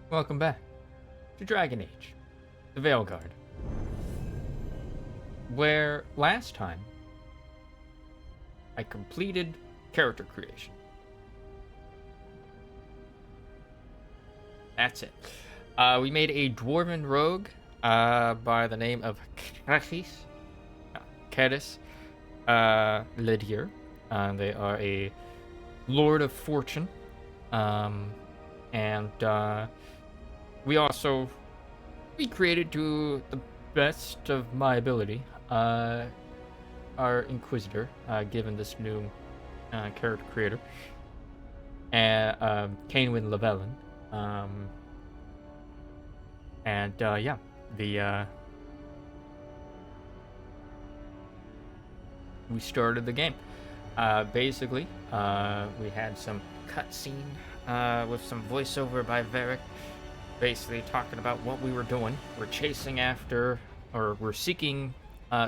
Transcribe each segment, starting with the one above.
Welcome back to Dragon Age, the Veilguard, where last time I completed character creation. That's it. We made a dwarven rogue by the name of Cadis Lydier. They are a Lord of Fortune, and we also recreated to the best of my ability our Inquisitor, given this new character creator, and Cainwyn Llewellyn. Yeah, we started the game. Basically, we had some cutscene with some voiceover by Varric, basically talking about what we were doing. We're chasing after, or we're seeking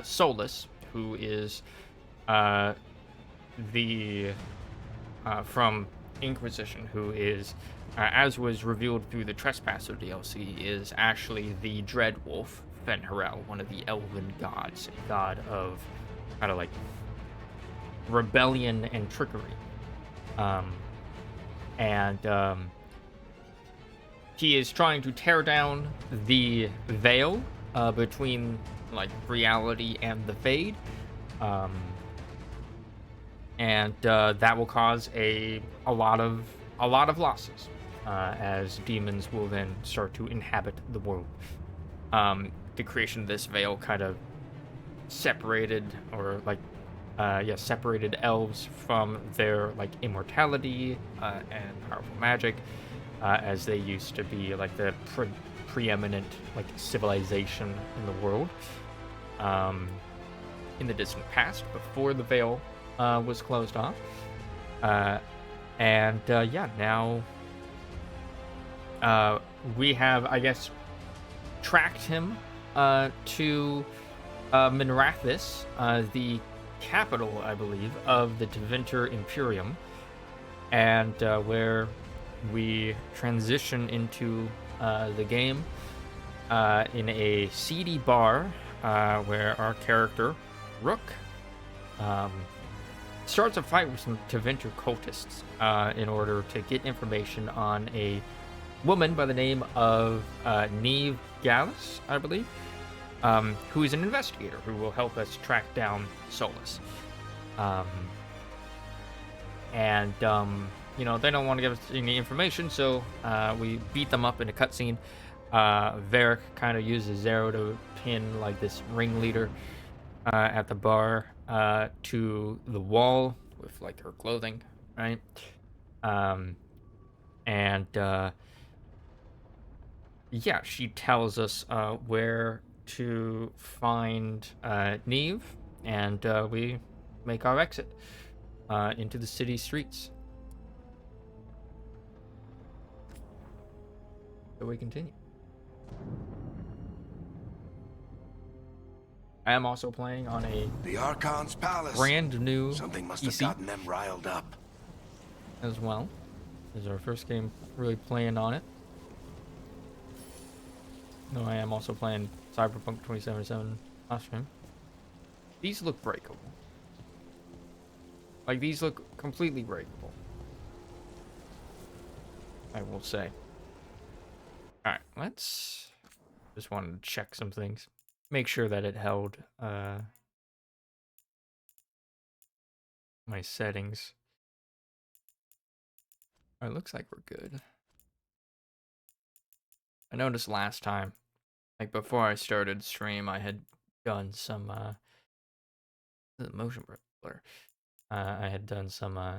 Solus, who is the from Inquisition, who is, as was revealed through the Trespasser DLC, is actually the Dreadwolf Fen'Harel, one of the Elven gods, a god of kind of like rebellion and trickery. He is trying to tear down the veil between like reality and the Fade, and that will cause a lot of losses, as demons will then start to inhabit the world. The creation of this veil kind of separated, or like separated elves from their like immortality and powerful magic, as they used to be like the preeminent like civilization in the world in the distant past, before the veil was closed off. Now we have, I guess, tracked him to Minrathis, the capital, I believe, of the Tevinter Imperium, and where we transition into the game in a seedy bar where our character, Rook, starts a fight with some Tevinter cultists in order to get information on a woman by the name of Neve Gallus, I believe, who is an investigator who will help us track down Solus. They don't want to give us any information, so we beat them up in a cutscene. Varric kind of uses Zero to pin like this ringleader at the bar to the wall with like her clothing, right? She tells us where to find Neve, and we make our exit into the city streets. So we continue. I am also playing on the Archon's palace. Brand new Something must have PC gotten them riled up. as well. This is our first game really playing on it. No, I am also playing Cyberpunk 2077 last stream. These look breakable. Like, these look completely breakable, I will say. Alright, let's... Just wanted to check some things. Make sure that it held my settings. Alright, looks like we're good. I noticed last time, like before I started stream, I had done some motion blur. I had done some okay.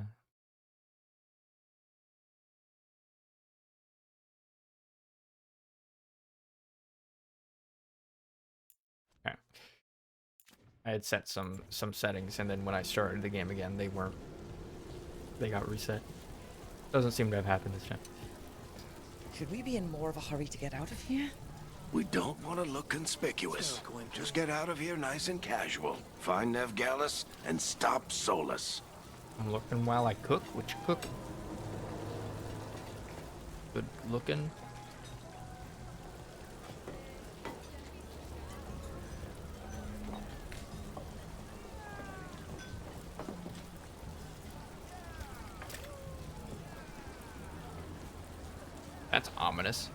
I had set some settings, and then when I started the game again, they got reset. Doesn't seem to have happened this time. Should we be in more of a hurry to get out of here? We don't want to look conspicuous. Just get out of here nice and casual. Find Neve Gallus and stop Solus. I'm looking while I cook. Which cook? Good looking. That's ominous.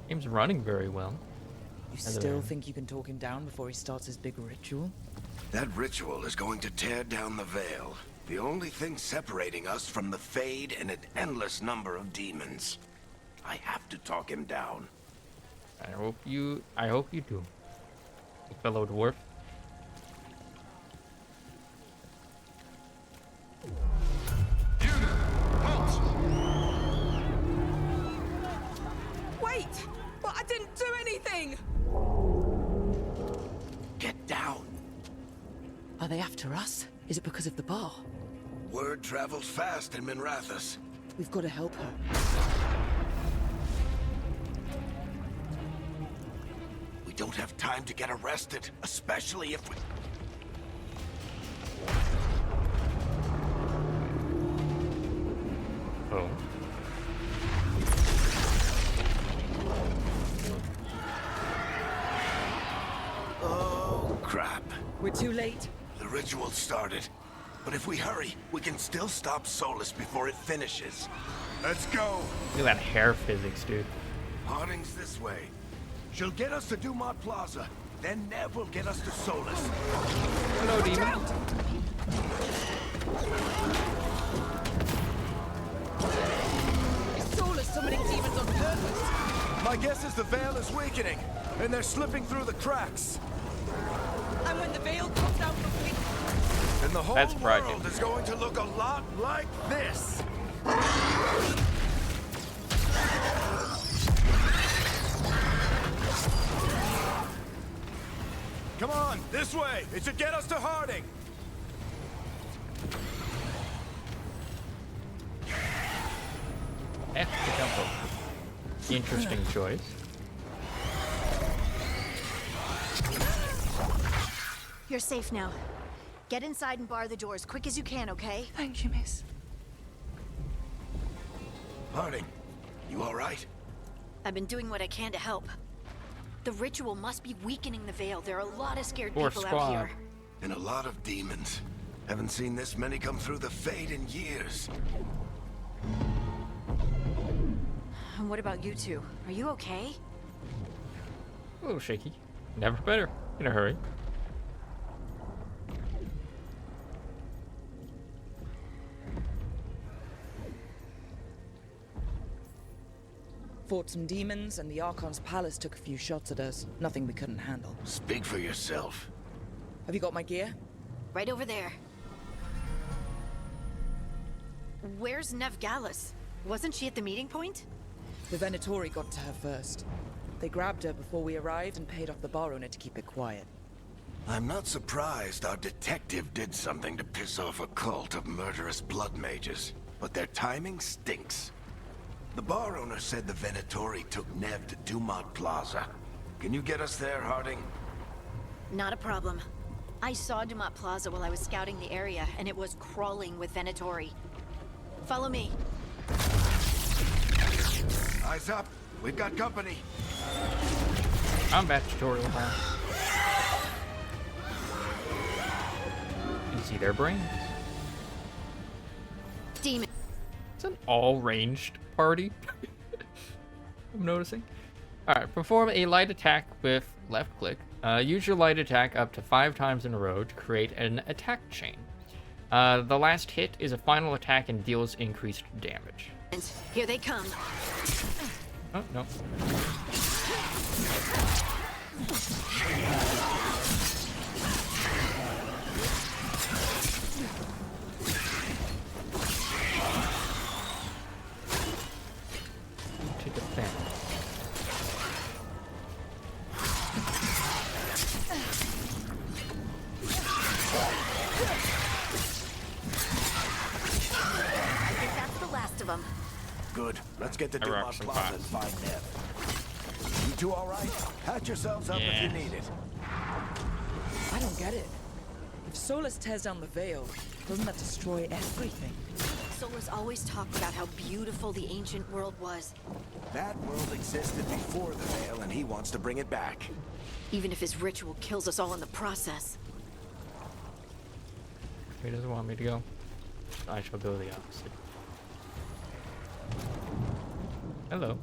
Game's running very well. You still think you can talk him down before he starts his big ritual? That ritual is going to tear down the Veil. The only thing separating us from the Fade and an endless number of demons. I have to talk him down. I hope you do, fellow dwarf. Wait! But I didn't do anything! Get down. Are they after us? Is it because of the bar? Word travels fast in Minrathous. We've got to help her. We don't have time to get arrested, especially if we... Oh. Oh, crap. We're too late. The ritual started. But if we hurry, we can still stop Solus before it finishes. Let's go. Look at that hair physics, dude. Harding's this way. She'll get us to Dumont Plaza. Then Nev will get us to Solus. Hello, demon. Is Solus summoning demons on purpose? My guess is the Veil is weakening, and they're slipping through the cracks. And when the veil comes down completely... And the whole That's world frightening. is going to look a lot like this. Come on, this way. It should get us to Harding. F to jump over. Interesting choice. You're safe now. Get inside and bar the door as quick as you can, okay? Thank you, miss. Harding, you all right? I've been doing what I can to help. The ritual must be weakening the Veil. There are a lot of scared Poor people squad. out here. And a lot of demons. Haven't seen this many come through the Fade in years. And what about you two? Are you okay? A little shaky. Never better. In a hurry. Fought some demons, and the Archon's palace took a few shots at us. Nothing we couldn't handle. Speak for yourself. Have you got my gear? Right over there. Where's Nev Gallus? Wasn't she at the meeting point? The Venatori got to her first. They grabbed her before we arrived and paid off the bar owner to keep it quiet. I'm not surprised our detective did something to piss off a cult of murderous blood mages, but their timing stinks. The bar owner said the Venatori took Nev to Dumont Plaza. Can you get us there, Harding? Not a problem. I saw Dumont Plaza while I was scouting the area, and it was crawling with Venatori. Follow me. Eyes up. We've got company. Combat tutorial time. You can see their brains. Demon. It's an all-ranged party. I'm noticing. Alright, perform a light attack with left click. Use your light attack up to 5 times in a row to create an attack chain. The last hit is a final attack and deals increased damage. Here they come. Oh, no. To defend. I think that's the last of them. Good. Let's get to I rocked Dumont some Plaza and class. find Nev. You two all right? Patch yourselves up if you Yeah. need it. I don't get it. If Solus tears down the veil, doesn't that destroy everything? Solus always talked about how beautiful the ancient world was. That world existed before the Veil, and he wants to bring it back. Even if his ritual kills us all in the process. He doesn't want me to go. I shall go the opposite. Hello.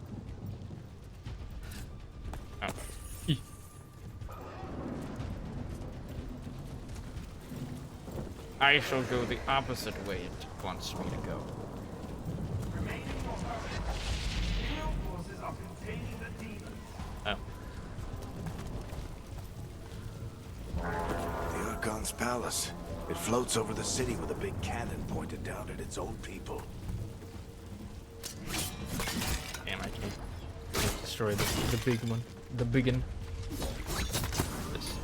Oh. Eeh. I shall go the opposite way it wants me to go. Oh. The Archon's palace. It floats over the city with a big cannon pointed down at its own people. Damn, I can't destroy the big one. The biggin. This.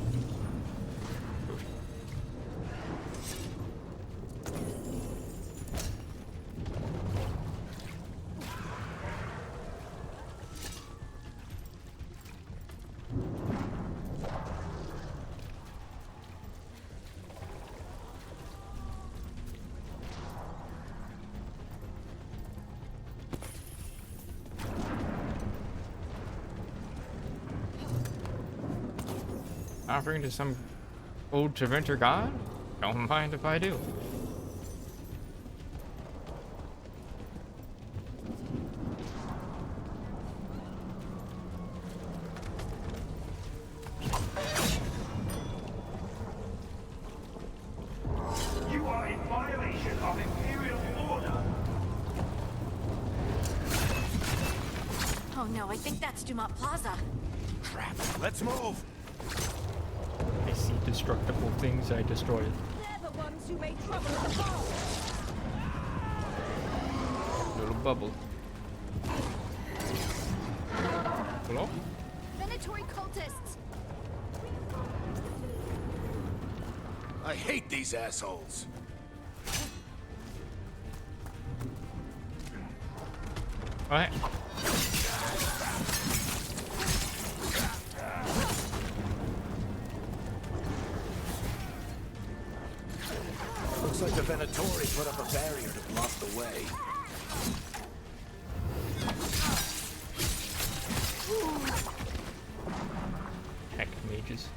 Offering to some old Treventer god? Don't mind if I do. You are in violation of Imperial order. Oh no, I think that's Dumont Plaza. Crap. Let's move! I see destructible things, I destroy it. They're the ones who made trouble at the ball. Little bubble. Hello? Venatory cultists! I hate these assholes. Alright. Looks like the Venatori put up a barrier to block the way. Heck, mages.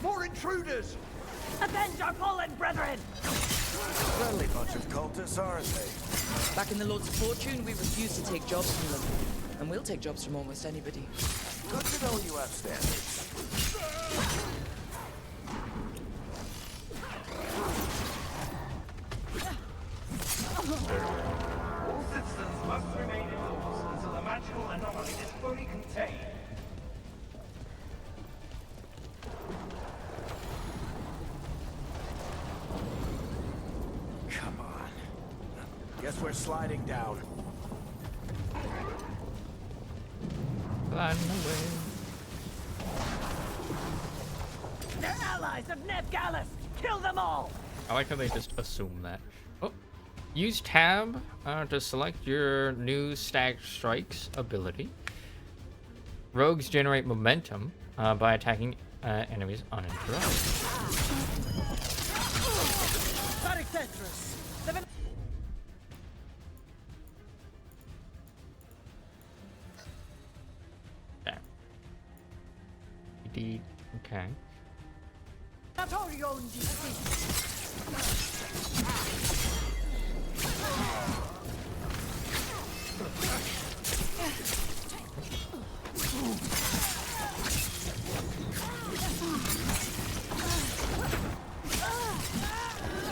More intruders! Avenge our fallen brethren! Friendly bunch of cultists, aren't they? Back in the Lords of Fortune, we refused to take jobs from them. And we'll take jobs from almost anybody. Good to know you have standards. All citizens must remain indoors until the magical anomaly is fully contained. Come on. Guess we're sliding down. Gliding away. They're allies of Neb Gallus! Kill them all! I like how they just assume that. Oh. Use tab to select your new Stag Strikes ability. Rogues generate momentum by attacking enemies uninterrupted. There. Indeed. Okay.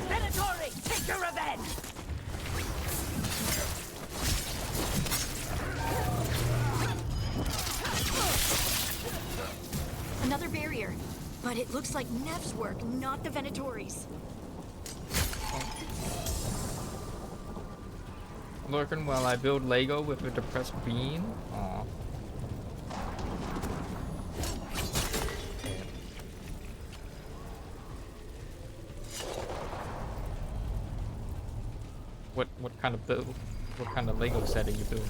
Venatory, take your revenge! Another barrier. But it looks like Nev's work, not the Venatori's. Lurking while I build Lego with a depressed bean. Aw. What kind of build? What kind of Lego set are you building?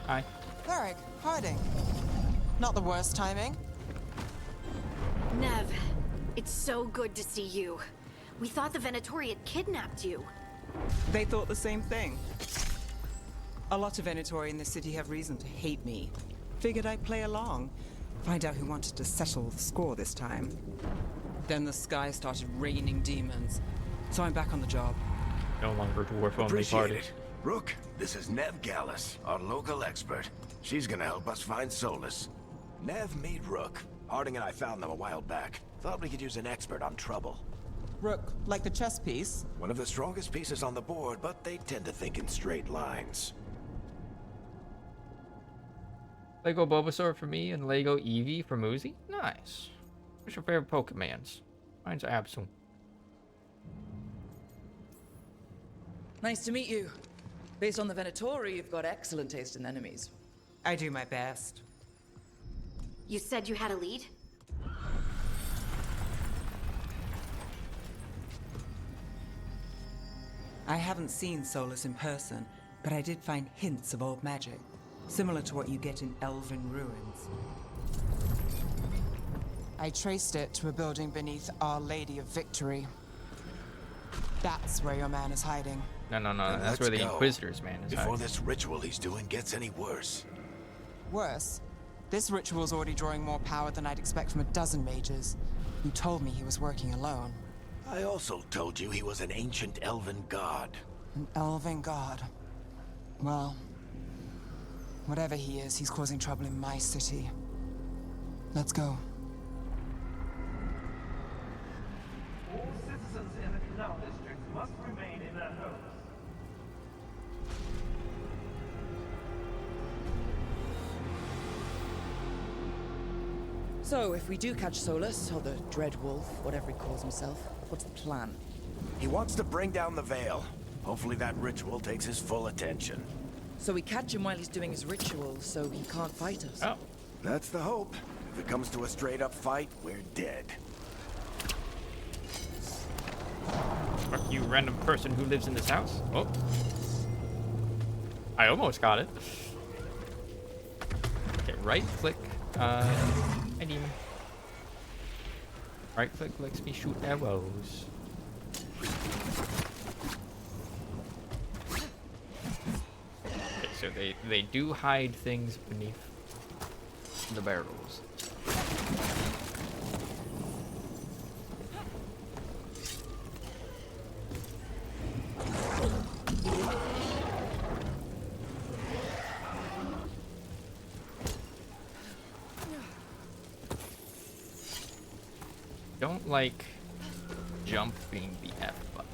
Hi. Cleric, hiding. Not the worst timing. Nev, it's so good to see you. We thought the Venatori had kidnapped you. They thought the same thing. A lot of Venatori in the city have reason to hate me. Figured I'd play along. Find out who wanted to settle the score this time. Then the sky started raining demons. So I'm back on the job. No longer dwarf only Appreciate party. it. Rook, this is Nev Gallus, our local expert. She's gonna help us find Solus. Nev, meet Rook. Harding and I found them a while back. Thought we could use an expert on trouble. Rook, like the chess piece? One of the strongest pieces on the board, but they tend to think in straight lines. Lego Bulbasaur for me and Lego Eevee for Muzi. Nice. What's your favorite Pokemons? Mine's Absol. Nice to meet you. Based on the Venatori, you've got excellent taste in enemies. I do my best. You said you had a lead? I haven't seen Solus in person, but I did find hints of old magic, similar to what you get in elven ruins. I traced it to a building beneath Our Lady of Victory. That's where your man is hiding. No, Then that's where let's the go. Inquisitor's man is Before hiding. this ritual he's doing gets any worse. Worse, this ritual's already drawing more power than I'd expect from a dozen mages. You told me he was working alone. I also told you he was an ancient elven god. An elven god. Well, whatever he is, he's causing trouble in my city. Let's go. All citizens in the Canal District must remain in their homes. So, if we do catch Solus, or the Dread Wolf, whatever he calls himself, what's the plan? He wants to bring down the Veil. Hopefully that ritual takes his full attention. So we catch him while he's doing his ritual, so he can't fight us. Oh, That's the hope. If it comes to a straight-up fight, we're dead. fuck you, random person who lives in this house. Oh. I almost got it. Okay, right click. I need... Right click lets me shoot arrows. Okay, so they do hide things beneath the barrels. Don't like jump being the F button.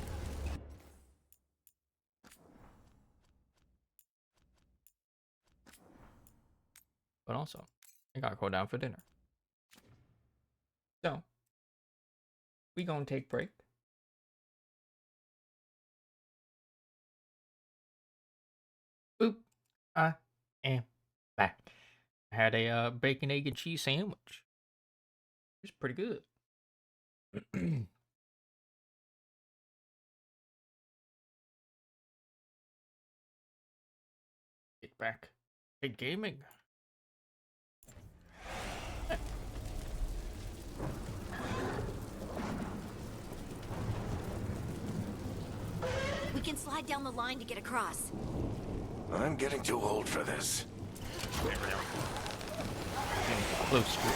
But also, I gotta go down for dinner. So, we gonna take break. Boop. I am back. I had a bacon, egg, and cheese sandwich. It's pretty good. Get back to gaming. We can slide down the line to get across. I'm getting too old for this. Getting close to it.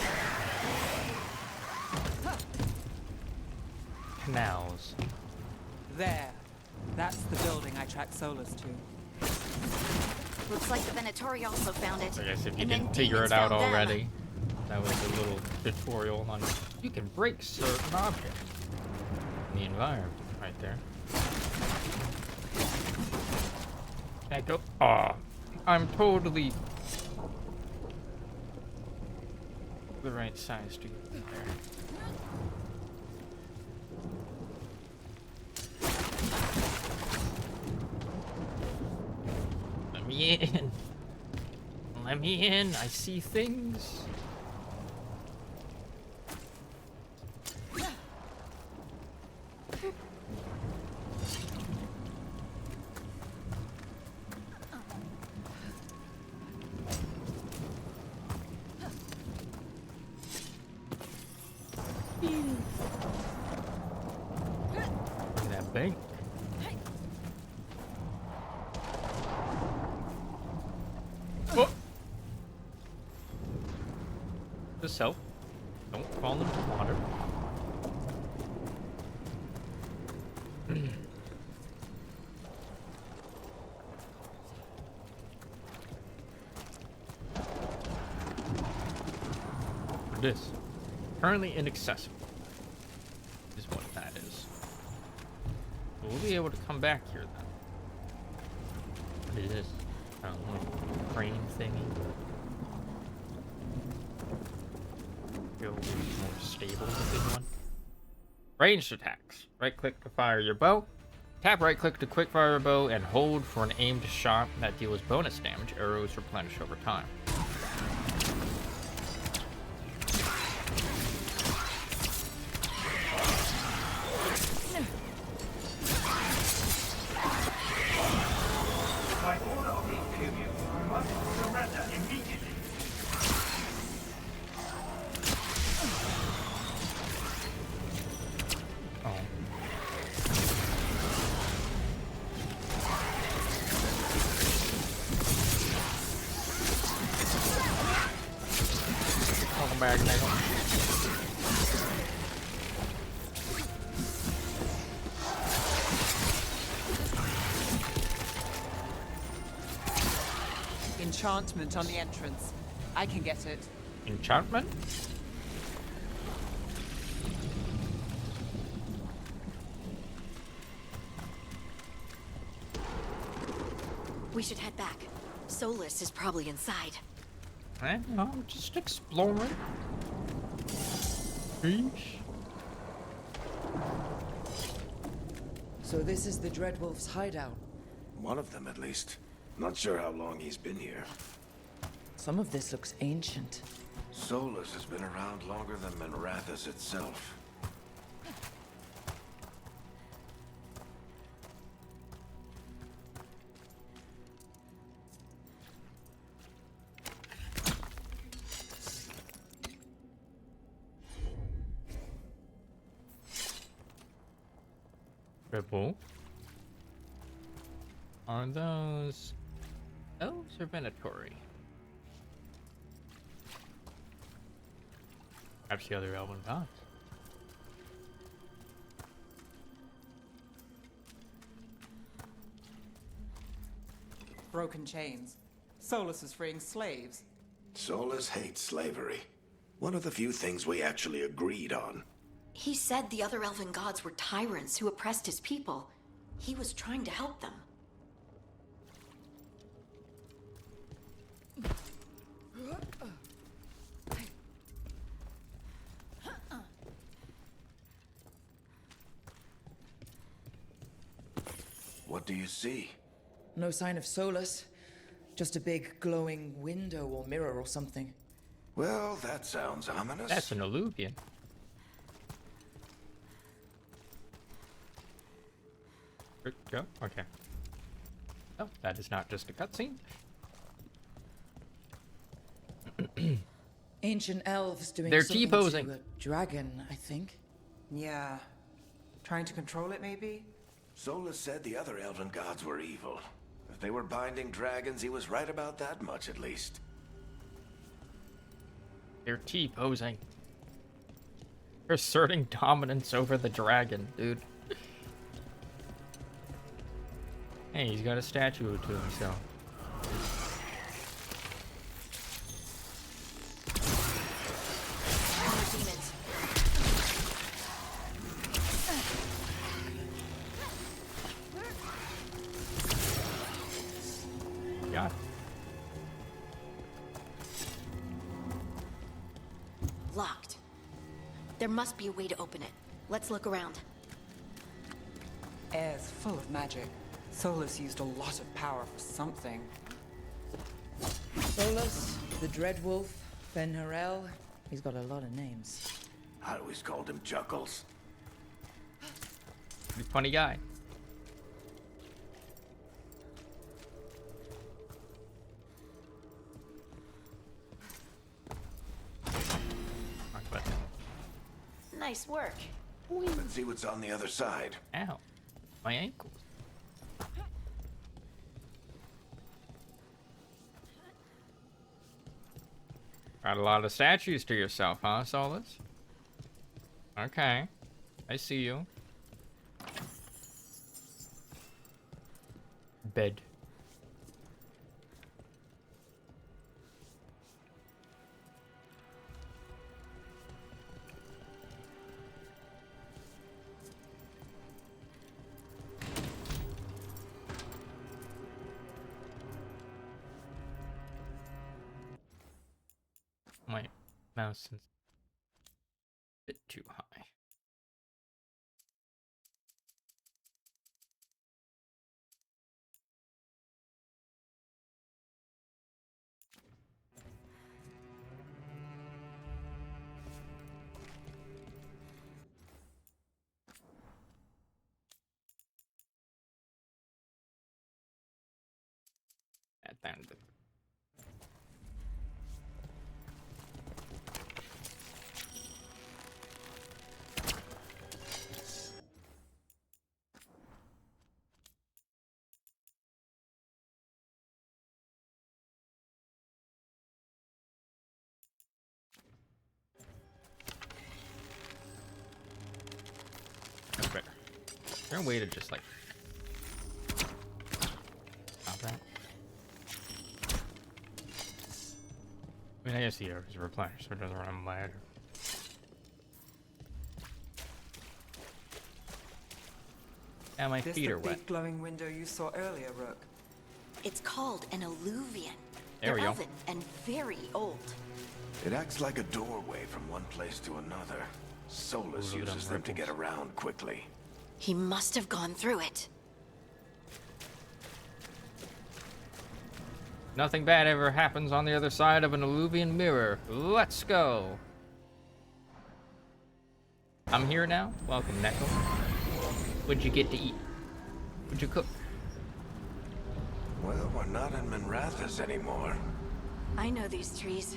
Canals. There. That's the building I tracked Solus to. Looks like the Venatori also found it. I guess if you And then didn't figure demons it out found them. already, that was a little tutorial on you can break certain objects in the environment right there. Can't go. Aw, I'm totally the right size to get there. Let me in. Let me in. I see things. yourself. Don't fall into water. This. Currently inaccessible. Is what that is. We'll be able to come back here then. What is this? I don't know. Crane thingy. Feel more stable than the big one. Ranged attacks. Right click to fire your bow. Tap right click to quick fire your bow and hold for an aimed shot that deals bonus damage. Arrows replenish over time. By order of the Imperium, you must surrender immediately. Oh. Welcome back, Nickel. Enchantment on the entrance. I can get it. Enchantment? We should head back. Solus is probably inside. I don't know, just exploring. Sheesh. So this is the Dreadwolf's hideout. One of them, at least. Not sure how long he's been here. Some of this looks ancient. Solus has been around longer than Manrathus itself. Rebel. Are those elves or Venatori? Perhaps the other elven gods. Broken chains. Solus is freeing slaves. Solus hates slavery. One of the few things we actually agreed on. He said the other elven gods were tyrants who oppressed his people. He was trying to help them. What do you see? No sign of Solus. Just a big glowing window or mirror or something. Well, that sounds ominous. That's an alluvian. Go. Okay. Oh, that is not just a cutscene. Ancient elves doing They're something T-posing. to a dragon, I think. Yeah. Trying to control it, maybe? Solus said the other elven gods were evil. If they were binding dragons, he was right about that much, at least. They're T-posing. They're asserting dominance over the dragon, dude. Hey, he's got a statue to himself. More demons. God. Locked. There must be a way to open it. Let's look around. Air's full of magic. Solus used a lot of power for something. Solus, the Dreadwolf, Fen'Harel. He's got a lot of names. I always called him Chuckles. Pretty funny guy. But, Nice work. Let's see what's on the other side. ow. My ankles. Got a lot of statues to yourself, huh, Solus? Okay. I see you. Bed. My mouse is a bit too high. That down a bit. That's better. Is there a way to just like stop that? I mean, I guess the air is replenished, so it doesn't run ladder. And my This feet the are wet. big glowing window you saw earlier, Rook? It's called an alluvian. There we They're go. oven and very old. It acts like a doorway from one place to another. Solus Ooh, look at uses them them to get ripples. around quickly. He must have gone through it. Nothing bad ever happens on the other side of an alluvian mirror. Let's go. I'm here now. Welcome, Neko. What'd you get to eat? What'd you cook? Well, we're not in Minrathous anymore. I know these trees.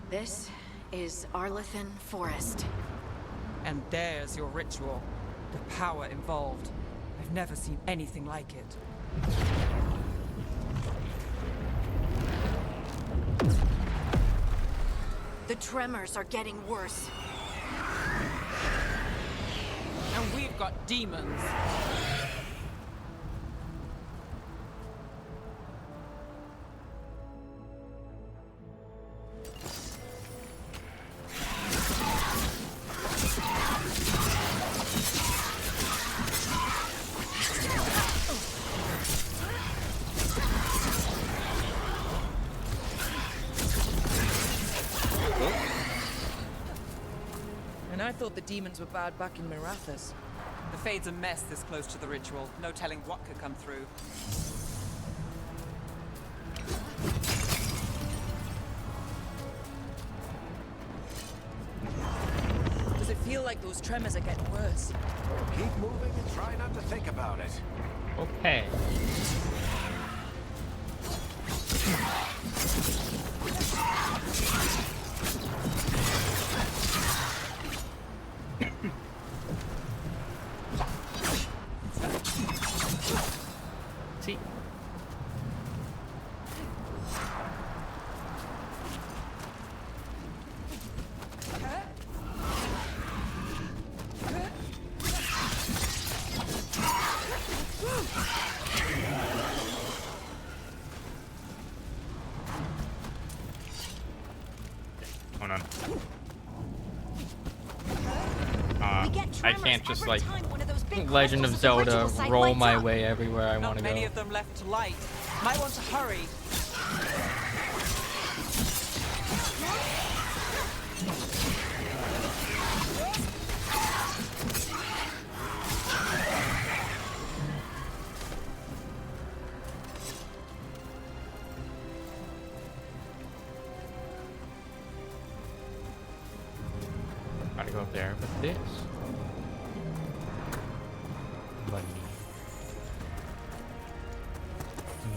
This is Arlethan Forest. And there's your ritual. The power involved. I've never seen anything like it. The tremors are getting worse. And we've got demons. And I thought the demons were bad back in Mirathas. The Fade's a mess this close to the ritual. No telling what could come through. Does it feel like those tremors are getting worse? Keep moving and try not to think about it. Okay. See? Hold on. We get I tremors can't just every like time one of those big Legend of crystals Zelda ritual site roll lights my up. way everywhere I want Not to many go. of them left to light. Might want to hurry. Gotta go up there with this. Money.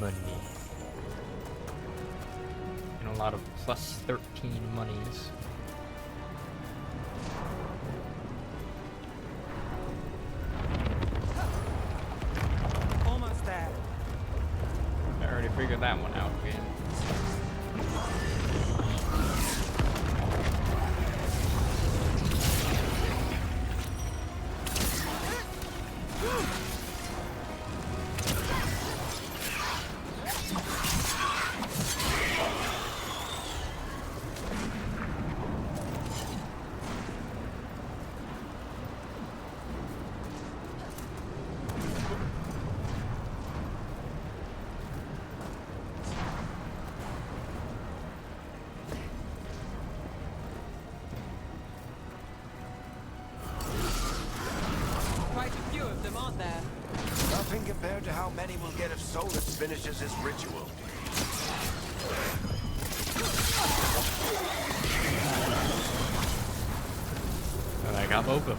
Money. And a lot of plus 13 monies. Almost there. I already figured that one out again. Quite a few of them, aren't there? Nothing compared to how many we'll get if Solus finishes his ritual. And I got both of them.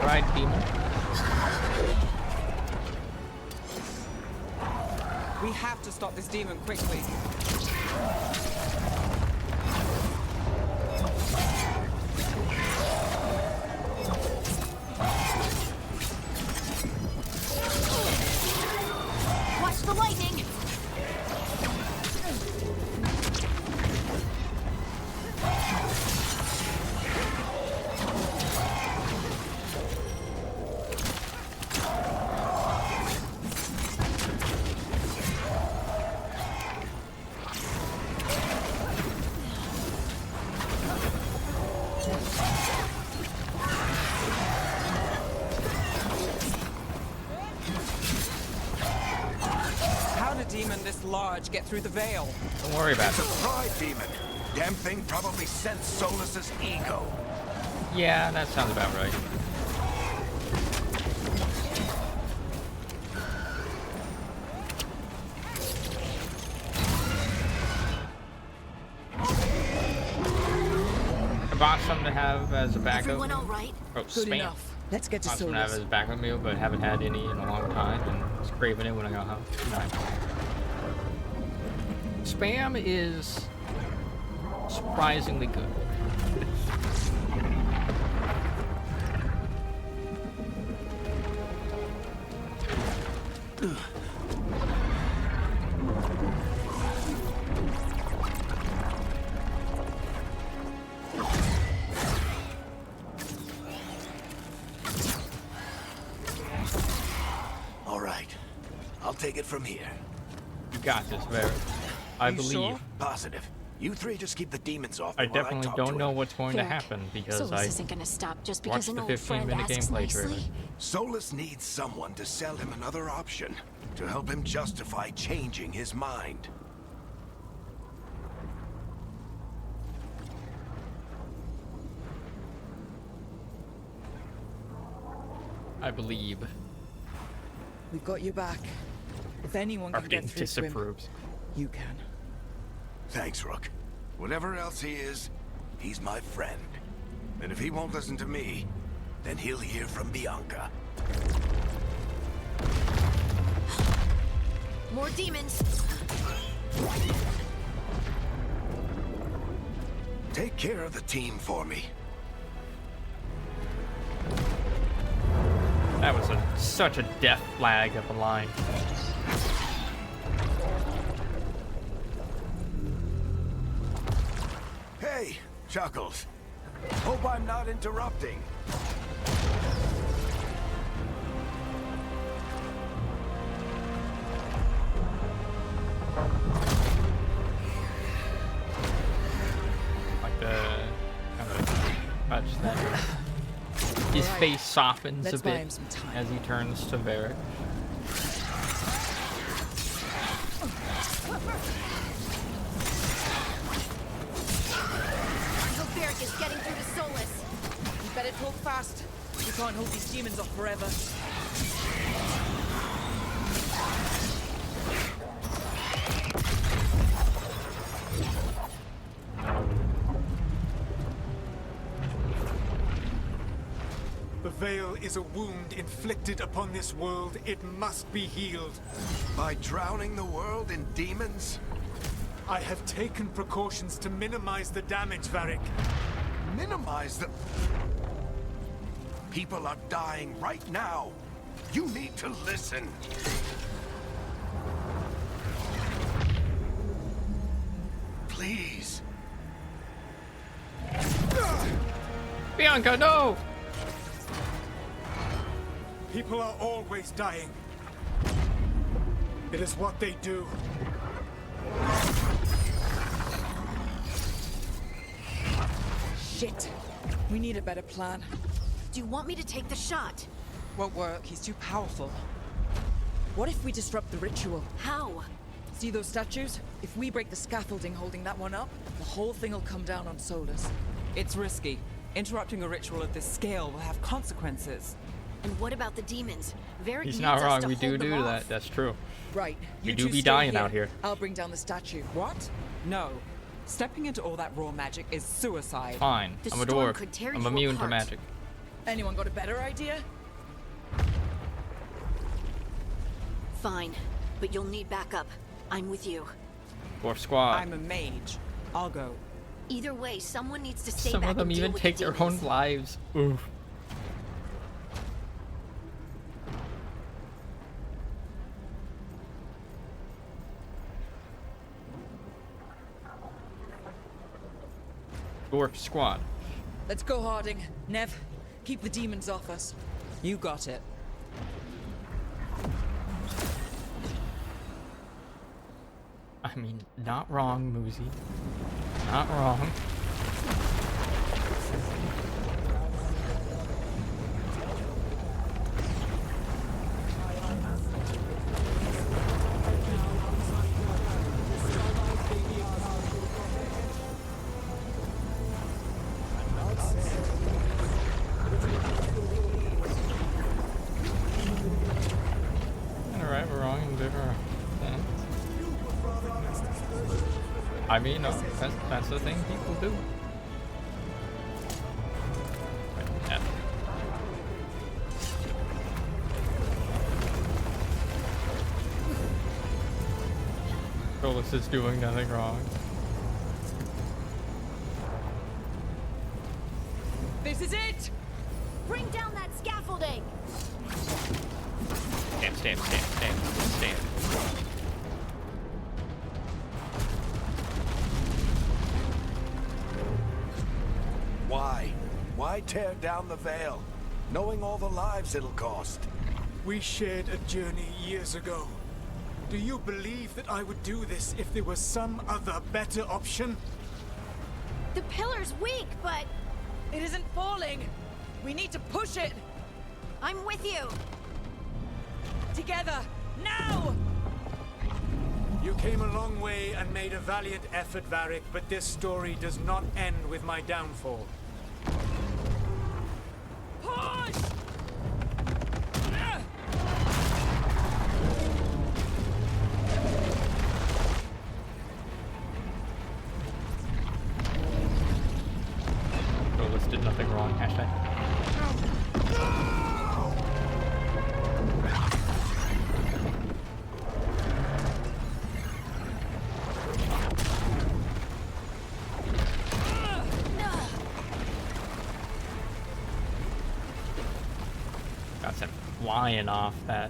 Right, demon. We have to stop this demon quickly. Watch the lightning! How did a demon this large get through the veil? Don't worry about It's a it. pride demon. Damn thing probably sensed Solus's ego. Yeah, that sounds about right. Awesome to have as a backup. Everyone all right? Oh, Good spam. enough. Let's get to Awesome to have Solus. as a backup meal, but haven't had any in a long time, and was craving it when I got home. Nice. Spam is surprisingly good. All right. I'll take it from here. You got this, Varric. I You believe. sure? Positive. You three just keep the demons off I me while definitely talk don't to know him. what's going to Varric, happen because Solus I isn't gonna stop just because watched an the old 15-minute friend asks gameplay nicely. trailer. Solus needs someone to sell him another option, to help him justify changing his mind. I believe. We've got you back. If anyone can Arden get through to him, disapproves. you can. Thanks, Rook. Whatever else he is, he's my friend. And if he won't listen to me, then he'll hear from Bianca. More demons! Take care of the team for me. That was such a death flag of a line. Hey, Chuckles. Hope I'm not interrupting. Like the kind of touch that. His Alright, face softens let's a buy bit him some time. as he turns to Varric. Uncle Varric is getting through to Solus. You better talk fast. We can't hold these demons off forever. The veil is a wound inflicted upon this world. It must be healed. By drowning the world in demons? I have taken precautions to minimize the damage, Varric. Minimize the... People are dying right now. You need to listen. Please. Bianca, no! People are always dying. It is what they do. Shit. We need a better plan. Do you want me to take the shot? Won't work. He's too powerful. What if we disrupt the ritual? How? See those statues? If we break the scaffolding holding that one up, the whole thing will come down on Solus. It's risky. Interrupting a ritual of this scale will have consequences. And what about the demons? Varric He's needs not us wrong. to We hold do them that. off. That's true. Right. We You do two be stay dying here. out here. I'll bring down the statue. What? No. Stepping into all that raw magic is suicide. Fine. The I'm a storm dwarf. could tear I'm you immune to apart. magic. Anyone got a better idea? Fine, but you'll need backup. I'm with you. Dwarf squad. I'm a mage. I'll go. Either way, someone needs to stay Some back of them and deal even with take the their own demons. lives. Oof. Dwarf squad. Let's go, Harding. Nev, keep the demons off us. You got it. I mean, not wrong, Muzi. Not wrong. Alright, we're wrong in different sense. I mean, no, that's the thing people do. Wait, F. Solus is doing nothing wrong. This is it! Bring down that scaffolding! Stand. Why? Why tear down the veil? Knowing all the lives it'll cost. We shared a journey years ago. Do you believe that I would do this if there was some other better option? The pillar's weak, but It isn't falling! We need to push it! I'm with you. Together! Now! You came a long way and made a valiant effort, Varric, but this story does not end with my downfall. Push! Solus did nothing wrong. Hashtag. Got sent flying off that.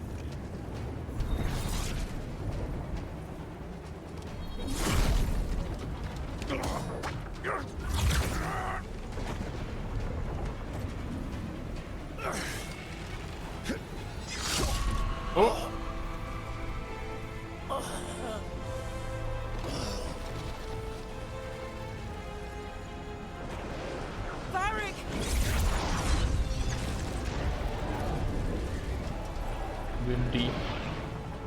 Oh! Varric! Windy.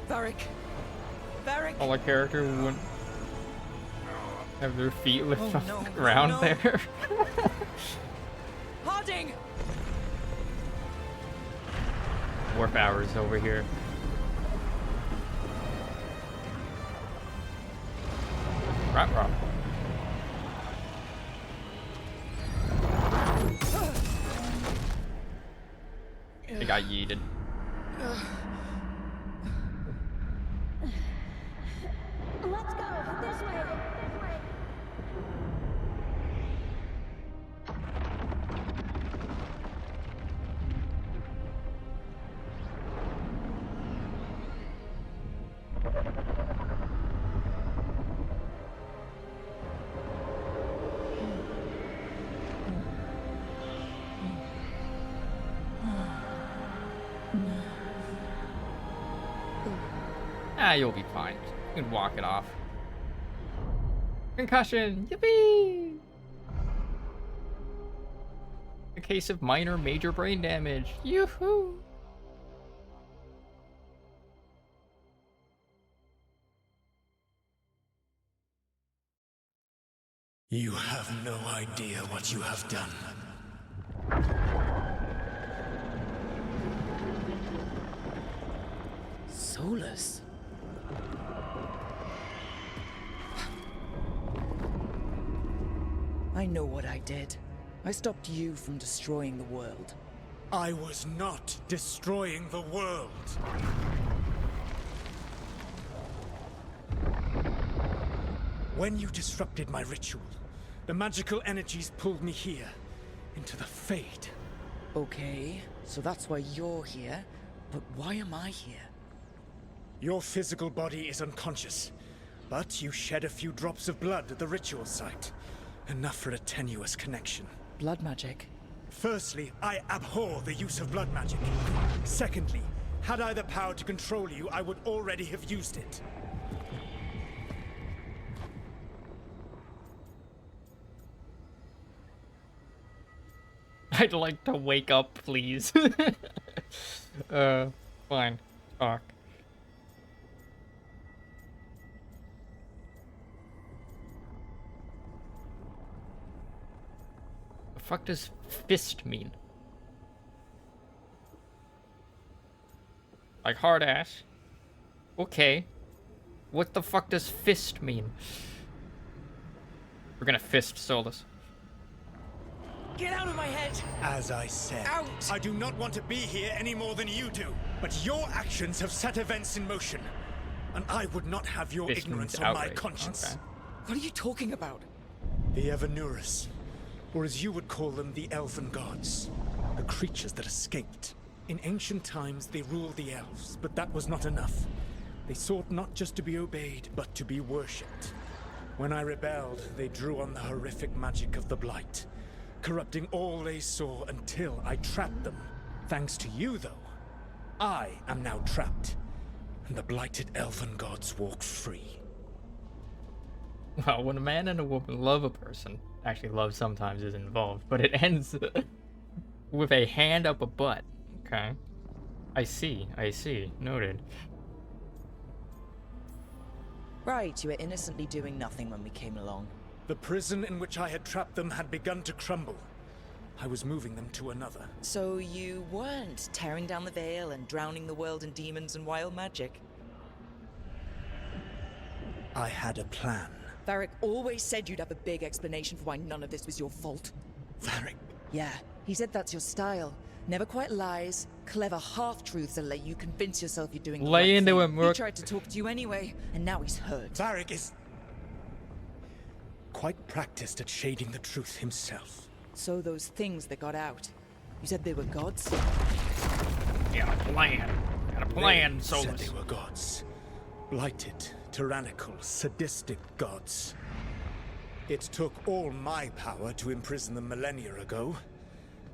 Varric! Varric! All a character wouldn't have their feet lift Oh, off no, the no, ground no. there. Harding! Warp hours over here. Right. They got yeeted. Let's go this way. You'll be fine. You can walk it off. Concussion! Yippee! A case of minor major brain damage. Yoo-hoo! You have no idea what you have done. Solus? I know what I did. I stopped you from destroying the world. I was not destroying the world. When you disrupted my ritual, the magical energies pulled me here, into the Fade. Okay, so that's why you're here. But why am I here? Your physical body is unconscious, but you shed a few drops of blood at the ritual site. Enough for a tenuous connection. Blood magic? Firstly, I abhor the use of blood magic. Secondly, had I the power to control you, I would already have used it. I'd like to wake up, please. Fine. Talk. The fuck does fist mean? Like hard ass? Okay. What the fuck does fist mean? We're gonna fist Solus. Get out of my head! As I said, Out! I do not want to be here any more than you do. But your actions have set events in motion. And I would not have your Fist ignorance means on my outrage. conscience. Okay. What are you talking about? The Evanurus, or as you would call them, the Elven Gods. The creatures that escaped. In ancient times, they ruled the elves, but that was not enough. They sought not just to be obeyed, but to be worshipped. When I rebelled, they drew on the horrific magic of the Blight, corrupting all they saw until I trapped them. Thanks to you, though, I am now trapped, and the blighted Elven Gods walk free. Well, when a man and a woman love a person, actually love sometimes is involved, but it ends with a hand up a butt. Okay. I see. Noted. Right, you were innocently doing nothing when we came along. The prison in which I had trapped them had begun to crumble. I was moving them to another. So you weren't tearing down the veil and drowning the world in demons and wild magic? I had a plan. Varric always said you'd have a big explanation for why none of this was your fault. Varric, Yeah, he said that's your style. Never quite lies, clever half-truths that let you convince yourself you're doing the Lay right into thing. it, Merc. He tried to talk to you anyway, and now he's hurt. Varric is quite practiced at shading the truth himself. So those things that got out, you said they were gods? Got a plan. Got a plan, They said Solus. they were gods. Blighted, tyrannical, sadistic gods. It took all my power to imprison them millennia ago,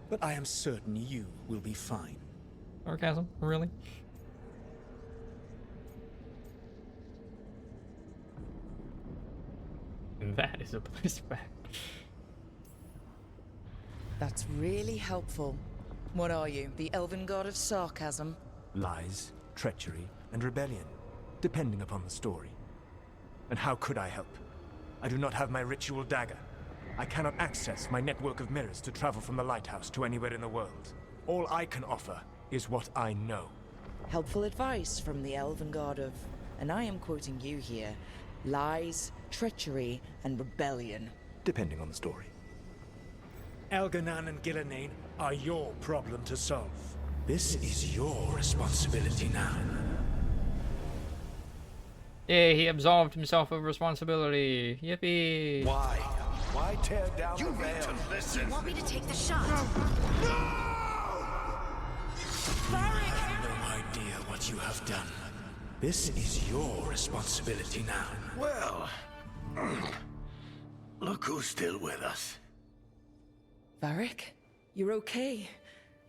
but I am certain you will be fine. Sarcasm? Really? That is a bliss fact. That's really helpful. What are you, the elven god of sarcasm? Lies, treachery, and rebellion, depending upon the story. And how could I help? I do not have my ritual dagger. I cannot access my network of mirrors to travel from the lighthouse to anywhere in the world. All I can offer is what I know. Helpful advice from the elven god of, and I am quoting you here, lies, treachery, and rebellion. Depending on the story. Elganan and Gillenane are your problem to solve. This is your responsibility now. Yeah, he absolved himself of responsibility. Yippee! Why? Why tear down the veil? Do you want me to take the shot? You have no idea what you have done. This is your responsibility now. Well, look who's still with us. Varric, you're okay.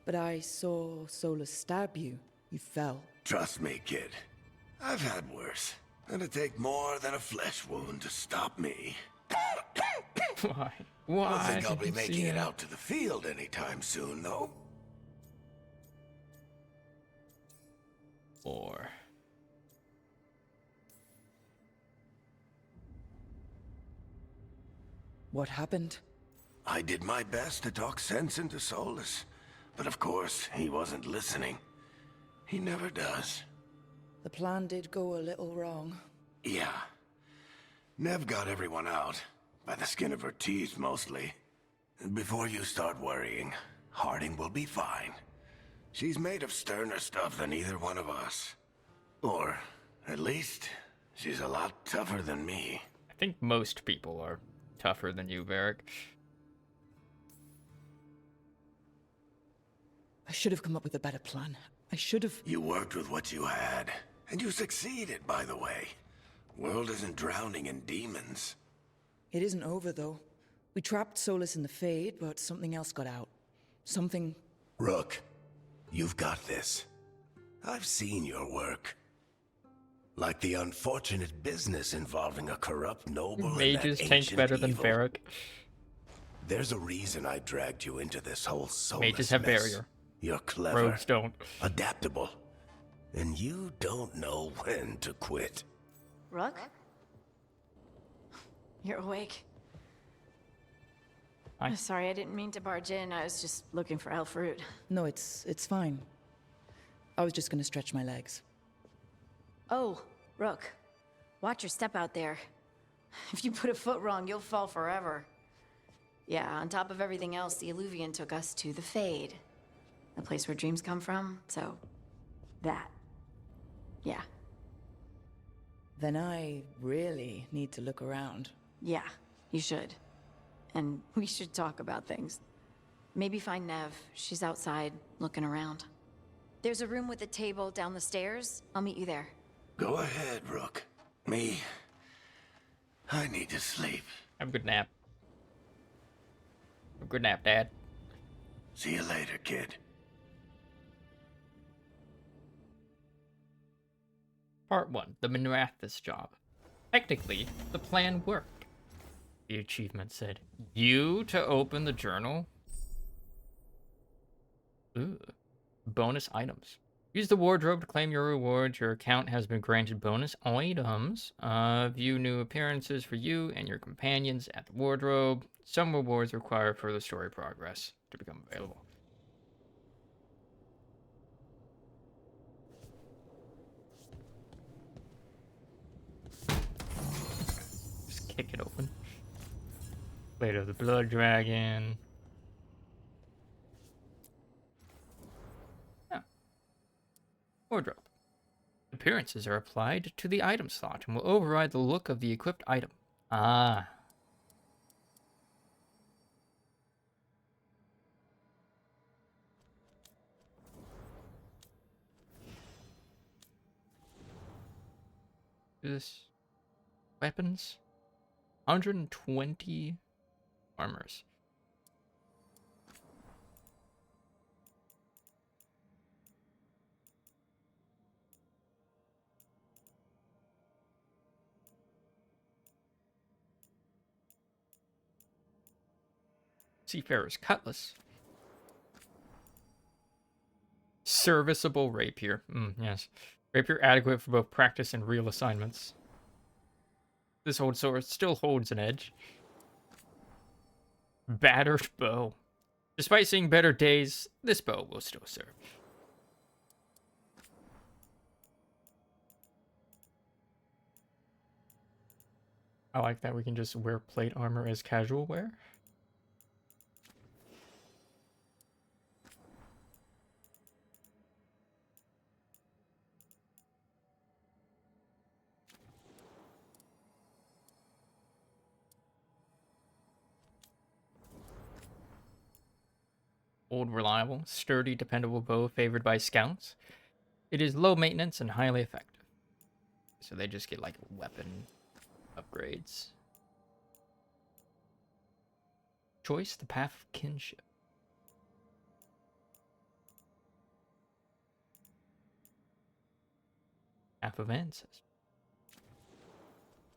But I saw Solus stab you. You fell. Trust me, kid. I've had worse. It'd take more than a flesh wound to stop me. Why? I Why? don't think I'll did be you see making it that? out to the field anytime soon, though. Or What happened? I did my best to talk sense into Solus, but of course, he wasn't listening. He never does. The plan did go a little wrong. Yeah. Nev got everyone out, by the skin of her teeth mostly. Before you start worrying, Harding will be fine. She's made of sterner stuff than either one of us. Or, at least, she's a lot tougher than me. I think most people are tougher than you, Varric. I should have come up with a better plan. I should have... You worked with what you had, and you succeeded, by the way. World isn't drowning in demons. It isn't over, though. We trapped Solus in the Fade, but something else got out. Something... Rook, you've got this. I've seen your work. Like the unfortunate business involving a corrupt noble and that Mages tank ancient better than evil. Varric. There's a reason I dragged you into this whole Solus Mages have mess. barrier. You're clever, Rogues don't. adaptable, and you don't know when to quit. Rook? You're awake. Hi. Sorry, I didn't mean to barge in. I was just looking for elf fruit. No, it's fine. I was just gonna stretch my legs. Oh, Rook. Watch your step out there. If you put a foot wrong, you'll fall forever. Yeah, on top of everything else, the Illuvian took us to the Fade. The place where dreams come from, so... that. Yeah. Then I really need to look around. Yeah, you should. And we should talk about things. Maybe find Nev. She's outside, looking around. There's a room with a table down the stairs. I'll meet you there. Go ahead, Rook. Me, I need to sleep. Have a good nap. Have a good nap, Dad. See you later, kid. Part 1. The Minrathous job. Technically, the plan worked. The achievement said, you to open the journal? Ooh. Bonus items. Use the wardrobe to claim your rewards. Your account has been granted bonus items. View new appearances for you and your companions at the wardrobe. Some rewards require further story progress to become available. Just kick it open. Blade of the Blood Dragon. Wardrobe. Appearances are applied to the item slot and will override the look of the equipped item. Ah. This weapons. 120 armors. Seafarer's Cutlass. Serviceable Rapier. Yes. Rapier adequate for both practice and real assignments. This old sword still holds an edge. Battered Bow. Despite seeing better days, this bow will still serve. I like that we can just wear plate armor as casual wear. Old, reliable, sturdy, dependable bow favored by scouts. It is low maintenance and highly effective. So they just get like weapon upgrades. Choice, the path of kinship. Half of ancestors.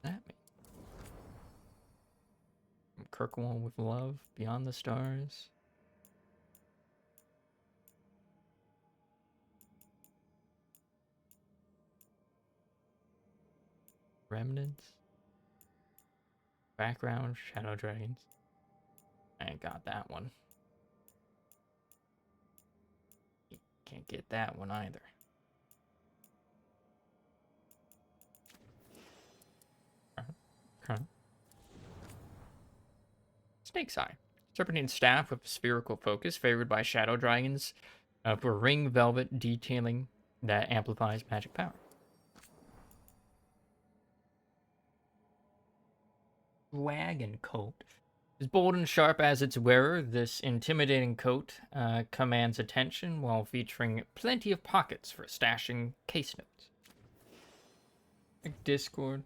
What does that mean? From Kirkwall with love, beyond the stars. Remnants. Background, Shadow Dragons. I ain't got that one. Can't get that one either. Okay. Snake's Eye. Serpentine staff with spherical focus, favored by Shadow Dragons, for ring velvet detailing that amplifies magic power. Dragon coat. As bold and sharp as its wearer, this intimidating coat commands attention while featuring plenty of pockets for stashing case notes. Like Discord.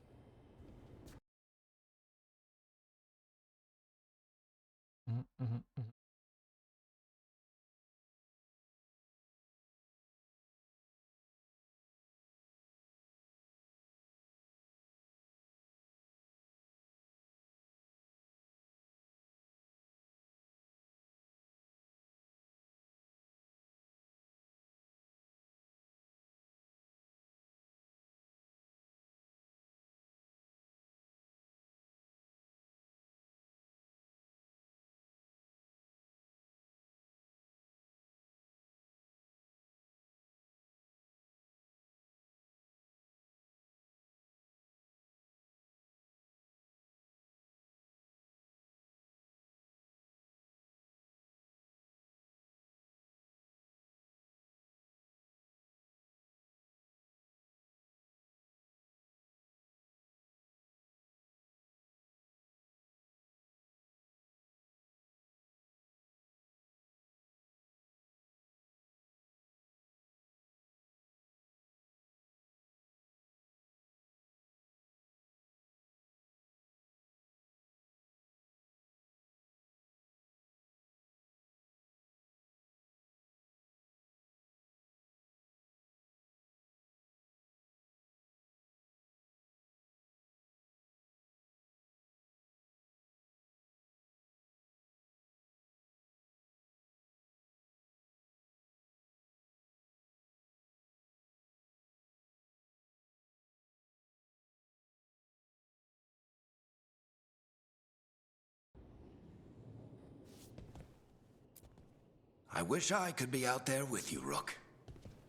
I wish I could be out there with you, Rook.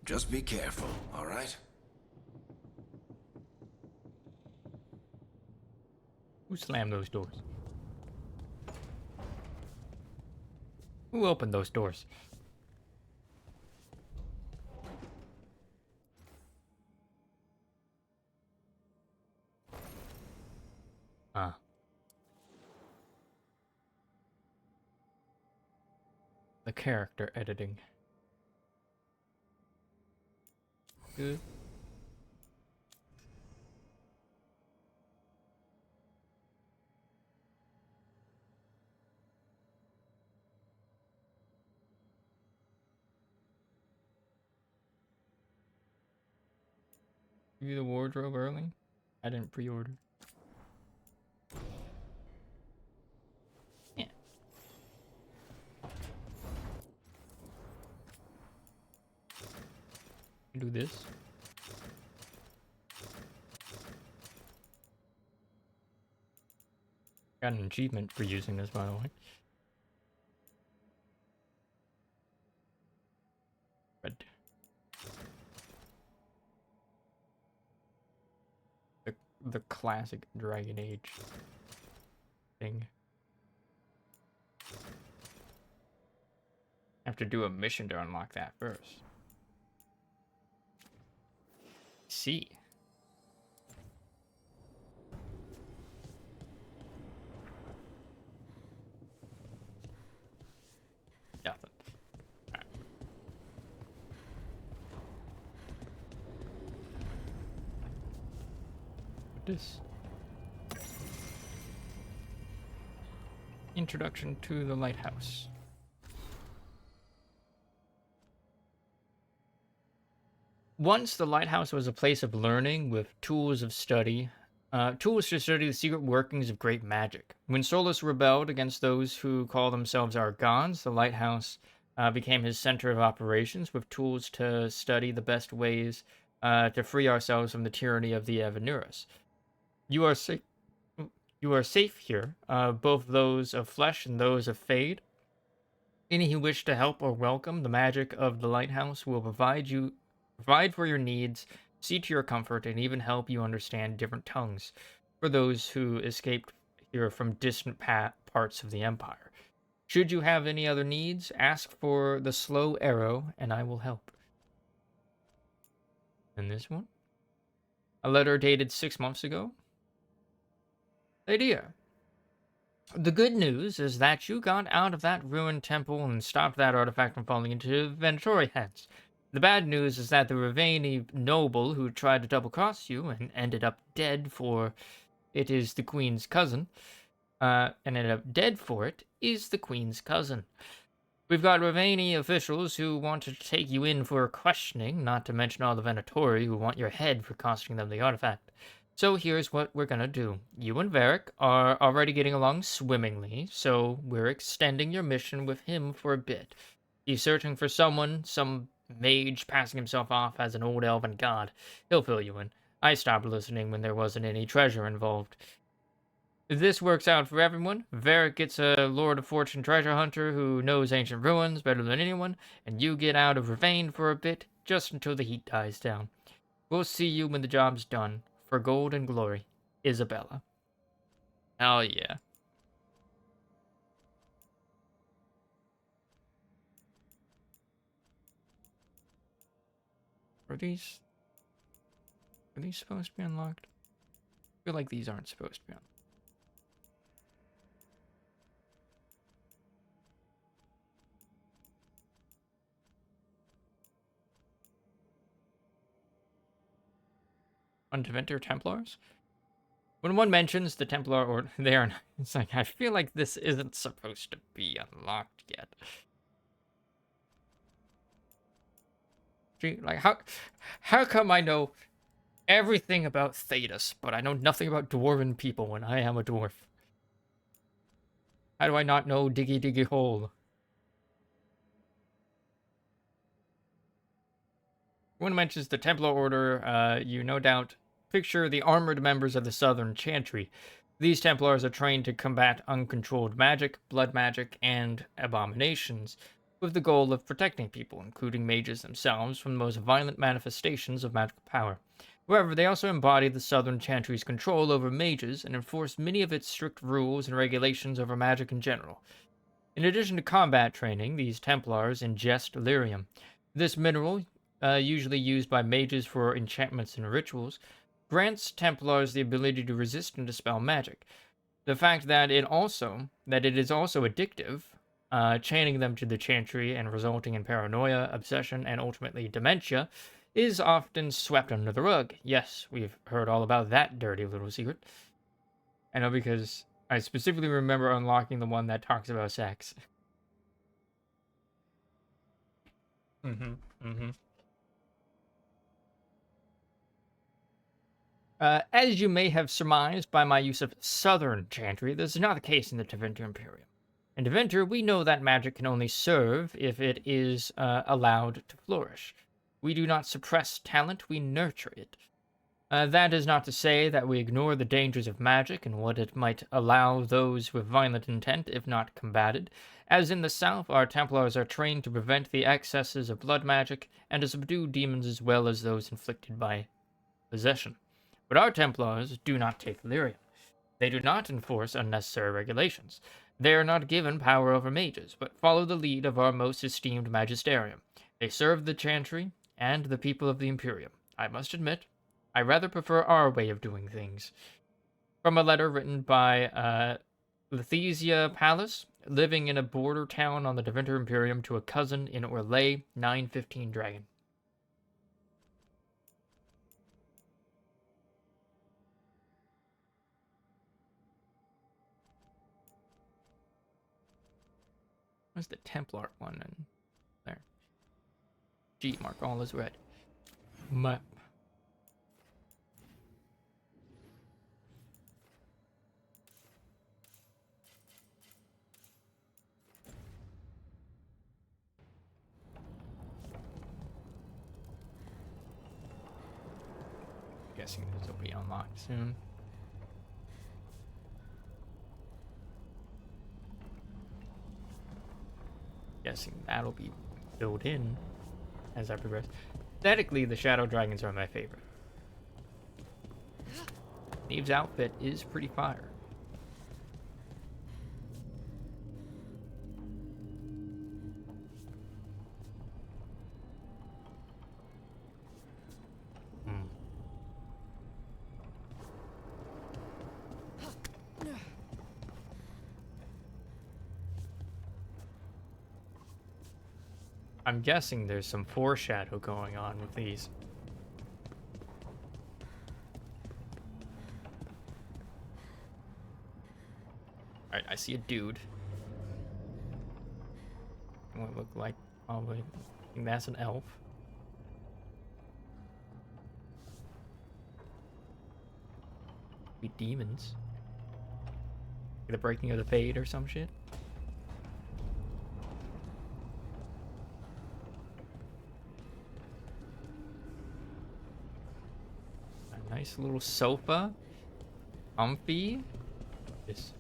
Just be careful, all right? Who slammed those doors? Who opened those doors? Ah. The character editing. Good. View the wardrobe early? I didn't pre-order. Yeah. Do this. Got an achievement for using this, by the way. Red. The classic Dragon Age thing. Have to do a mission to unlock that first. See. Nothing. Alright. What this? Introduction to the lighthouse. Once the lighthouse was a place of learning with tools of study, tools to study the secret workings of great magic. When Solus rebelled against those who call themselves our gods, the lighthouse became his center of operations with tools to study the best ways to free ourselves from the tyranny of the Evanurus. You are safe. You are safe here, both those of flesh and those of fade. Any who wish to help or welcome the magic of the lighthouse will provide for your needs, see to your comfort, and even help you understand different tongues for those who escaped here from distant parts of the Empire. Should you have any other needs, ask for the slow arrow, and I will help. And this one? A letter dated 6 months ago. Hey dear. The good news is that you got out of that ruined temple and stopped that artifact from falling into Venatori hands. The bad news is that the Ravani noble who tried to double-cross you and ended up dead for it is the Queen's cousin, is the Queen's cousin. We've got Ravani officials who want to take you in for questioning, not to mention all the Venatori who want your head for costing them the artifact. So here's what we're gonna do. You and Varric are already getting along swimmingly, so we're extending your mission with him for a bit. He's searching for someone, some mage passing himself off as an old elven god. He'll fill you in. I stopped listening when there wasn't any treasure involved. If this works out for everyone, Varric gets a Lord of Fortune treasure hunter who knows ancient ruins better than anyone, and you get out of Ravane for a bit, just until the heat dies down. We'll see you when the job's done. For gold and glory, Isabella. Hell yeah. Are these supposed to be unlocked? I feel like these aren't supposed to be unlocked. Undeventor Templars? When one mentions the Templar Order, they are not, it's like, I feel like this isn't supposed to be unlocked yet. Gee, like, how come I know everything about Thedas, but I know nothing about dwarven people when I am a dwarf? How do I not know Diggy Diggy Hole? When one mentions the Templar Order, you no doubt picture the armored members of the Southern Chantry. These Templars are trained to combat uncontrolled magic, blood magic, and abominations, with the goal of protecting people, including mages themselves, from the most violent manifestations of magical power. However, they also embody the Southern Chantry's control over mages and enforce many of its strict rules and regulations over magic in general. In addition to combat training, these Templars ingest lyrium. This mineral, usually used by mages for enchantments and rituals, grants Templars the ability to resist and dispel magic. The fact that it is also addictive, chaining them to the Chantry and resulting in paranoia, obsession, and ultimately dementia, is often swept under the rug. Yes, we've heard all about that dirty little secret. I know because I specifically remember unlocking the one that talks about sex. As you may have surmised by my use of Southern Chantry, this is not the case in the Tevinter Imperium. In Tevinter, we know that magic can only serve if it is allowed to flourish. We do not suppress talent, we nurture it. That is not to say that we ignore the dangers of magic and what it might allow those with violent intent, if not combated. As in the South, our Templars are trained to prevent the excesses of blood magic and to subdue demons as well as those inflicted by possession. But our Templars do not take lyrium. They do not enforce unnecessary regulations. They are not given power over mages, but follow the lead of our most esteemed magisterium. They serve the Chantry and the people of the Imperium. I must admit, I rather prefer our way of doing things. From a letter written by Lethesia Palace, living in a border town on the Tevinter Imperium, to a cousin in Orlais, 915 Dragon. Where's the Templar one in there? G mark, all is red. Map. Guessing this will be unlocked soon. Guessing that'll be filled in as I progress. Aesthetically, the Shadow Dragons are my favorite. Neve's outfit is pretty fire. I'm guessing there's some foreshadow going on with these. Alright, I see a dude. What look like probably. I think that's an elf. Be demons. The breaking of the fade or some shit. A nice little sofa. Comfy. Just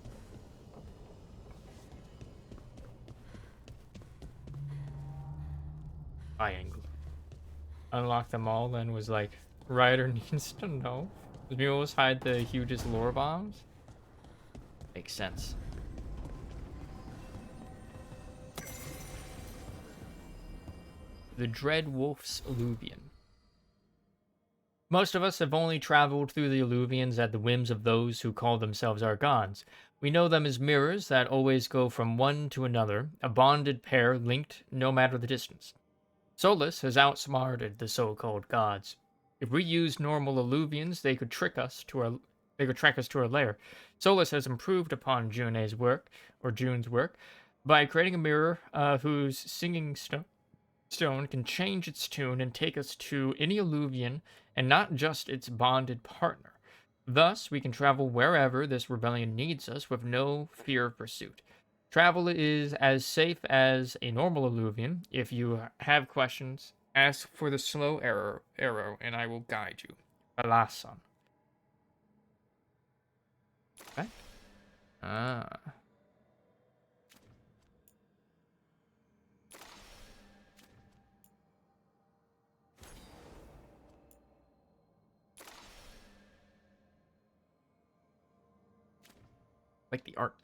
triangle. Unlocked them all, then was like, Ryder needs to know. The mules hide the hugest lore bombs. Makes sense. The Dread Wolf's Alluvion. Most of us have only traveled through the Alluvions at the whims of those who call themselves our gods. We know them as mirrors that always go from one to another, a bonded pair linked no matter the distance. Solus has outsmarted the so-called gods. If we used normal Alluvions, they could track us to our lair. Solus has improved upon June's work, by creating a mirror whose singing stone can change its tune and take us to any Alluvion and not just its bonded partner. Thus, we can travel wherever this rebellion needs us with no fear of pursuit. Travel is as safe as a normal Alluvion. If you have questions, ask for the slow arrow, and I will guide you. Balasan. Okay. Like the art.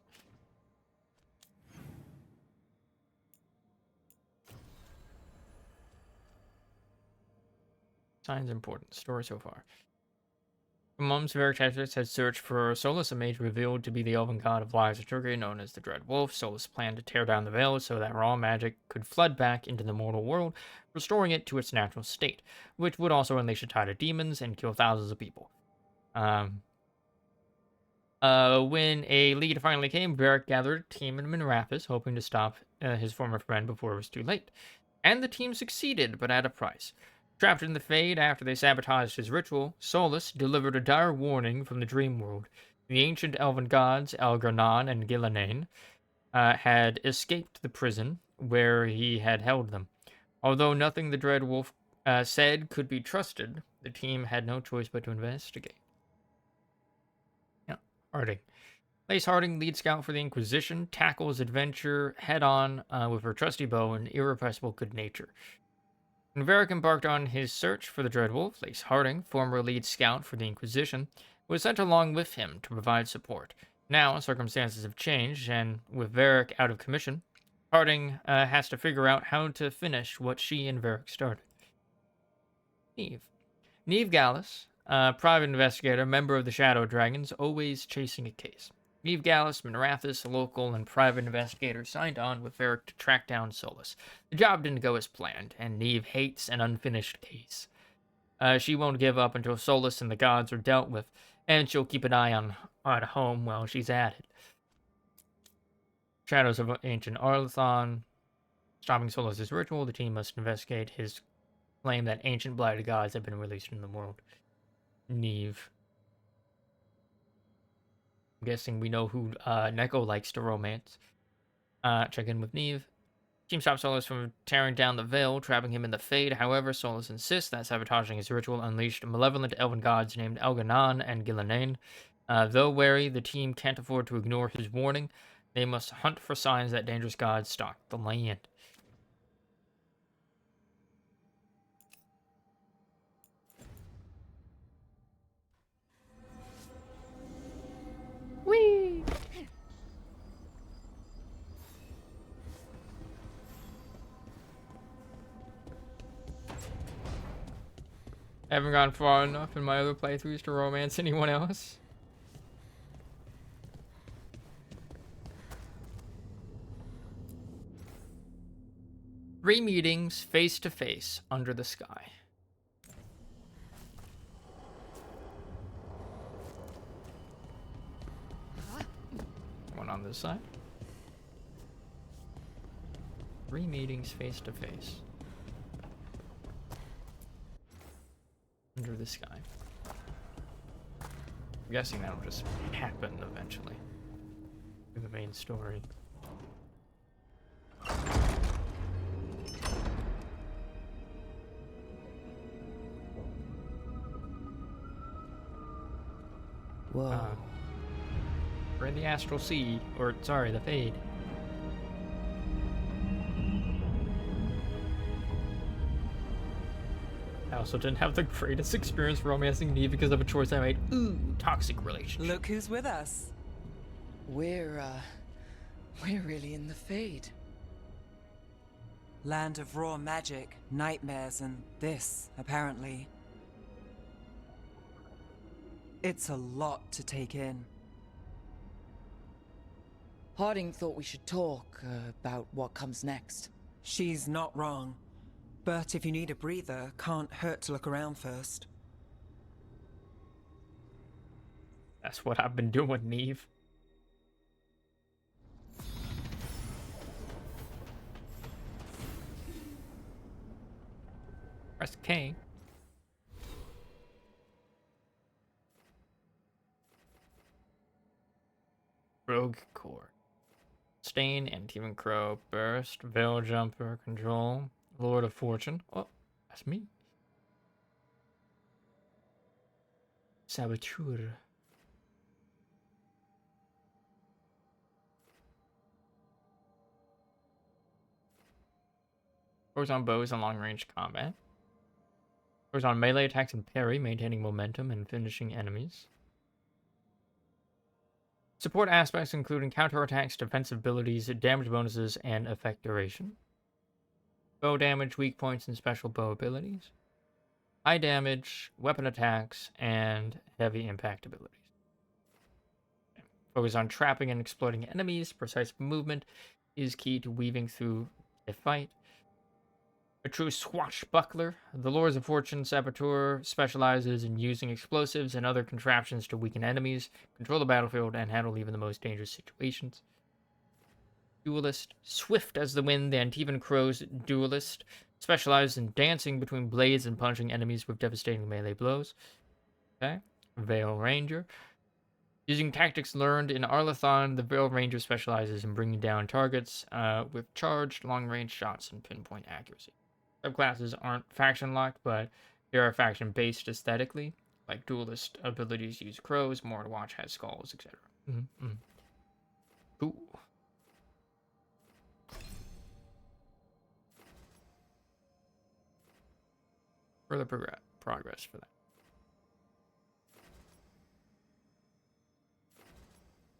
Signs important. Story so far. Mum's Veritatis had searched for Solus, a mage revealed to be the elven god of lies of Turkey, known as the Dread Wolf. Solus planned to tear down the veil so that raw magic could flood back into the mortal world, restoring it to its natural state, which would also unleash a tide of demons and kill thousands of people. When a lead finally came, Varric gathered a team in Minrathis, hoping to stop his former friend before it was too late. And the team succeeded, but at a price. Trapped in the Fade after they sabotaged his ritual, Solus delivered a dire warning from the dream world. The ancient elven gods, Elgarnan and Gillanane, had escaped the prison where he had held them. Although nothing the Dread Wolf said could be trusted, the team had no choice but to investigate. Harding. Lace Harding, lead scout for the Inquisition, tackles adventure head-on with her trusty bow and irrepressible good nature. When Varric embarked on his search for the Dread Wolf, Lace Harding, former lead scout for the Inquisition, was sent along with him to provide support. Now, circumstances have changed, and with Varric out of commission, Harding has to figure out how to finish what she and Varric started. Neve Gallus, private investigator, member of the Shadow Dragons, always chasing a case. Neve Gallus, Minrathis, a local and private investigator, signed on with Varric to track down Solus. The job didn't go as planned, and Neve hates an unfinished case. She won't give up until Solus and the gods are dealt with, and she'll keep an eye on home while she's at it. Shadows of Ancient Arlathon. Stopping Solus's ritual, the team must investigate his claim that ancient blighted gods have been released in the world. Neve. I'm guessing we know who Neko likes to romance. Check in with Neve. Team stops Solus from tearing down the veil, trapping him in the Fade. However, Solus insists that sabotaging his ritual unleashed malevolent elven gods named Elganan and Gillanane. Though wary, the team can't afford to ignore his warning. They must hunt for signs that dangerous gods stalk the land. Whee! I haven't gone far enough in my other playthroughs to romance anyone else. Three meetings face to face under the sky. One on this side. Three meetings face to face. Under the sky. I'm guessing that'll just happen eventually. In the main story. Whoa. We're in the Astral Sea, or sorry, the Fade. I also didn't have the greatest experience romancing Neve because of a choice I made. Ooh, toxic relationship. Look who's with us. We're really in the Fade. Land of raw magic, nightmares, and this, apparently. It's a lot to take in. Harding thought we should talk about what comes next. She's not wrong. But if you need a breather, can't hurt to look around first. That's what I've been doing, Neve. Press K. Rogue Core. Stain, Antivan Crow, Burst, Veil Jumper, Control, Lord of Fortune. Oh, that's me. Saboteur. Goes on bows and long-range combat. Goes on melee attacks and parry, maintaining momentum and finishing enemies. Support aspects including counterattacks, defensive abilities, damage bonuses, and effect duration. Bow damage, weak points, and special bow abilities. High damage, weapon attacks, and heavy impact abilities. Focus on trapping and exploiting enemies. Precise movement is key to weaving through a fight. A true swashbuckler, the Lords of Fortune Saboteur specializes in using explosives and other contraptions to weaken enemies, control the battlefield, and handle even the most dangerous situations. Duelist, swift as the wind, the Antivan Crow's duelist, specializes in dancing between blades and punching enemies with devastating melee blows. Okay. Veil Ranger. Using tactics learned in Arlathon, the Veil Ranger specializes in bringing down targets with charged, long-range shots and pinpoint accuracy. Subclasses aren't faction-locked, but they are faction-based aesthetically. Like duelist abilities use crows, Mortal Watch has skulls, etc. Ooh. Further progress for that.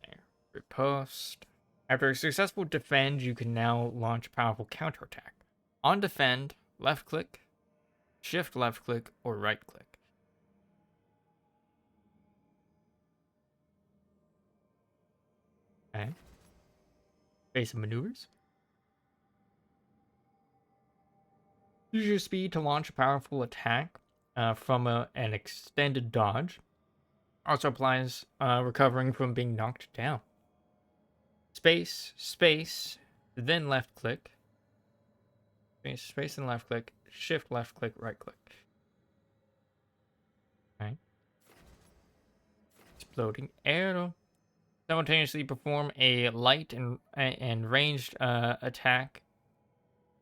There. Riposte. After a successful defend, you can now launch a powerful counterattack. On defend, left click, shift left click, or right click. Okay. Basic maneuvers. Use your speed to launch a powerful attack from an extended dodge. Also applies recovering from being knocked down. Space, space, then left click. Space, space, and left click. shift, left click, right click. Right. Exploding arrow. Simultaneously perform a light and ranged attack.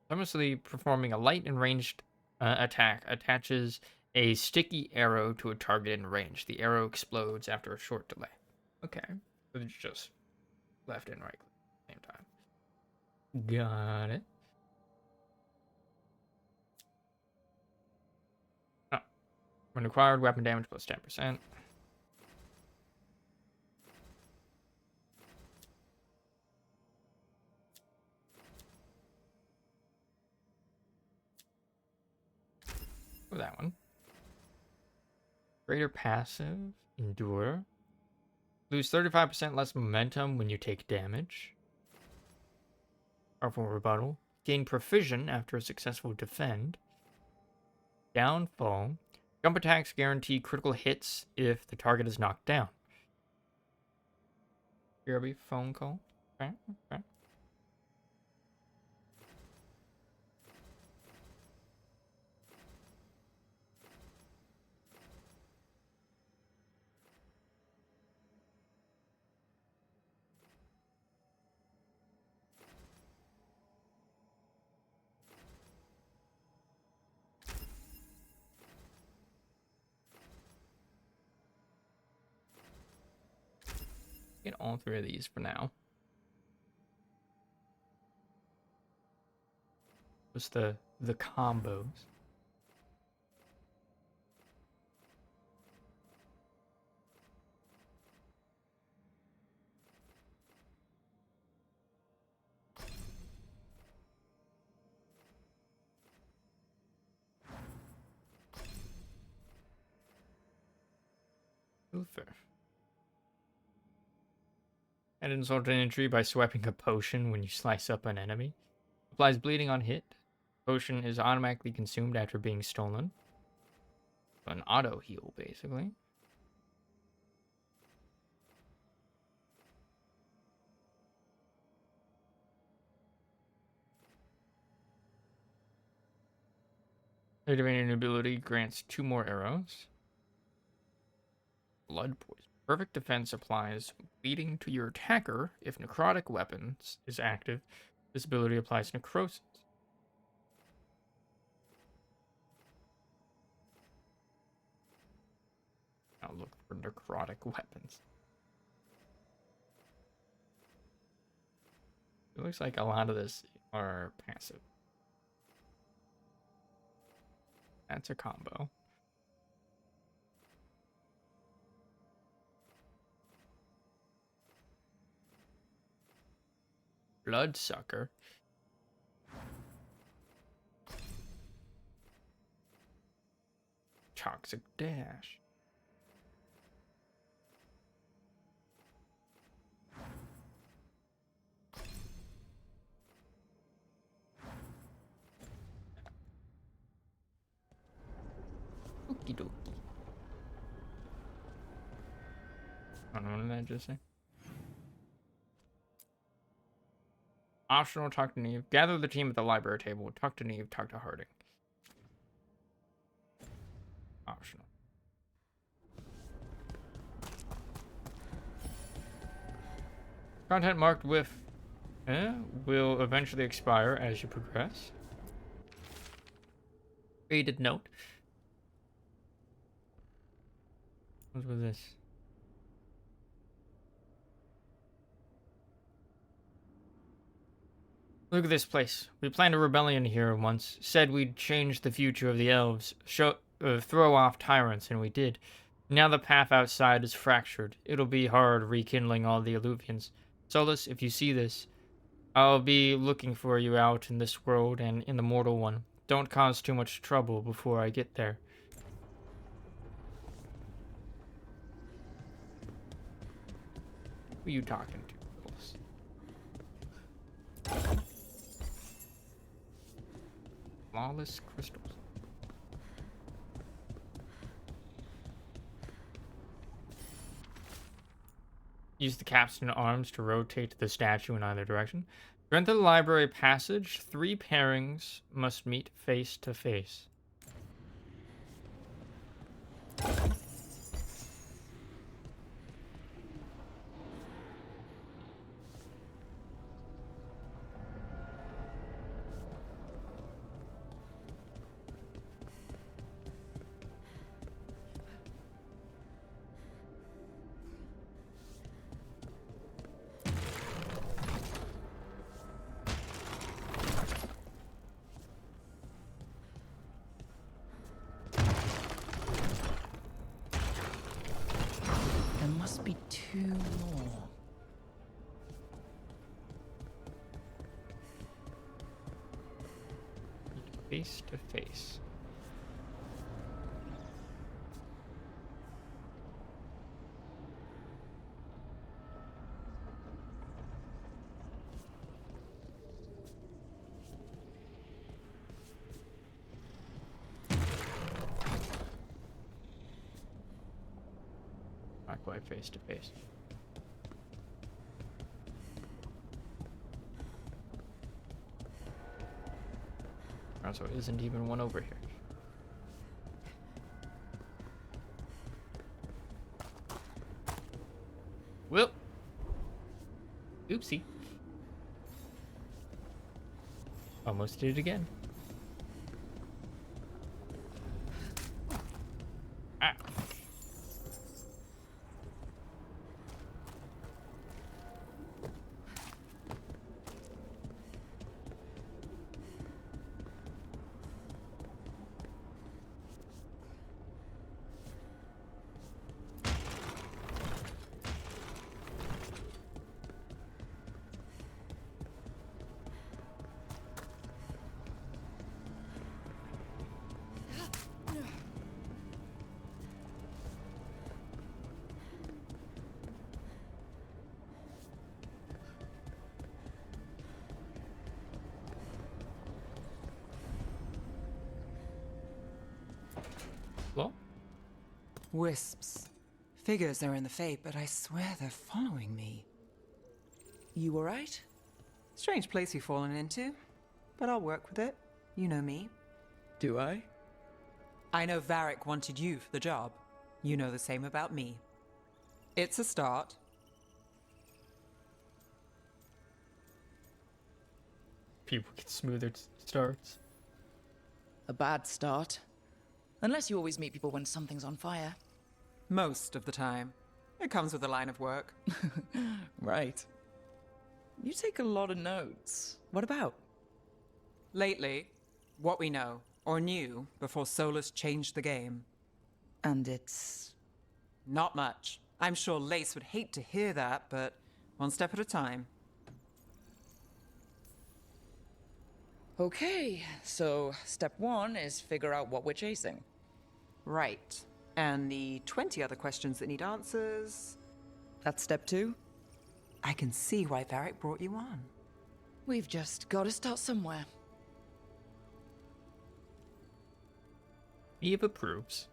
Simultaneously performing a light and ranged attack attaches a sticky arrow to a target in range. The arrow explodes after a short delay. Okay, so it's just left and right click at the same time. Got it. Oh. When required, weapon damage plus 10%. For that one. Greater passive, endure. Lose 35% less momentum when you take damage. Powerful rebuttal. Gain proficision after a successful defend. Downfall. Jump attacks guarantee critical hits if the target is knocked down. BRB phone call. Okay, okay. Get all three of these for now. Just the combos. Luther. Add insult to injury by swiping a potion when you slice up an enemy. Applies bleeding on hit. Potion is automatically consumed after being stolen. An auto heal, basically. Activating an ability grants 2 more arrows. Blood poison. Perfect defense applies bleeding to your attacker if necrotic weapons is active. This ability applies necrosis. I'll look for necrotic weapons. It looks like a lot of this are passive. That's a combo. Bloodsucker. Toxic dash. Okie dokie. I don't know, what did I just say? Optional, talk to Neve. Gather the team at the library table. Talk to Neve, talk to Harding. Optional. Content marked with will eventually expire as you progress. Faded note. What's with this? Look at this place. We planned a rebellion here once. Said we'd change the future of the elves. Throw off tyrants, and we did. Now the path outside is fractured. It'll be hard rekindling all the Illuvians. Solus, if you see this, I'll be looking for you out in this world and in the mortal one. Don't cause too much trouble before I get there. Who are you talking to, Solus? Flawless crystals. Use the capstan arms to rotate the statue in either direction. To enter the library passage, 3 pairings must meet face to face. There must be 2 more. Face to face. Not quite face to face. So it isn't even one over here. Well, oopsie. Almost did it again. Ah. Well, Wisps. Figures are in the Fate, but I swear they're following me. You alright? Strange place you've fallen into, but I'll work with it. You know me. Do I? I know Varric wanted you for the job. You know the same about me. It's a start. people get smoother starts. A bad start. Unless you always meet people when something's on fire. Most of the time. It comes with the line of work. Right. You take a lot of notes. What about? Lately, what we know, or knew, before Solus changed the game. And it's... Not much. I'm sure Lace would hate to hear that, but one step at a time. Okay, so step one is figure out what we're chasing. Right. And the 20 other questions that need answers... That's step two? I can see why Varric brought you on. We've just got to start somewhere. Eve approves.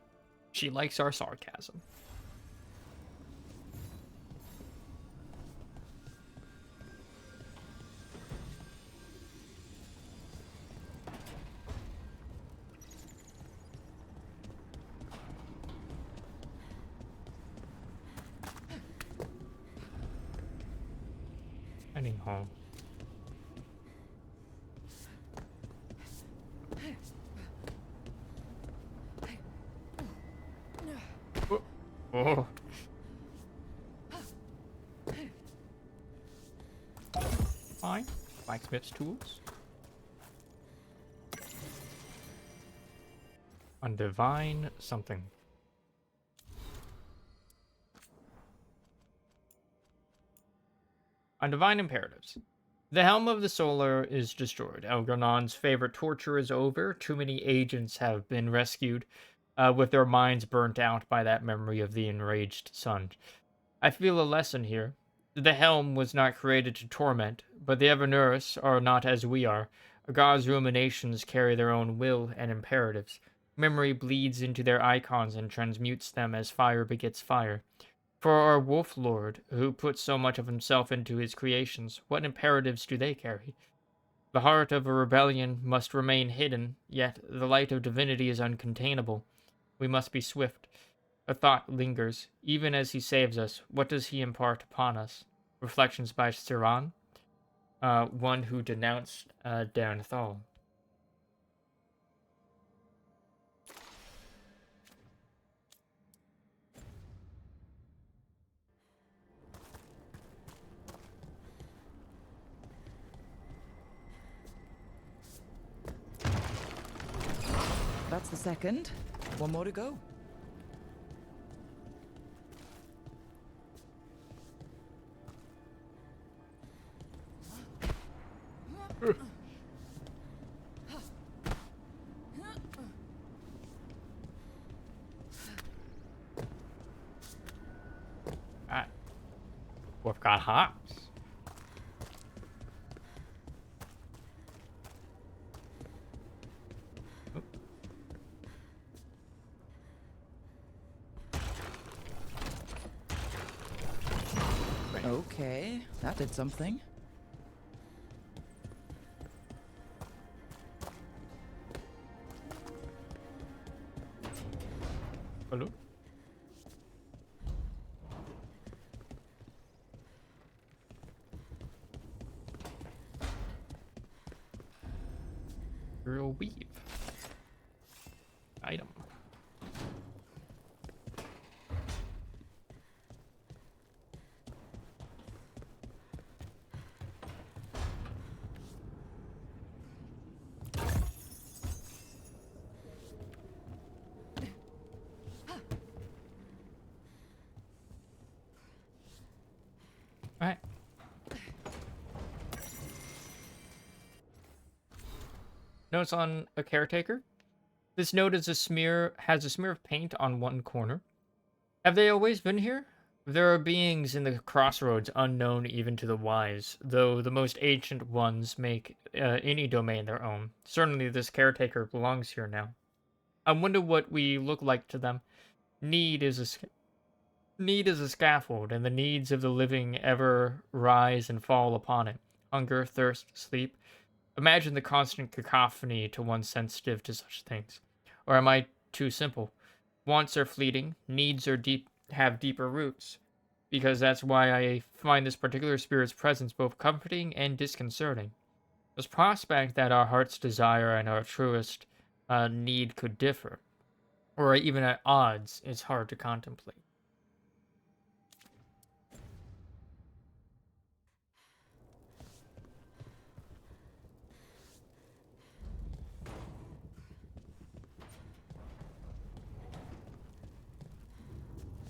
She likes our sarcasm. Heading home. Oh. Fine. Blacksmith's tools. On divine something. On divine imperatives. The helm of the solar is destroyed. Elgernon's favorite torture is over. Too many agents have been rescued, with their minds burnt out by that memory of the enraged sun. I feel a lesson here. The helm was not created to torment, but the Evernuris are not as we are. God's ruminations carry their own will and imperatives. Memory bleeds into their icons and transmutes them as fire begets fire. For our wolf lord, who puts so much of himself into his creations, what imperatives do they carry? The heart of a rebellion must remain hidden, yet the light of divinity is uncontainable. We must be swift. A thought lingers. Even as he saves us, what does he impart upon us? Reflections by Siran, one who denounced Darnthal. That's the second. One more to go. We've got hops. Okay, that did something. Hello? Girl weave. Item. Alright. Notes on a caretaker. This note has a smear of paint on one corner. Have they always been here? There are beings in the crossroads unknown even to the wise, though the most ancient ones make any domain their own. Certainly this caretaker belongs here now. I wonder what we look like to them. Need is a scaffold, and the needs of the living ever rise and fall upon it. Hunger, thirst, sleep. Imagine the constant cacophony to one sensitive to such things. Or am I too simple? Wants are fleeting, needs are have deeper roots. Because that's why I find this particular spirit's presence both comforting and disconcerting. This prospect that our heart's desire and our truest need could differ, or even at odds, is hard to contemplate.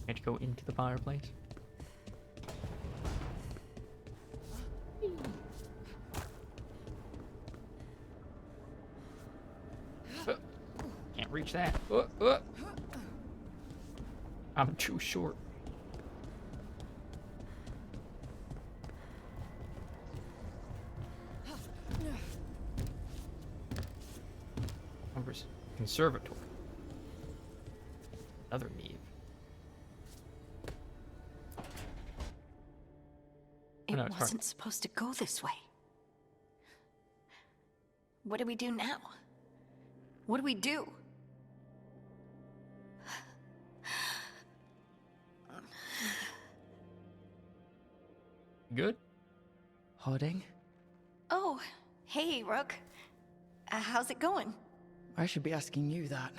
Had to go into the fireplace. Can't reach that. I'm too short. Conservatory. Another Neve. It No, it's hard. wasn't supposed to go this way. What do we do now? What do we do? Good? Harding? Oh, hey, Rook. How's it going? I should be asking you that.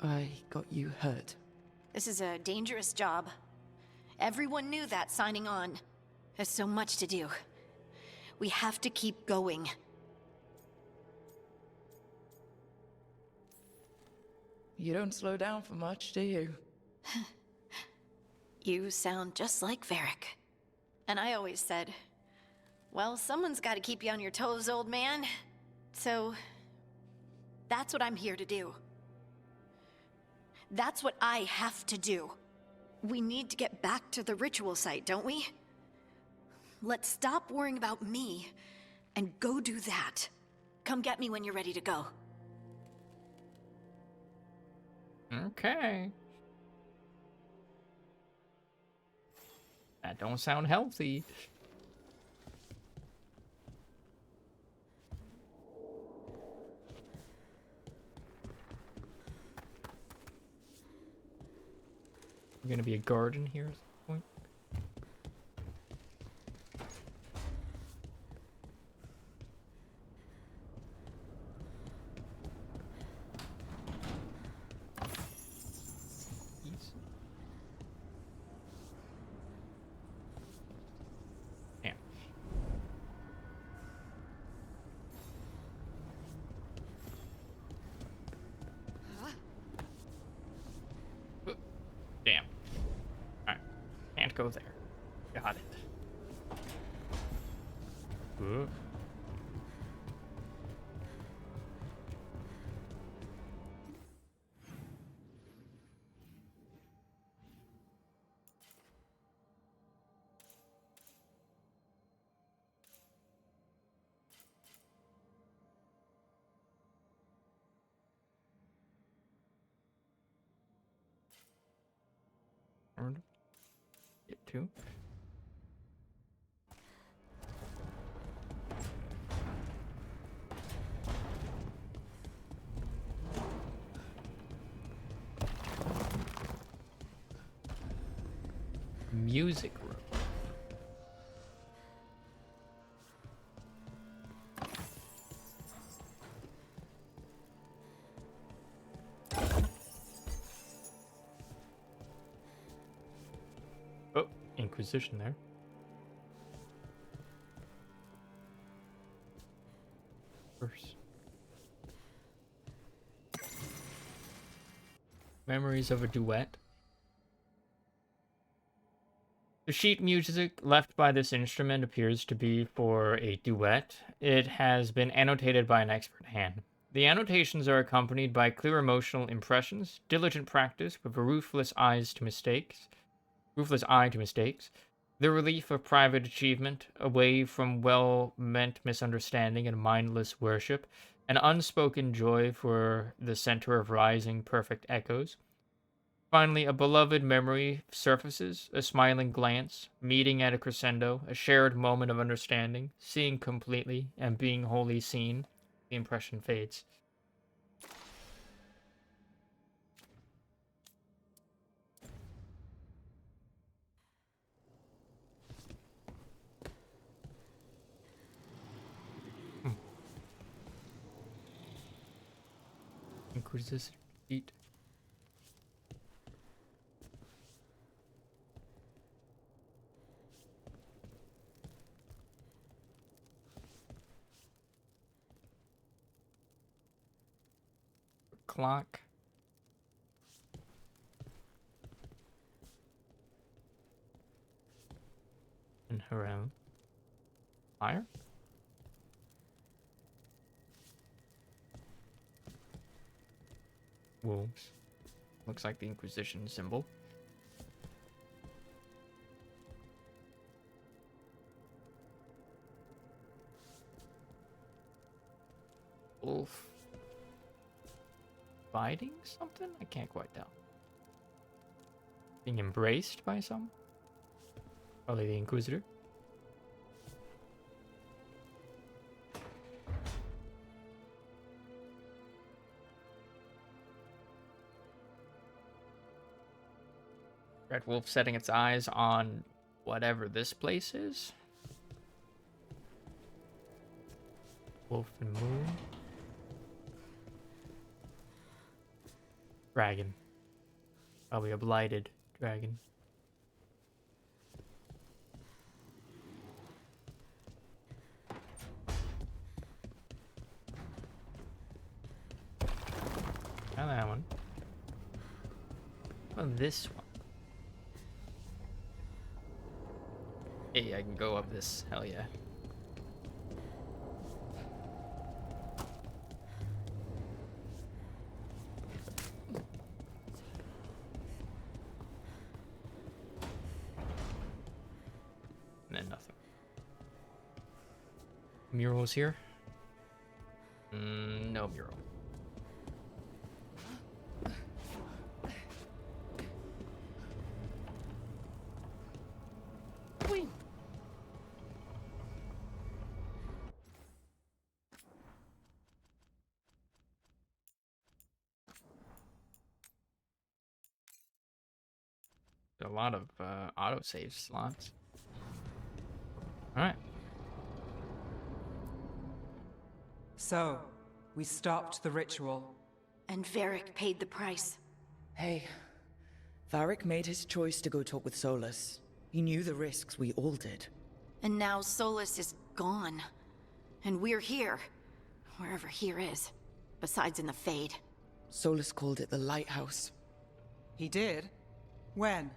I got you hurt. This is a dangerous job. Everyone knew that signing on. There's so much to do. We have to keep going. You don't slow down for much, do you? You sound just like Varric. And I always said, well, someone's got to keep you on your toes, old man. So, that's what I'm here to do. That's what I have to do. We need to get back to the ritual site, don't we? Let's stop worrying about me and go do that. Come get me when you're ready to go. Okay. That don't sound healthy. We're gonna be a garden here at some point. Damn. Damn. Alright. Can't go there. Got it. Ooh. Get two. Music room. Oh, Inquisition there. First. Memories of a duet. The sheet music left by this instrument appears to be for a duet. It has been annotated by an expert hand. The annotations are accompanied by clear emotional impressions, diligent practice with a ruthless eye to mistakes, the relief of private achievement, away from well-meant misunderstanding and mindless worship, an unspoken joy for the center of rising perfect echoes. Finally, a beloved memory surfaces, a smiling glance, meeting at a crescendo, a shared moment of understanding, seeing completely, and being wholly seen. The impression fades. Inquisitor feet. Clock. And her own. Fire? Wolves. Looks like the Inquisition symbol. Wolf. Biting something? I can't quite tell. Being embraced by some? Probably the Inquisitor. Red Wolf setting its eyes on whatever this place is. Wolf and Moon. Dragon. Probably a blighted dragon. Not that one. What about this one? Hey, I can go up this. Hell yeah. And then nothing. Murals here? No mural. A lot of autosave slots. Alright. So, we stopped the ritual. And Varric paid the price. Hey, Varric made his choice to go talk with Solus. He knew the risks, we all did. And now Solus is gone. And we're here. Wherever here is. Besides in the Fade. Solus called it the Lighthouse. He did? When?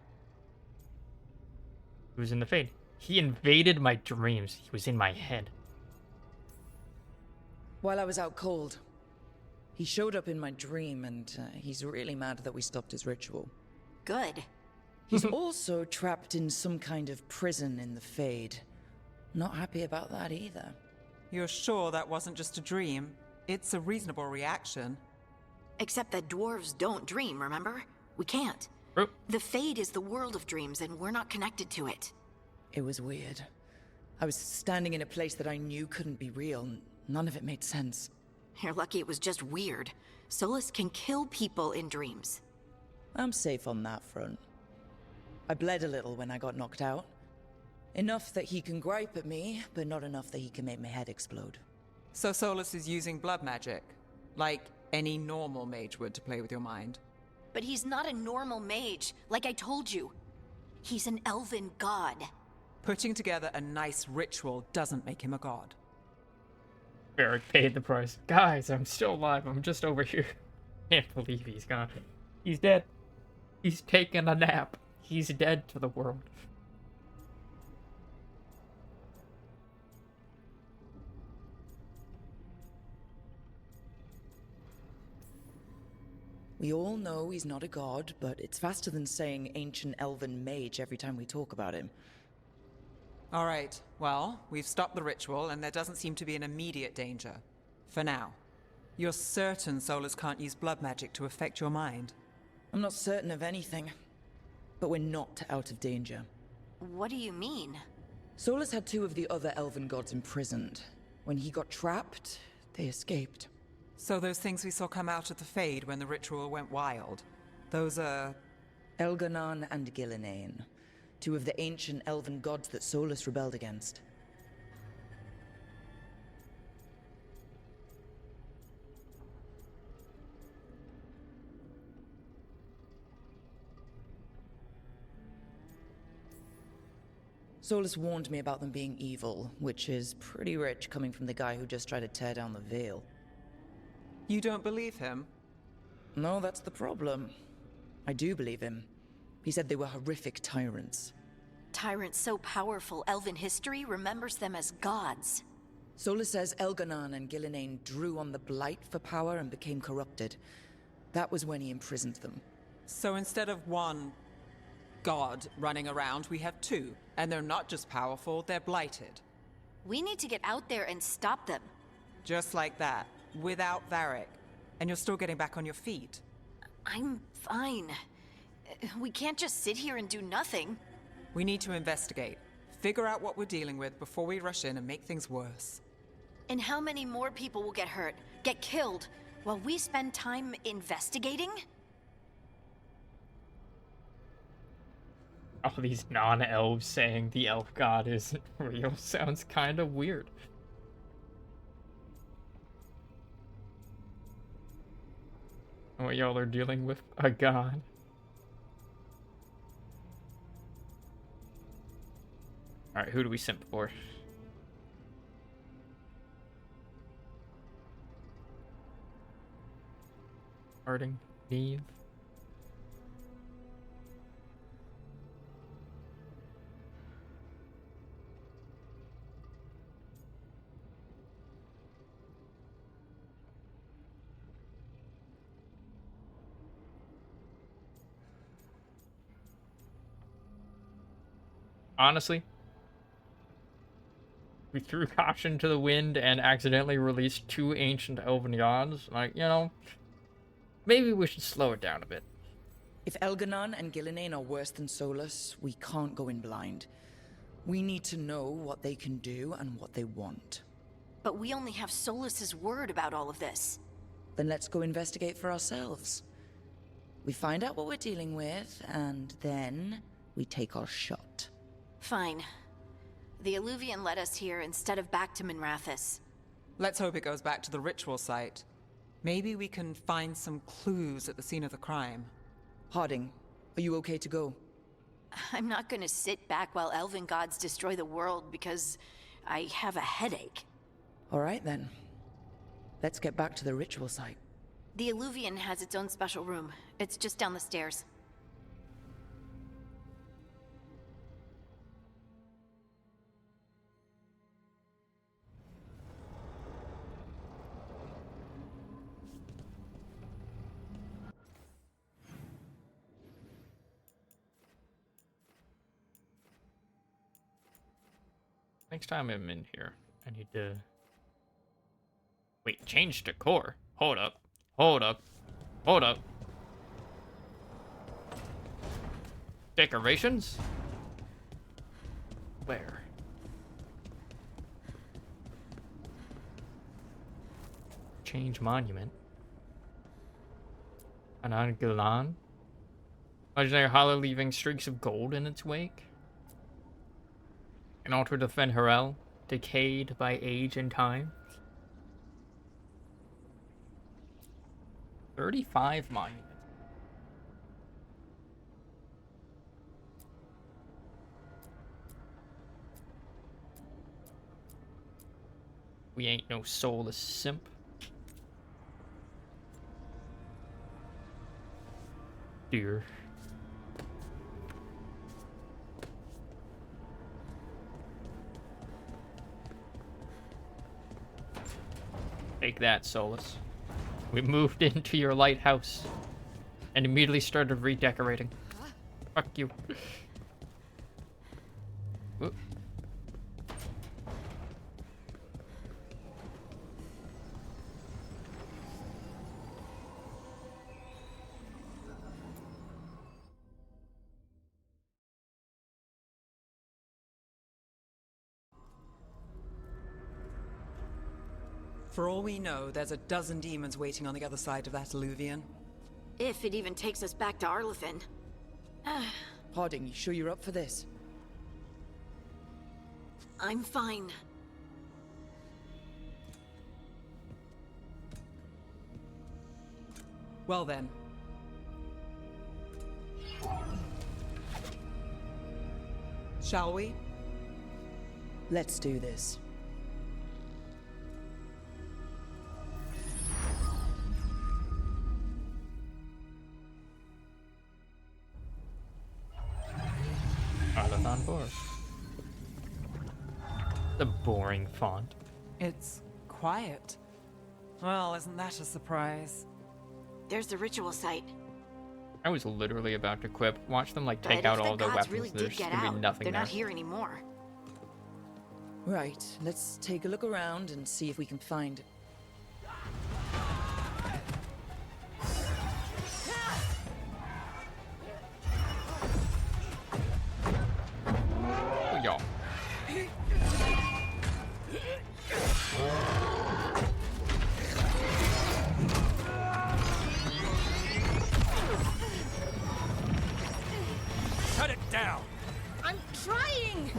He was in the Fade. He invaded my dreams. He was in my head. While I was out cold. He showed up in my dream, and he's really mad that we stopped his ritual. Good. He's also trapped in some kind of prison in the Fade. Not happy about that either. You're sure that wasn't just a dream? It's a reasonable reaction. Except that dwarves don't dream, remember? We can't. Oh. The Fade is the world of dreams, and we're not connected to it. It was weird. I was standing in a place that I knew couldn't be real. None of it made sense. You're lucky it was just weird. Solus can kill people in dreams. I'm safe on that front. I bled a little when I got knocked out. Enough that he can gripe at me, but not enough that he can make my head explode. So Solus is using blood magic? Like any normal mage would to play with your mind? But he's not a normal mage, like I told you. He's an elven god. Putting together a nice ritual doesn't make him a god. Varric paid the price. Guys, I'm still alive. I'm just over here. Can't believe he's gone. He's dead. He's taken a nap. He's dead to the world. We all know he's not a god, but it's faster than saying ancient elven mage every time we talk about him. All right, well, we've stopped the ritual, and there doesn't seem to be an immediate danger. For now. You're certain Solus can't use blood magic to affect your mind? I'm not certain of anything, but we're not out of danger. What do you mean? Solus had two of the other elven gods imprisoned. When he got trapped, they escaped. So those things we saw come out of the Fade when the ritual went wild, those are... Elganon and Gillinane, two of the ancient elven gods that Solus rebelled against. Solus warned me about them being evil, which is pretty rich coming from the guy who just tried to tear down the veil. You don't believe him? No, that's the problem. I do believe him. He said they were horrific tyrants. Tyrants so powerful, elven history remembers them as gods. Solus says Elganon and Gillinane drew on the Blight for power and became corrupted. That was when he imprisoned them. So instead of one god running around, we have two. And they're not just powerful, they're blighted. We need to get out there and stop them. Just like that, without Varric. And you're still getting back on your feet. I'm fine. We can't just sit here and do nothing. We need to investigate. Figure out what we're dealing with before we rush in and make things worse. And how many more people will get hurt, get killed, while we spend time investigating? All these non-elves saying the elf god isn't real sounds kind of weird. What y'all are dealing with? A god. Alright, who do we simp for? Harding, Neve. Honestly, we threw caution to the wind and accidentally released two ancient elven gods. Like, you know, maybe we should slow it down a bit. If Elganon and Gillinane are worse than Solus, we can't go in blind. We need to know what they can do and what they want. But we only have Solus's word about all of this. Then let's go investigate for ourselves. We find out what we're dealing with, and then we take our shot. Fine. The Illuvian led us here instead of back to Minrathous. Let's hope it goes back to the ritual site. Maybe we can find some clues at the scene of the crime. Harding, are you okay to go? I'm not gonna sit back while elven gods destroy the world because I have a headache. All right then. Let's get back to the ritual site. The Illuvian has its own special room. It's just down the stairs. Next time I'm in here, I need to... Wait, change decor? Hold up. Hold up. Hold up. Decorations? Where? Change monument. Anan Galan? Legendary hollow leaving streaks of gold in its wake. An altar to Fen'Harel, decayed by age and time. 35 monuments. We ain't no soulless simp. Dear. Take that, Solus. We moved into your lighthouse and immediately started redecorating. Fuck you. Oop. For all we know, there's a dozen demons waiting on the other side of that Illuvian. If it even takes us back to Arlethan. Harding, you sure you're up for this? I'm fine. Well then. Shall we? Let's do this. On board. The boring font. It's quiet. Well, isn't that a surprise? There's the ritual site. I was literally about to quip. Watch them like take But out if all the their gods weapons. really There's did get gonna out, be nothing they're there. not here anymore. Right, let's take a look around and see if we can find... Oh, y'all. Cut it down! I'm trying!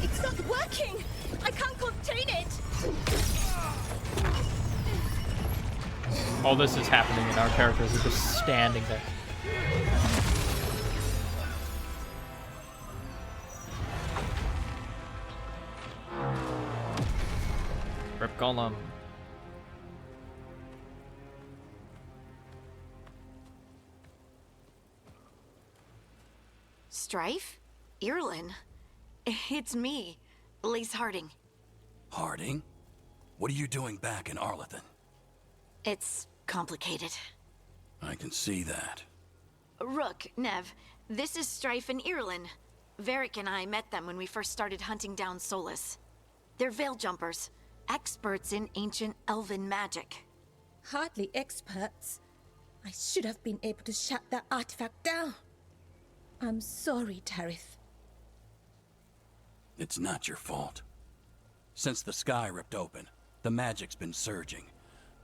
It's not working! I can't contain it! All this is happening and our characters are just standing there. Rip Golem. Strife? Irlin? It's me, Lace Harding. Harding? What are you doing back in Arlethan? It's complicated. I can see that. Rook, Nev, this is Strife and Irlin. Varric and I met them when we first started hunting down Solus. They're veil jumpers, experts in ancient elven magic. Hardly experts. I should have been able to shut that artifact down. I'm sorry, Tarith. It's not your fault. Since the sky ripped open, the magic's been surging.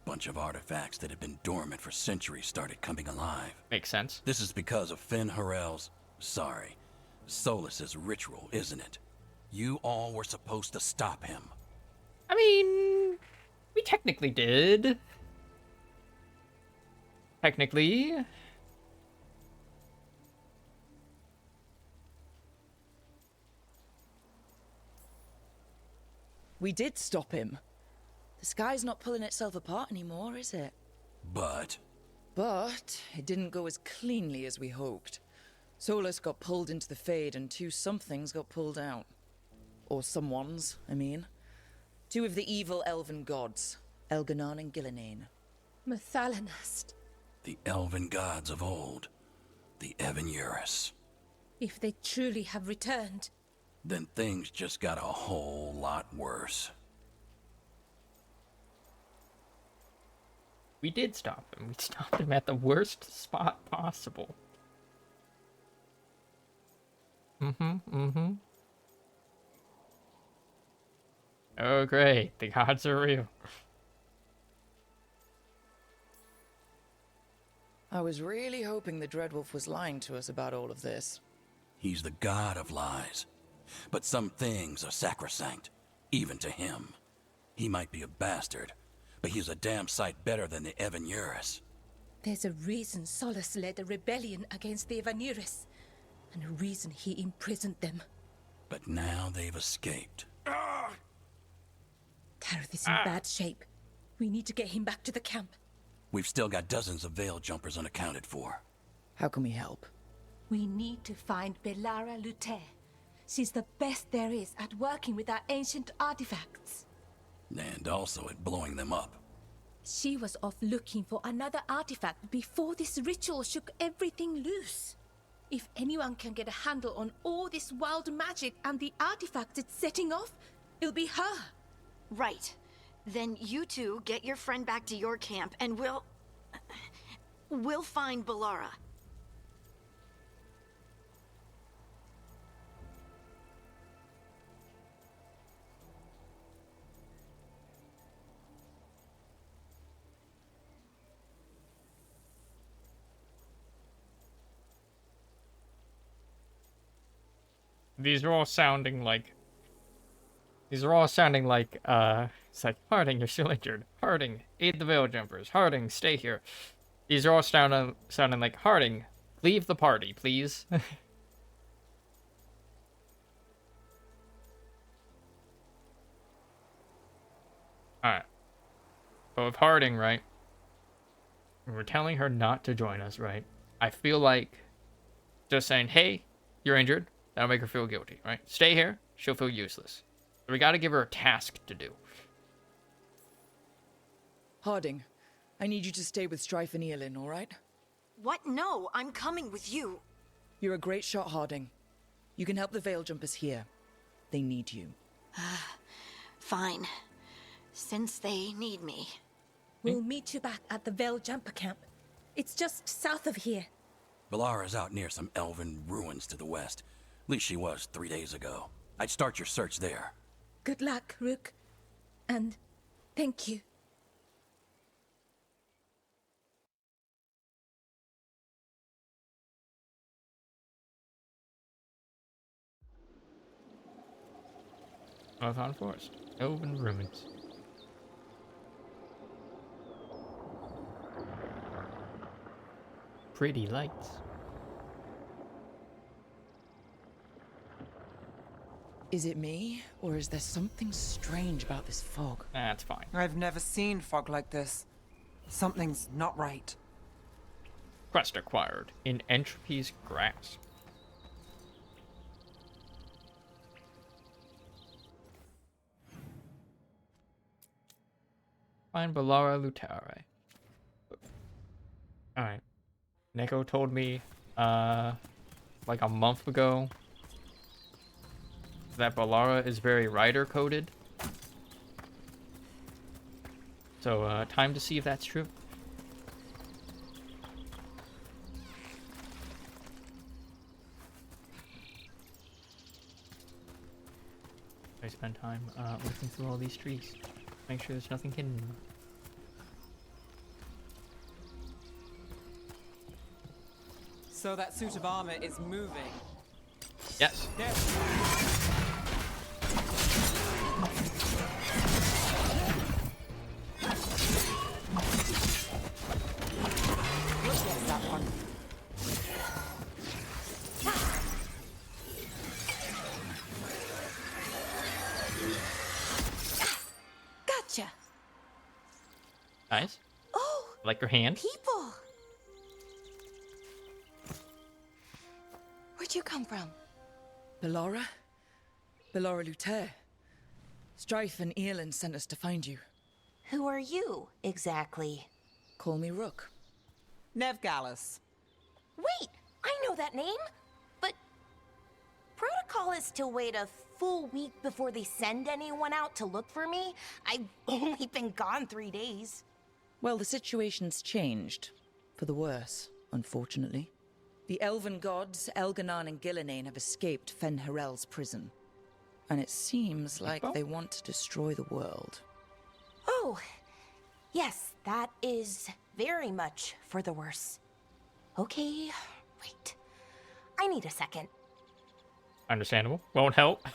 Bunch of artifacts that had been dormant for centuries started coming alive. Makes sense. This is because of Finn Harel's, Solus's ritual, isn't it? You all were supposed to stop him. I mean, we technically did. Technically. We did stop him. The sky's not pulling itself apart anymore, is it? But it didn't go as cleanly as we hoped. Solus got pulled into the Fade and 2 somethings got pulled out. Or someones, I mean. 2 of the evil elven gods, Elganon and Gillinane. Mathalanast. the elven gods of old, the Evan-Urus. If they truly have returned, Then things just got a whole lot worse. We did stop him. We stopped him at the worst spot possible. Oh, great. The gods are real. I was really hoping the Dreadwolf was lying to us about all of this. He's the god of lies. But some things are sacrosanct, even to him. He might be a bastard, but he's a damn sight better than the Evan-Urus. there's a reason Solus led a rebellion against the Evan-Urus, and a reason he imprisoned them. But now they've escaped. Tareth is in bad shape. We need to get him back to the camp. We've still got dozens of veil jumpers unaccounted for. How can we help? We need to find Belara Luther. She's the best there is at working with our ancient artifacts. And also at blowing them up. She was off looking for another artifact before this ritual shook everything loose. If anyone can get a handle on all this wild magic and the artifacts it's setting off, it'll be her. Right. Then you two get your friend back to your camp and we'll find Belara. These are all sounding like... it's like, Harding, you're still injured. Harding, aid the Veil Jumpers. Harding, stay here. These are all sounding like, Harding, leave the party, please. Alright. But with Harding, right? We're telling her not to join us, right? I feel like just saying, hey, you're injured. That'll make her feel guilty, right? Stay here. She'll feel useless. So we gotta give her a task to do. Harding, I need you to stay with Strife and Eolin, alright? What? No, I'm coming with you. You're a great shot, Harding. You can help the Veil Jumpers here. They need you. Fine. Since they need me. We'll meet you back at the Veil Jumper camp. It's just south of here. Belara's out near some elven ruins to the west. At least she was 3 days ago. I'd start your search there. Good luck, Rook. And thank you. Marathon Forest. Elven ruins. Pretty lights. Is it me, or is there something strange about this fog? That's fine. I've never seen fog like this. Something's not right. Quest acquired in Entropy's Grasp. Find Belara Lutare. Alright. Neko told me, like a month ago, that Belara is very rider-coded. So, time to see if that's true. I spend time looking through all these trees. Make sure there's nothing hidden in them. So that suit of armor is moving. Yes. Yes. Yes, that one. Gotcha. Nice. Oh, Like your hand. people. Where'd you come from? Bellora? Bellora Luther. Strife and Earlin sent us to find you. Who are you, exactly? Call me Rook. Nev Gallus. Wait, I know that name. But protocol is to wait a full week before they send anyone out to look for me. I've only been gone 3 days. Well, the situation's changed. For the worse, unfortunately. The elven gods, Elganon and Gillinane, have escaped Fen'Harel's prison. And it seems like they want to destroy the world. Oh, yes, that is very much for the worse. Okay, wait. I need a second. Understandable. Won't help.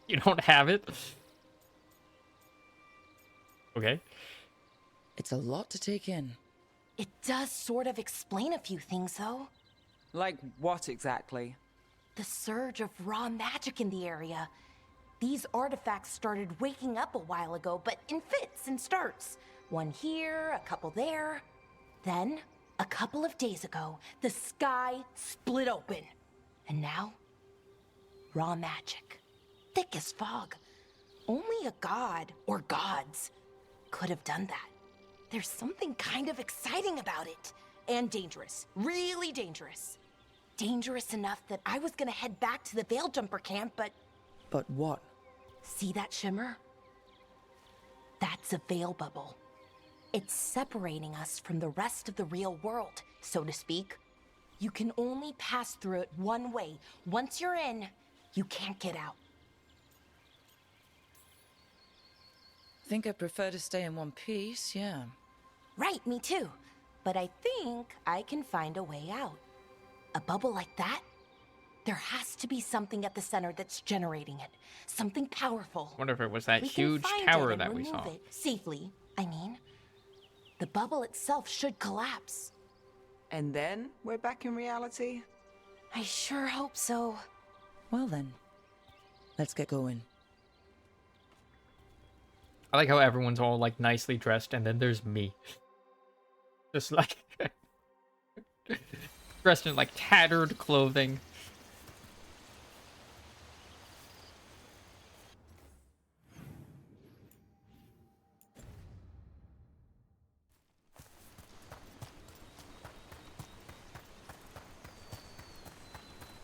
You don't have it. Okay. It's a lot to take in. It does sort of explain a few things, though. Like what exactly? The surge of raw magic in the area. These artifacts started waking up a while ago, but in fits and starts. One here, a couple there. Then, a couple of days ago, the sky split open. And now, raw magic. Thick as fog. Only a god, or gods, could have done that. There's something kind of exciting about it. And dangerous. Really dangerous. Dangerous enough that I was gonna head back to the Veil Jumper camp, but... But what? See that shimmer? That's a veil bubble. It's separating us from the rest of the real world, so to speak. You can only pass through it one way. Once you're in, you can't get out. Think I prefer to stay in one piece, yeah. Right, me too. But I think I can find a way out. A bubble like that? There has to be something at the center that's generating it. Something powerful. Wonder if it was that We can huge find tower it and that we remove saw. it safely, I mean. The bubble itself should collapse. And then we're back in reality? I sure hope so. Well then, let's get going. I like how everyone's all like nicely dressed, and then there's me. Just like dressed in like tattered clothing.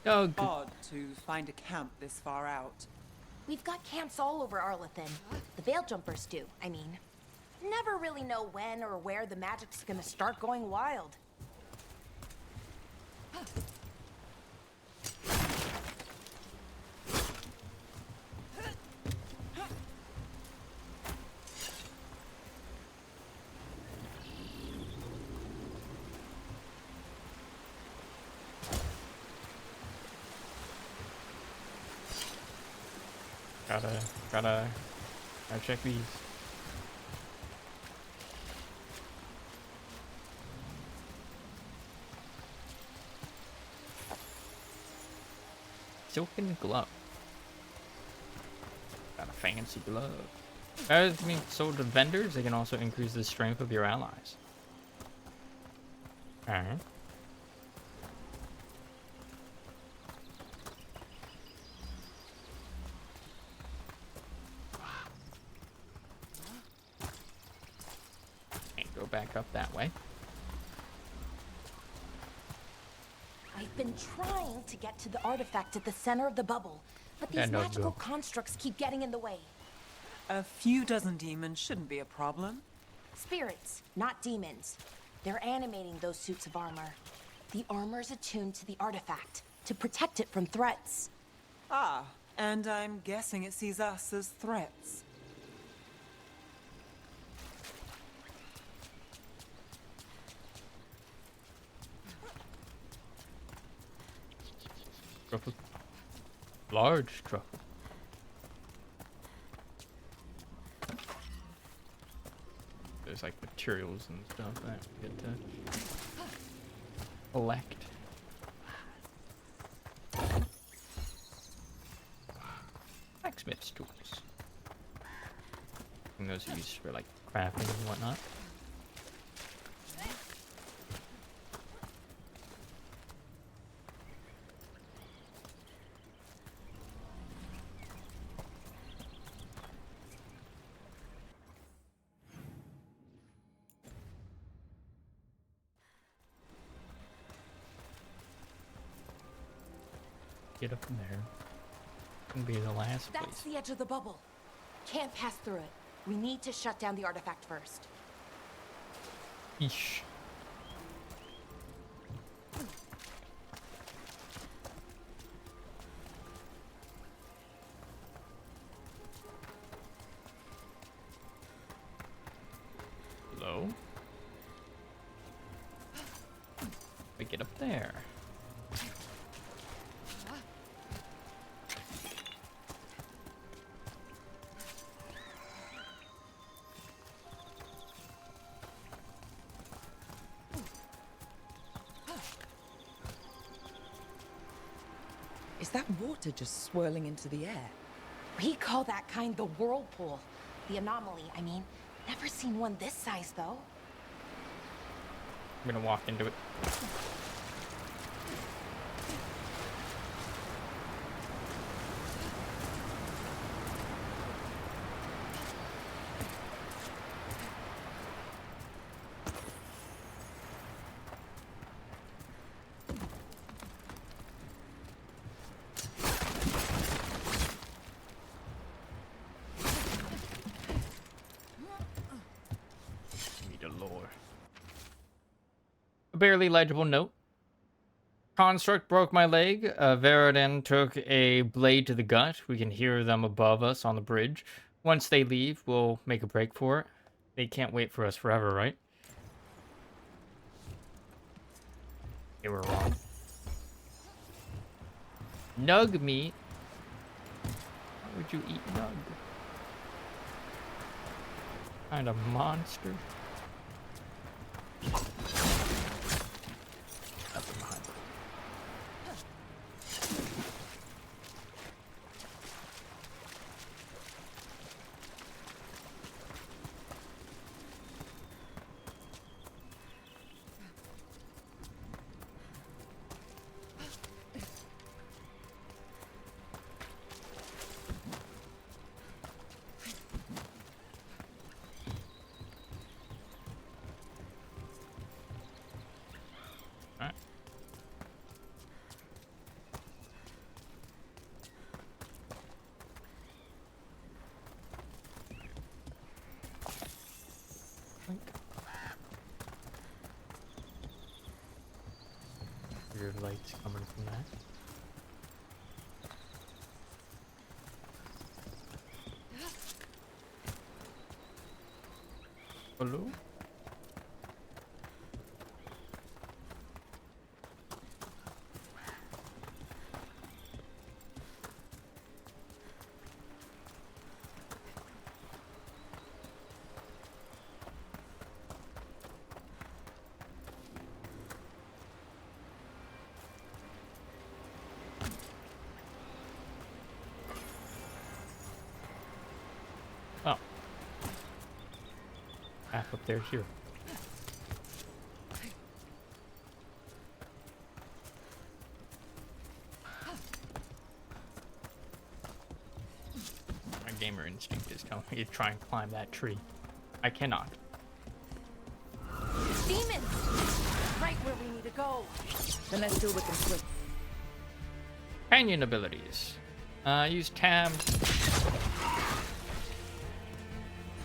Oh, good. Odd to find a camp this far out. We've got camps all over Arlathan. The Veil Jumpers do, I mean. Never really know when or where the magic's gonna start going wild. Gotta check these. Silken glove. Got a fancy glove. I mean, so the vendors, they can also increase the strength of your allies. Alright. And go back up that way. I've been trying to get to the artifact at the center of the bubble, but these no magical go. constructs keep getting in the way. A few dozen demons shouldn't be a problem. Spirits, not demons. They're animating those suits of armor. The armor's attuned to the artifact, to protect it from threats. Ah, and I'm guessing it sees us as threats. Truffle. Large truffle. There's like materials and stuff that we get to collect. Blacksmith's tools. And those are used for like crafting and whatnot. Get up in there. Can be the last That's place. the edge of the bubble. Can't pass through it. We need to shut down the artifact first. Eesh. Hello? I get up there. Is that water just swirling into the air? We call that kind the whirlpool. The anomaly, I mean. Never seen one this size, though. I'm gonna walk into it. A barely legible note. Construct broke my leg. Veilguard took a blade to the gut. We can hear them above us on the bridge. Once they leave, we'll make a break for it. They can't wait for us forever, right? They were wrong. Nug meat? Why would you eat nug? Kind of monster. Nothing behind it. Weird lights coming from that. Hello? Oh. Half up there here. My gamer instinct is telling me to try and climb that tree. I cannot. Demons! Right where we need to go. Then let's deal with them quick. Canyon abilities. Use tab.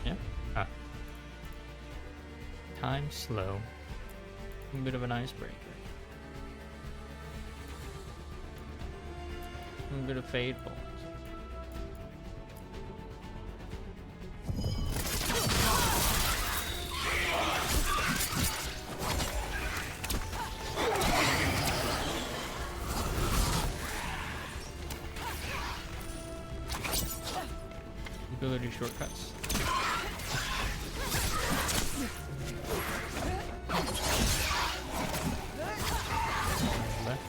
Yeah. Time slow. A bit of an icebreaker. A bit of fade bolts. ability shortcuts. Left.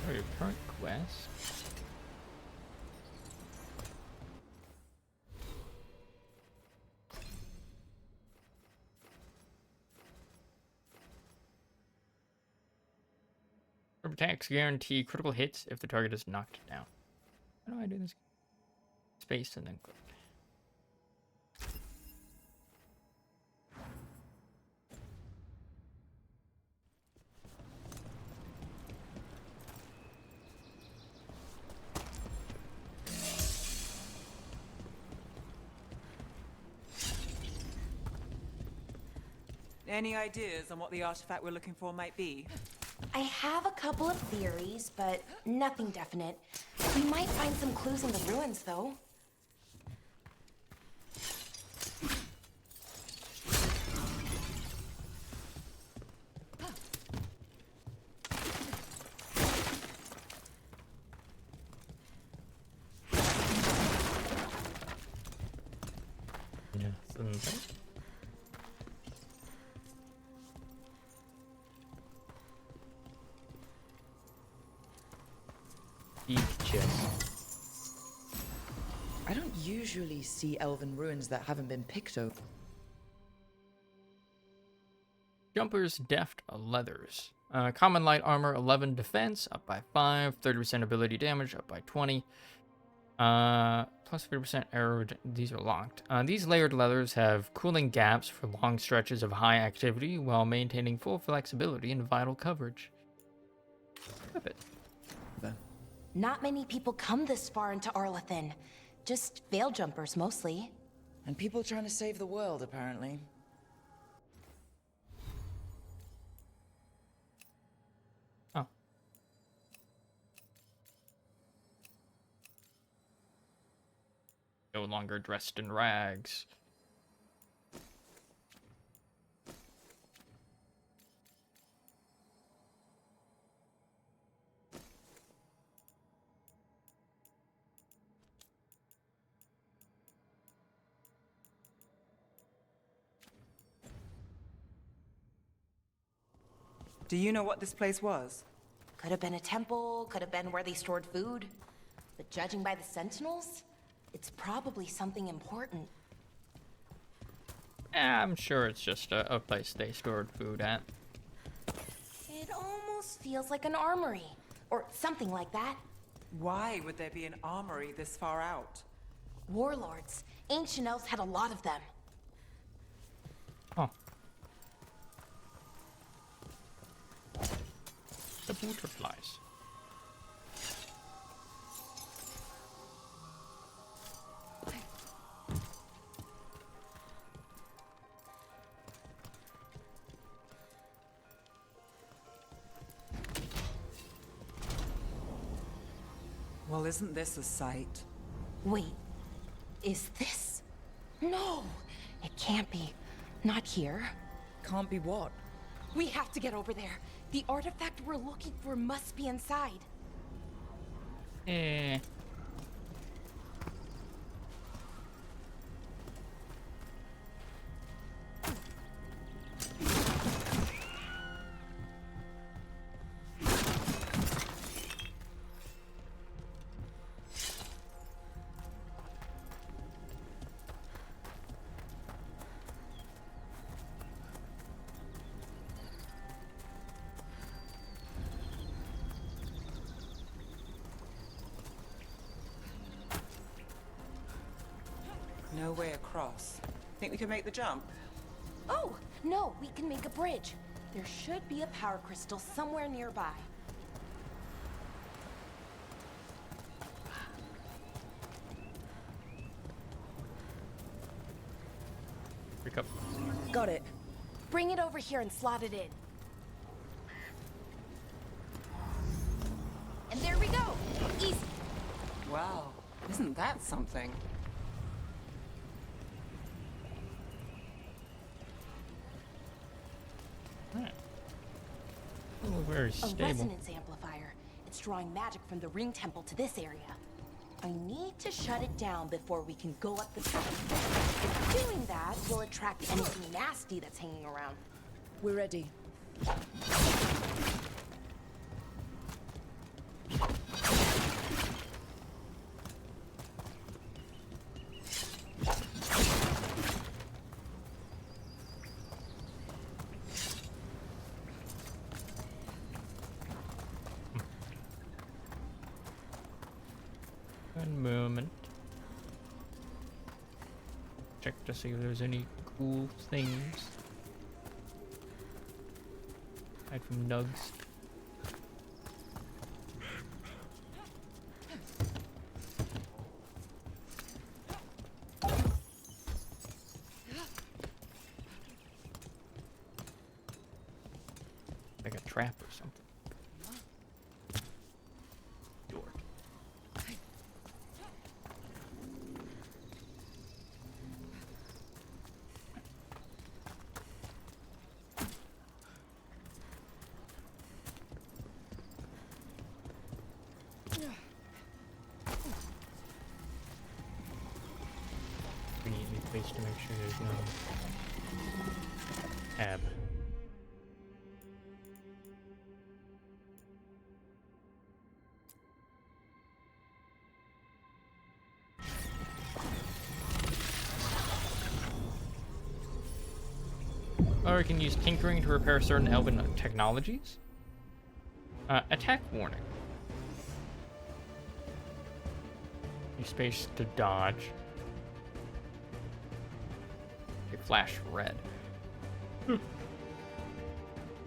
Oh, your current quest. Group attacks guarantee critical hits if the target is knocked down. How do I do this? Space and then click. Any ideas on what the artifact we're looking for might be? I have a couple of theories, but nothing definite. We might find some clues in the ruins, though. Yeah, something. Deep chest. I don't usually see elven ruins that haven't been picked over. Jumpers, deft leathers. Common light armor, 11 defense, up by 5. 30% ability damage, up by 20. Plus 50% arrow. These are locked. These layered leathers have cooling gaps for long stretches of high activity while maintaining full flexibility and vital coverage. Equip it. Not many people come this far into Arlathan. Just veil jumpers, mostly. And people trying to save the world, apparently. Oh. No longer dressed in rags. Do you know what this place was? Could have been a temple, could have been where they stored food. But judging by the sentinels, it's probably something important. I'm sure it's just a place they stored food at. It almost feels like an armory, or something like that. Why would there be an armory this far out? Warlords. Ancient elves had a lot of them. Oh. The butterflies. Well, isn't this a sight? Wait, is this? No, it can't be. Not here. Can't be what? We have to get over there. The artifact we're looking for must be inside. Eh. No way across. Think we can make the jump? Oh, no, we can make a bridge. There should be a power crystal somewhere nearby. Pick up. Got it. Bring it over here and slot it in. And there we go. Easy. Wow, isn't Isn't that something? Oh, very A stable. resonance amplifier. It's drawing magic from the ring temple to this area. I need to shut it down before we can go up the path. Doing that will attract anything nasty that's hanging around. We're ready. One moment. Check to see if there's any cool things. Aside from nugs. Like a trap or something. Door. We need a place to make sure there's no tab. Or we can use tinkering to repair certain elven technologies. Attack warning. Use space to dodge. Okay, flash red.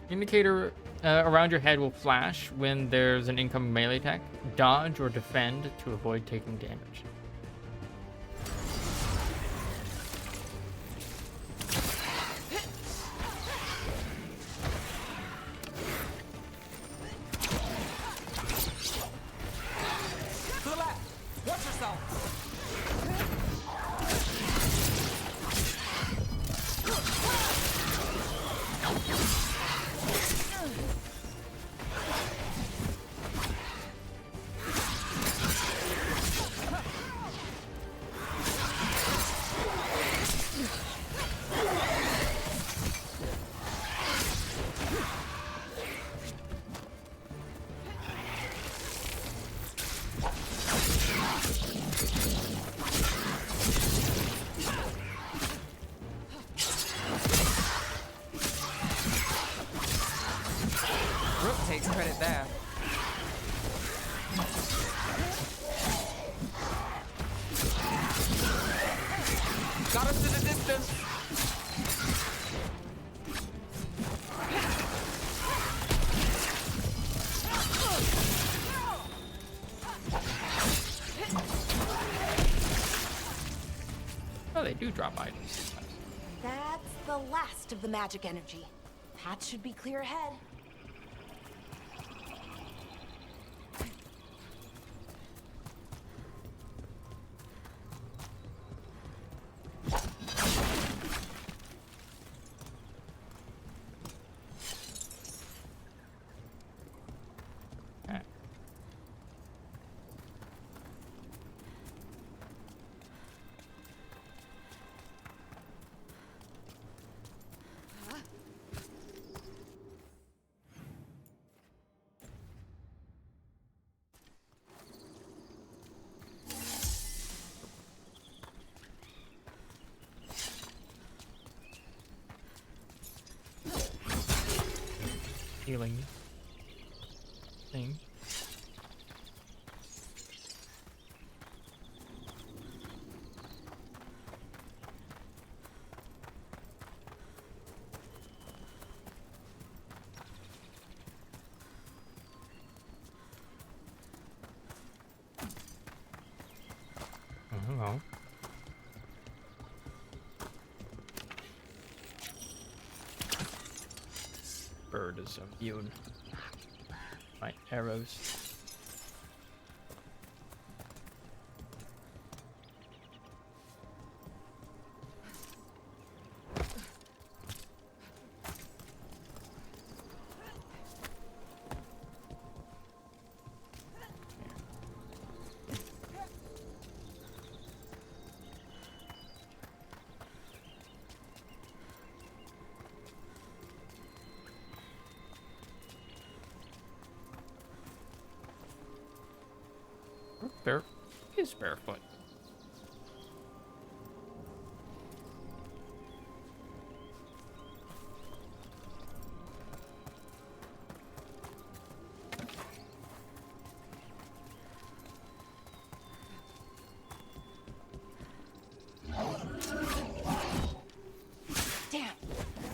Indicator around your head will flash when there's an incoming melee attack. Dodge or defend to avoid taking damage. To the left! Watch yourself! Brooke takes credit there. Got us to the distance. Oh, they do drop items sometimes. That's the last of the magic energy. Path should be clear ahead. Alright. Healing thing. Oh, hello. Bird is immune. My arrows. He's barefoot. Damn!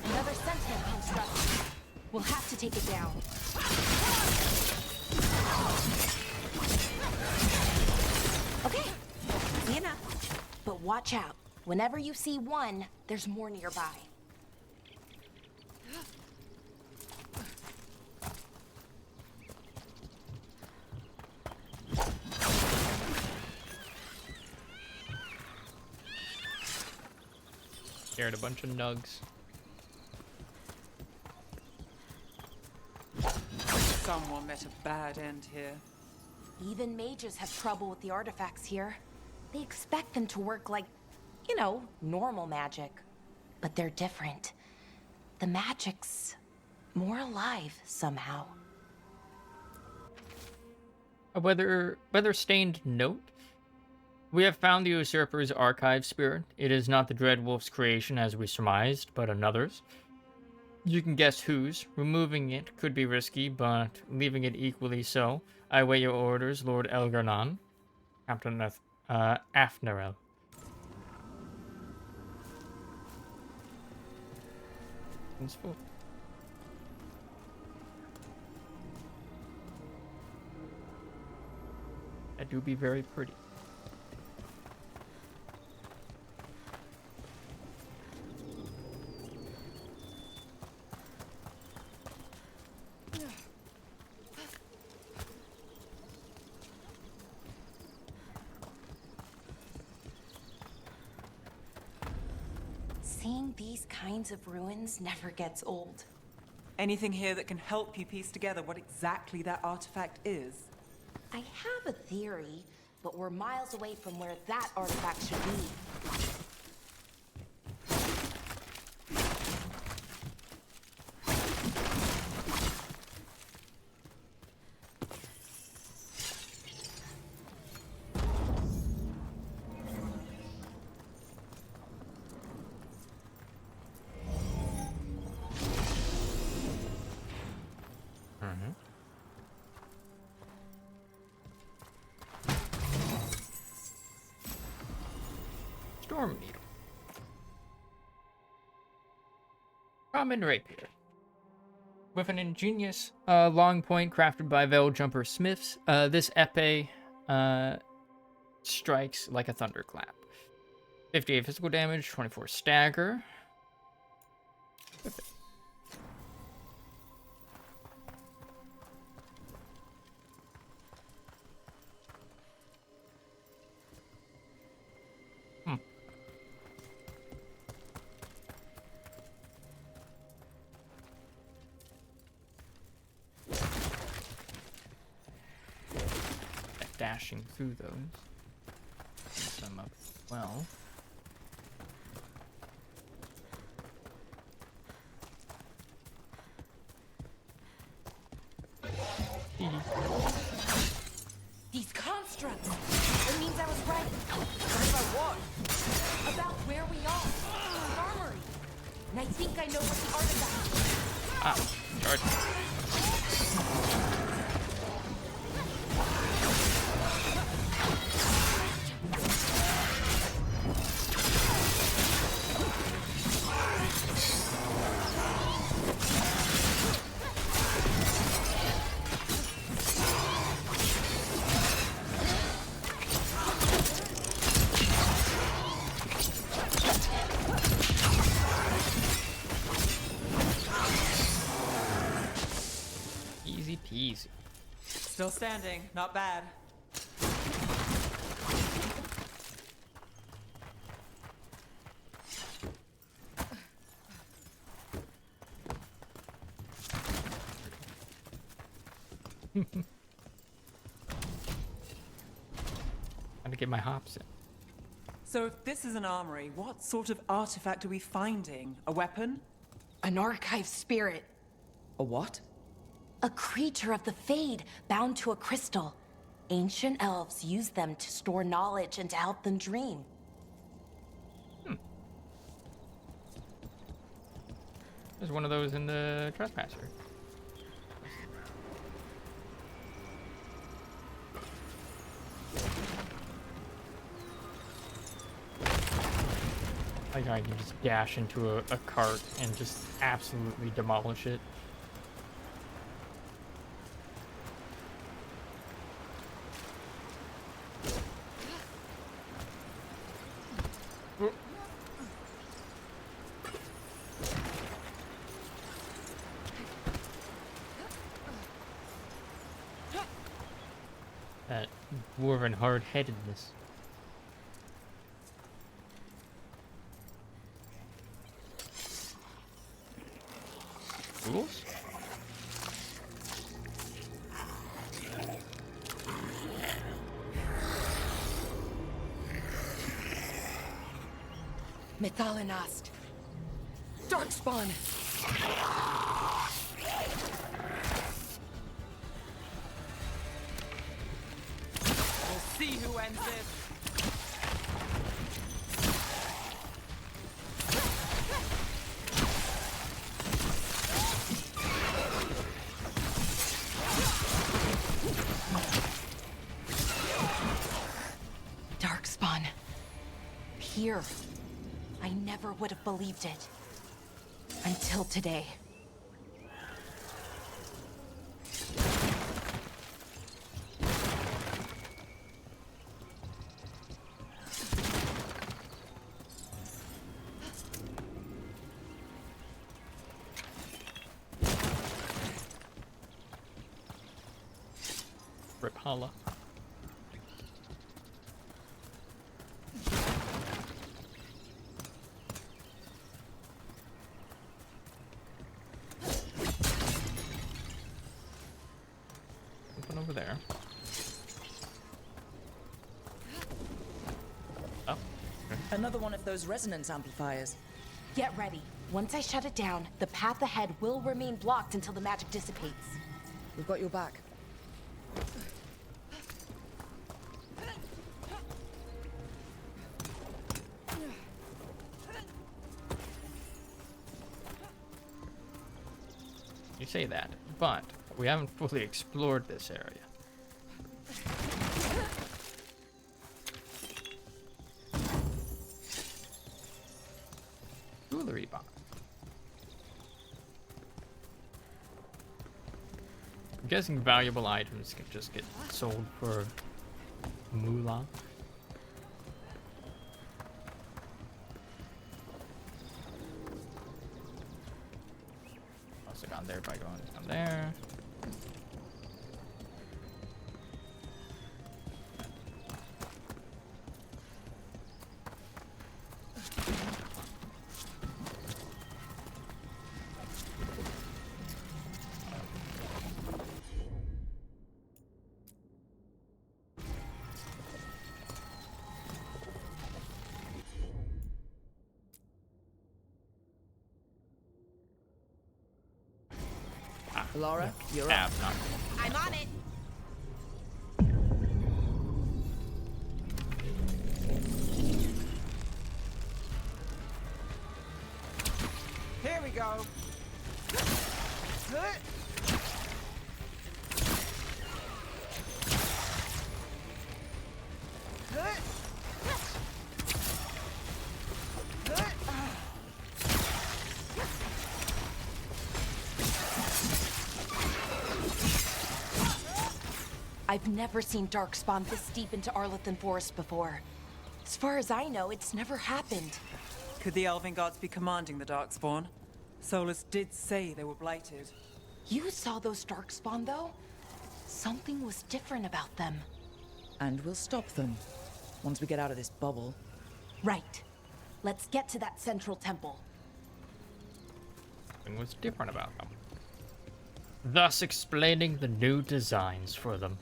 Another sentinel construct. We'll have to take it down. Okay, easy enough. But watch out. Whenever you see one, there's more nearby. Scared a bunch of nugs. Someone met a bad end here. Even mages have trouble with the artifacts here. They expect them to work like, you know, normal magic. But they're different. The magic's more alive somehow. A weather-stained note. We have found the usurper's archive spirit. It is not the Dread Wolf's creation as we surmised, but another's. You can guess whose. Removing it could be risky, but leaving it equally so. I await your orders, Lord Elgarnon. Captain Afnerel. It's full. That do be very pretty. Seeing these kinds of ruins never gets old. Anything here that can help you piece together what exactly that artifact is? I have a theory, but we're miles away from where that artifact should be. Storm Needle. Common rapier. With an ingenious long point crafted by veil jumper smiths, this epee strikes like a thunderclap. 58 physical damage, 24 stagger. Dashing through those. Use them up well. These constructs! It means I was right. Right about what? About where we are. An armory. And I think I know what the artifact is. Ah, charge. Easy peasy. Still standing, not bad. Gotta get my hops in. So if this is an armory, what sort of artifact are we finding? A weapon? An archive spirit. A what? A creature of the Fade bound to a crystal. Ancient elves used them to store knowledge and to help them dream. There's one of those in the Trespasser. Like I can just dash into a cart and just absolutely demolish it. That dwarven hard-headedness. Rules? Methalinast. Darkspawn. We'll see who ends this. Darkspawn. Here. I never would have believed it. Until today. Rapala. Over there. Oh. Okay. Another one of those resonance amplifiers. Get ready. Once I shut it down, the path ahead will remain blocked until the magic dissipates. We've got your back. You say that, but we haven't fully explored this area. Jewelry box. I'm guessing valuable items can just get sold for moolah. Also gone there by going down there. Laura, you're up. I'm on it. Here we go. I've never seen Darkspawn this deep into Arlethan Forest before. As far as I know, it's never happened. Could the Elven Gods be commanding the Darkspawn? Solus did say they were blighted. You saw those Darkspawn, though? Something was different about them. And we'll stop them. Once we get out of this bubble. Right. Let's get to that central temple. Something was different about them. Thus explaining the new designs for them.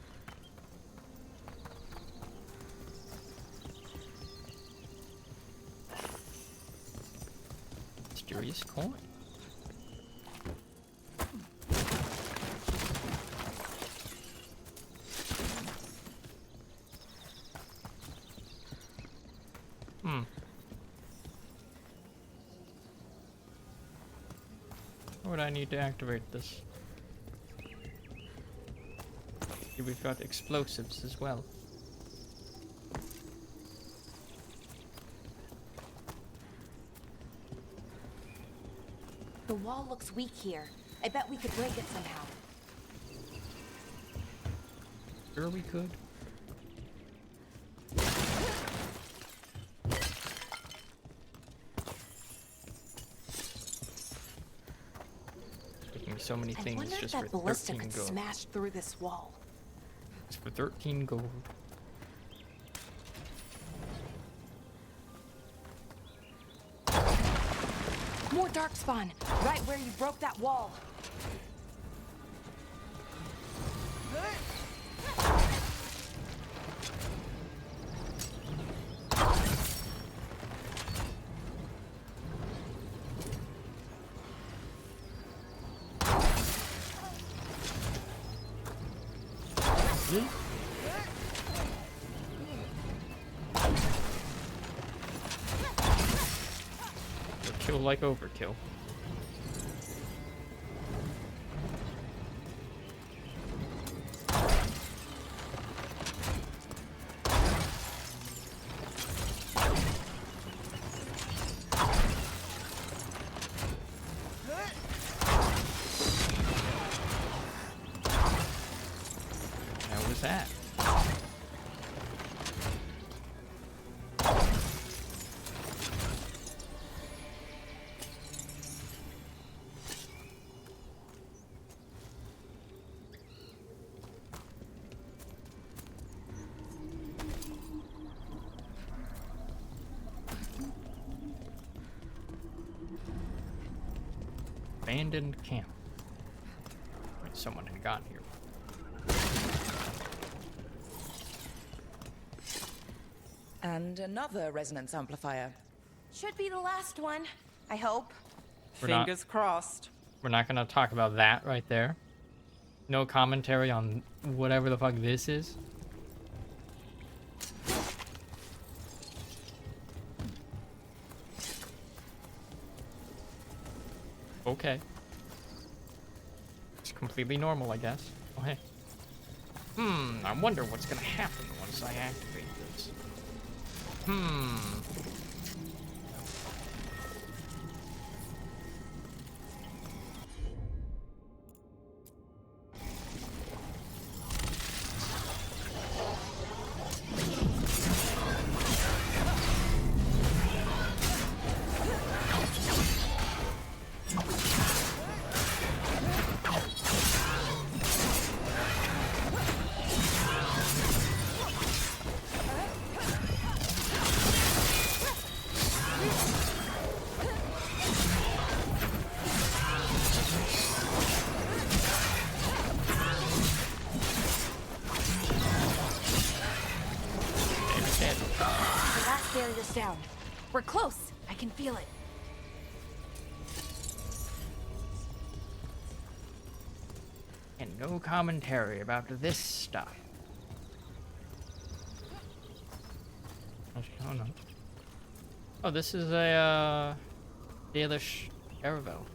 Mysterious coin. would I need to activate this? Here we've got explosives as well. The wall looks weak here. I bet we could break it somehow. Sure we could. Taking so many I things wonder if just that for ballista 13 could gold. smash through this wall. Just for 13 gold. More darkspawn, right where you broke that wall. Kill like overkill. How was that? Abandoned camp. Wait, someone had gotten here. And another resonance amplifier. Should be the last one, I hope. Fingers crossed. We're not gonna talk about that right there. No commentary on whatever the fuck this is. Okay. It's completely normal, I guess. Oh, hey. I wonder what's gonna happen once I activate this. The last barrier's down. We're close. I can feel it. And no commentary about this stuff. Oh no. Oh, this is a Dalish Aravel.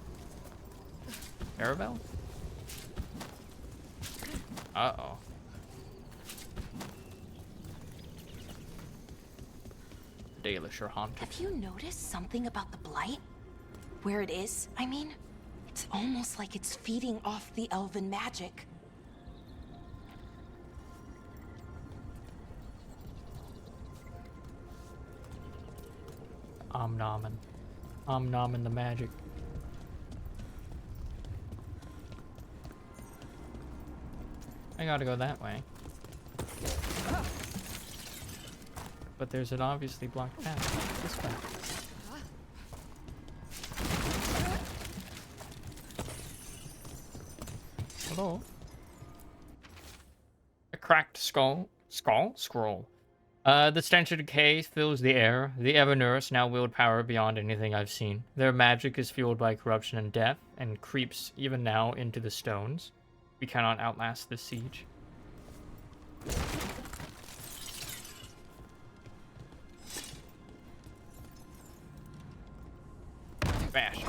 Aravel? Uh-oh. Dalish are haunted. Have you noticed something about the blight? Where it is, I mean? It's almost like it's feeding off the elven magic. Omnomen the magic. I gotta go that way. But there's an obviously blocked path this way. Hello? A cracked scroll. The stench of decay fills the air. The Evernurus now wield power beyond anything I've seen. Their magic is fueled by corruption and death, and creeps even now into the stones. We cannot outlast this siege. Bash.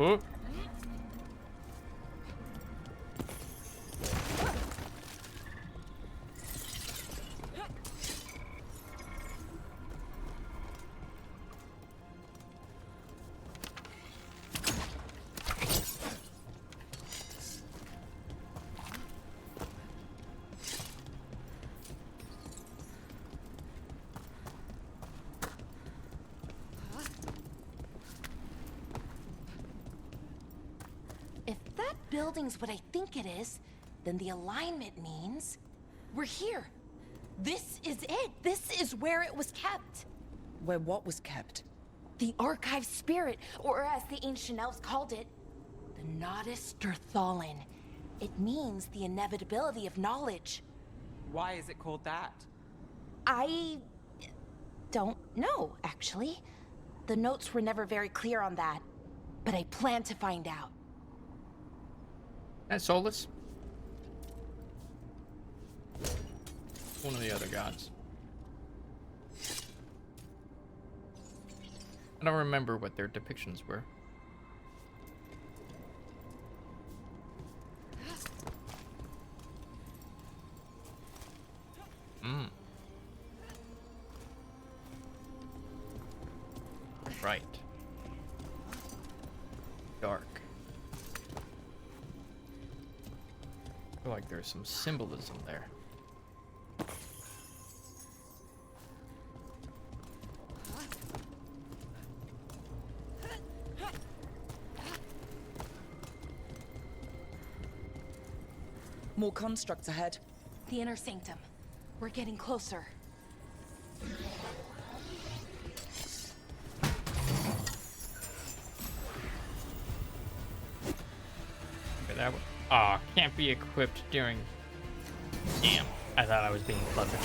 Oh. If that building's what I think it is, then the alignment means we're here. This is it. This is where it was kept. Where what was kept? The archive spirit, or as the ancient elves called it, the Nodus Derthalin. It means the inevitability of knowledge. Why is it called that? I don't know, actually. The notes were never very clear on that, but I plan to find out. That's Solus. One of the other gods. I don't remember what their depictions were. Right. Dark. I feel like there's some symbolism there. More constructs ahead. The inner sanctum. We're getting closer. Okay, that one. Aw, can't be equipped during... Damn, I thought I was being clever.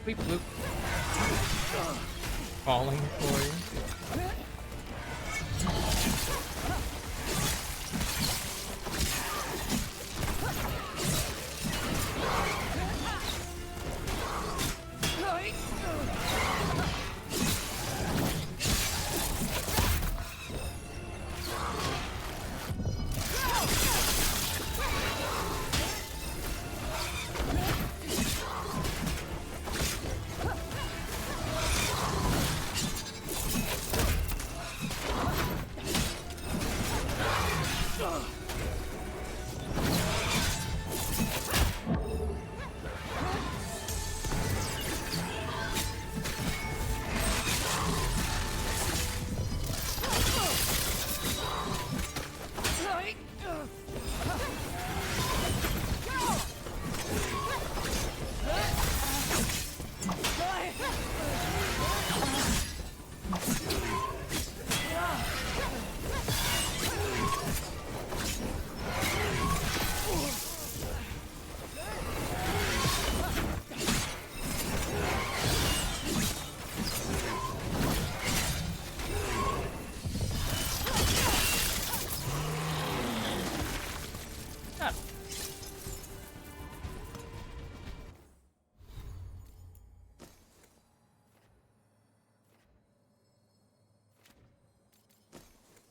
Bleep bloop. Falling for you.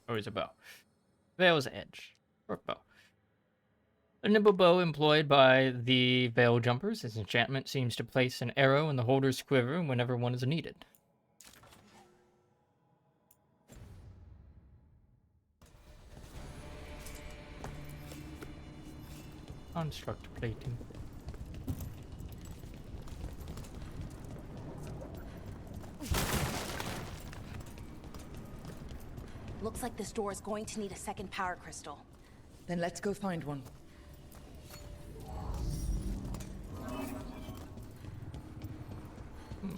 Or is a bow? Veil's Edge. Short bow. A nimble bow employed by the Veil Jumpers. This enchantment seems to place an arrow in the holder's quiver whenever one is needed. Construct plating. Looks like this door is going to need a second power crystal. Then let's go find one.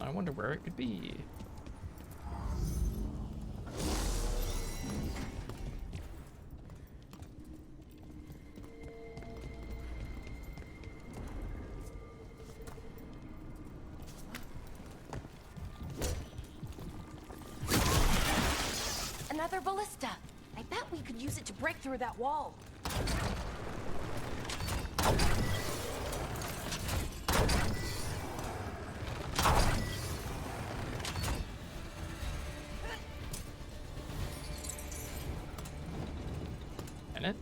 I wonder where it could be. Another ballista. I bet we could use it to break through that wall. And it.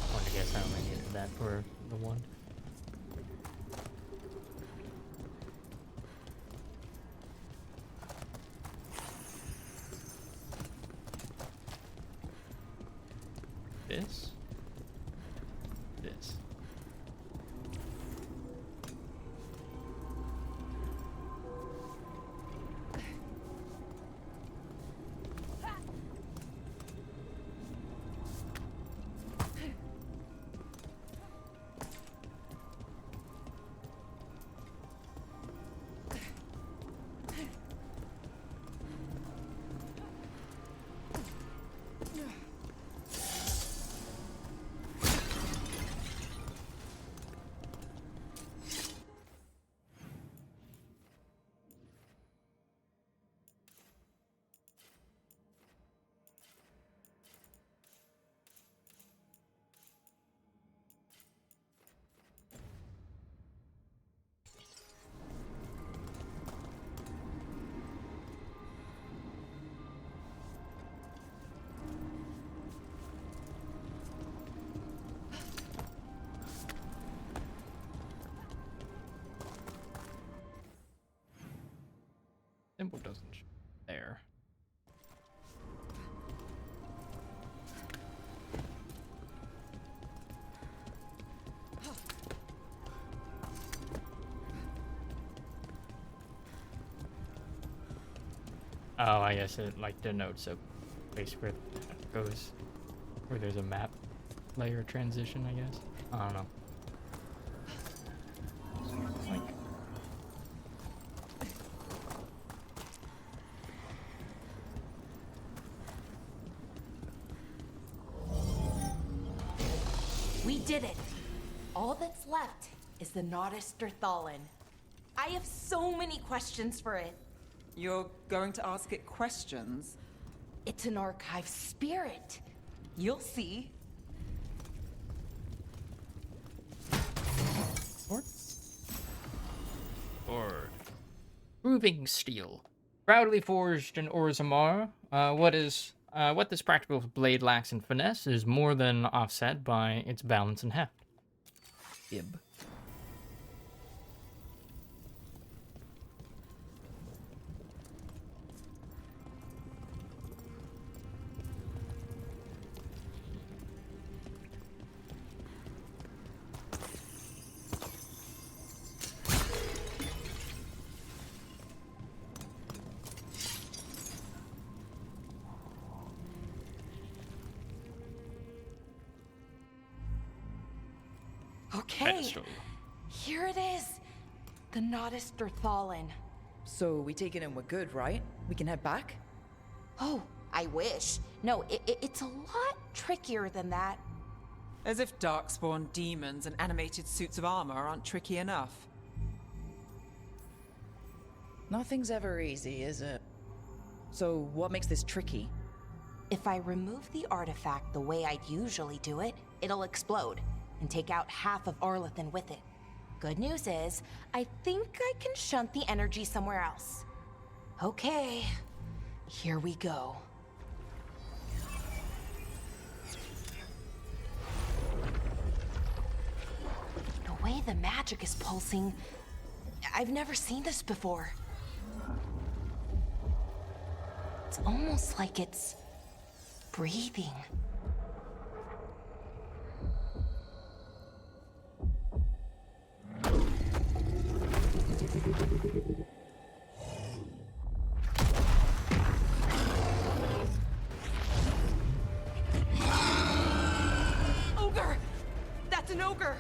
I guess I only needed that for the one. This. This. Symbol doesn't show there. Oh, I guess it like denotes a place where it goes, where there's a map layer transition, I guess. I don't know. Like, We did it. All that's left is the Nodus Thallen. I have so many questions for it. You're going to ask it questions? It's an archive spirit. You'll see. Sword. Proving steel. Proudly forged in Orzammar, what this practical blade lacks in finesse is more than offset by its balance and heft. Ib. Okay, Pedestal. here it is. The Nodus Thallen. So we take it and we're good, right? We can head back? Oh, I wish. No, it's a lot trickier than that. As if darkspawn demons and animated suits of armor aren't tricky enough. Nothing's ever easy, is it? So what makes this tricky? If I remove the artifact the way I'd usually do it, it'll explode and take out half of Arlathan with it. Good news is, I think I can shunt the energy somewhere else. Okay, here we go. The way the magic is pulsing, I've never seen this before. It's almost like it's breathing. Ogre! That's an ogre!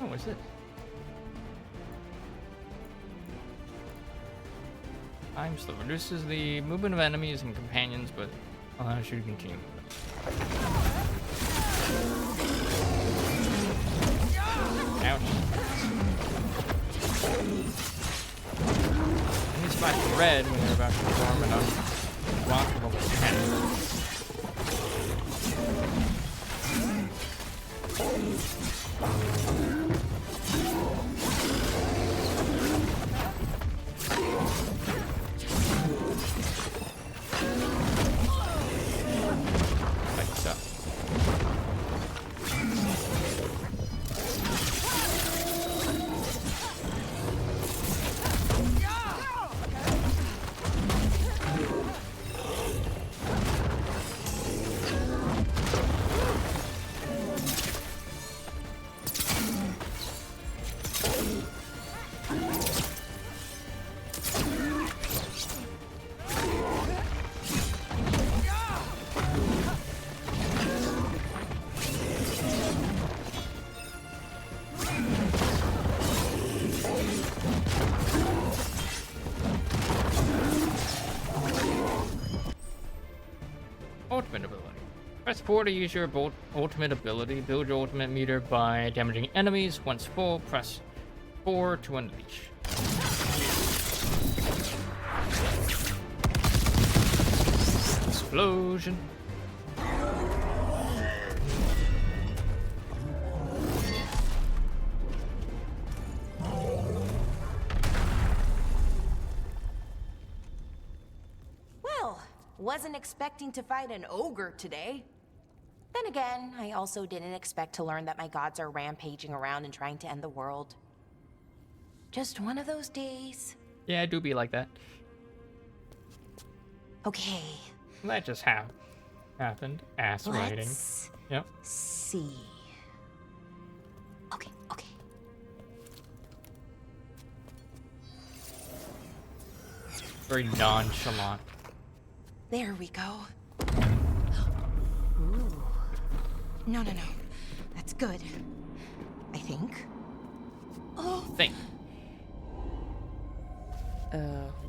Oh, what's it? Time slow reduces the movement of enemies and companions, but allows you to continue. Ouch. Enemies flash red when you're about to perform an unblockable attack. Like so. Ultimate ability. Press 4 to use your ultimate ability. Build your ultimate meter by damaging enemies. Once full, press 4 to unleash. Explosion. Well, wasn't expecting to fight an ogre today. Then again, I also didn't expect to learn that my gods are rampaging around and trying to end the world. Just one of those days. Yeah, I do be like that. Okay. That just happened. Ass writing. Let's Yep. see. Okay. Very nonchalant. There we go. Ooh. No. That's good. I think. Oh. Think.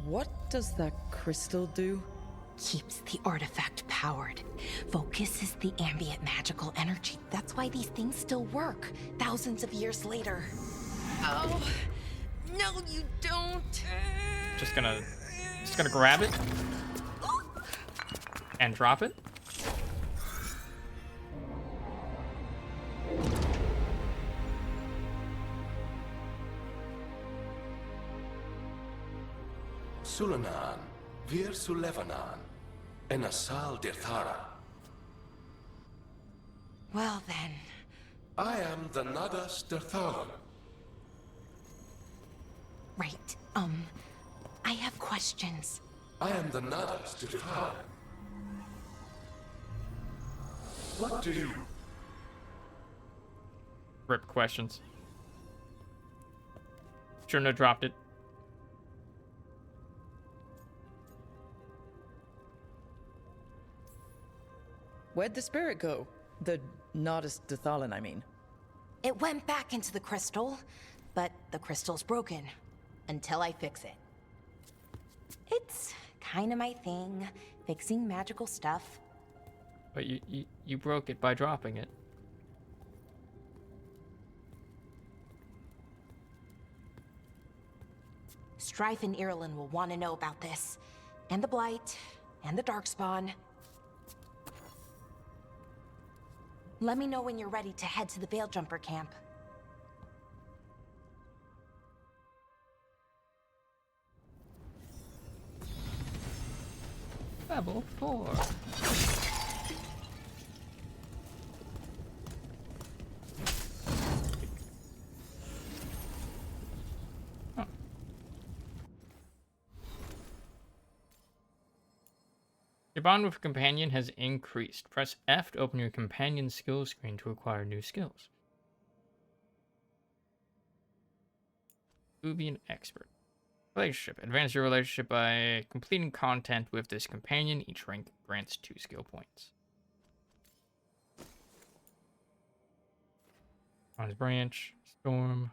What does that crystal do? Keeps the artifact powered. Focuses the ambient magical energy. That's why these things still work, thousands of years later. Oh. No, you don't. Just gonna grab it and drop it. Sulanan, Vir Sulevanan, Enasal Dirthara. Well then. I am the Nadas Dirthalan. Right. I have questions. I am the Nadas Dirthalan. What do you... Rip questions. Shouldn't have dropped it. Where'd the spirit go? The Nardis Dathalan, I mean. It went back into the crystal, but the crystal's broken. Until I fix it. It's kind of my thing, fixing magical stuff. But you broke it by dropping it. Strife and Irulan will want to know about this. And the Blight, and the Darkspawn. Let me know when you're ready to head to the Veil Jumper camp. Level 4. Huh. Your bond with a companion has increased. Press F to open your companion's skills screen to acquire new skills. Ubian Expert. Relationship. Advance your relationship by completing content with this companion. Each rank grants 2 skill points. Bronze Branch, Storm.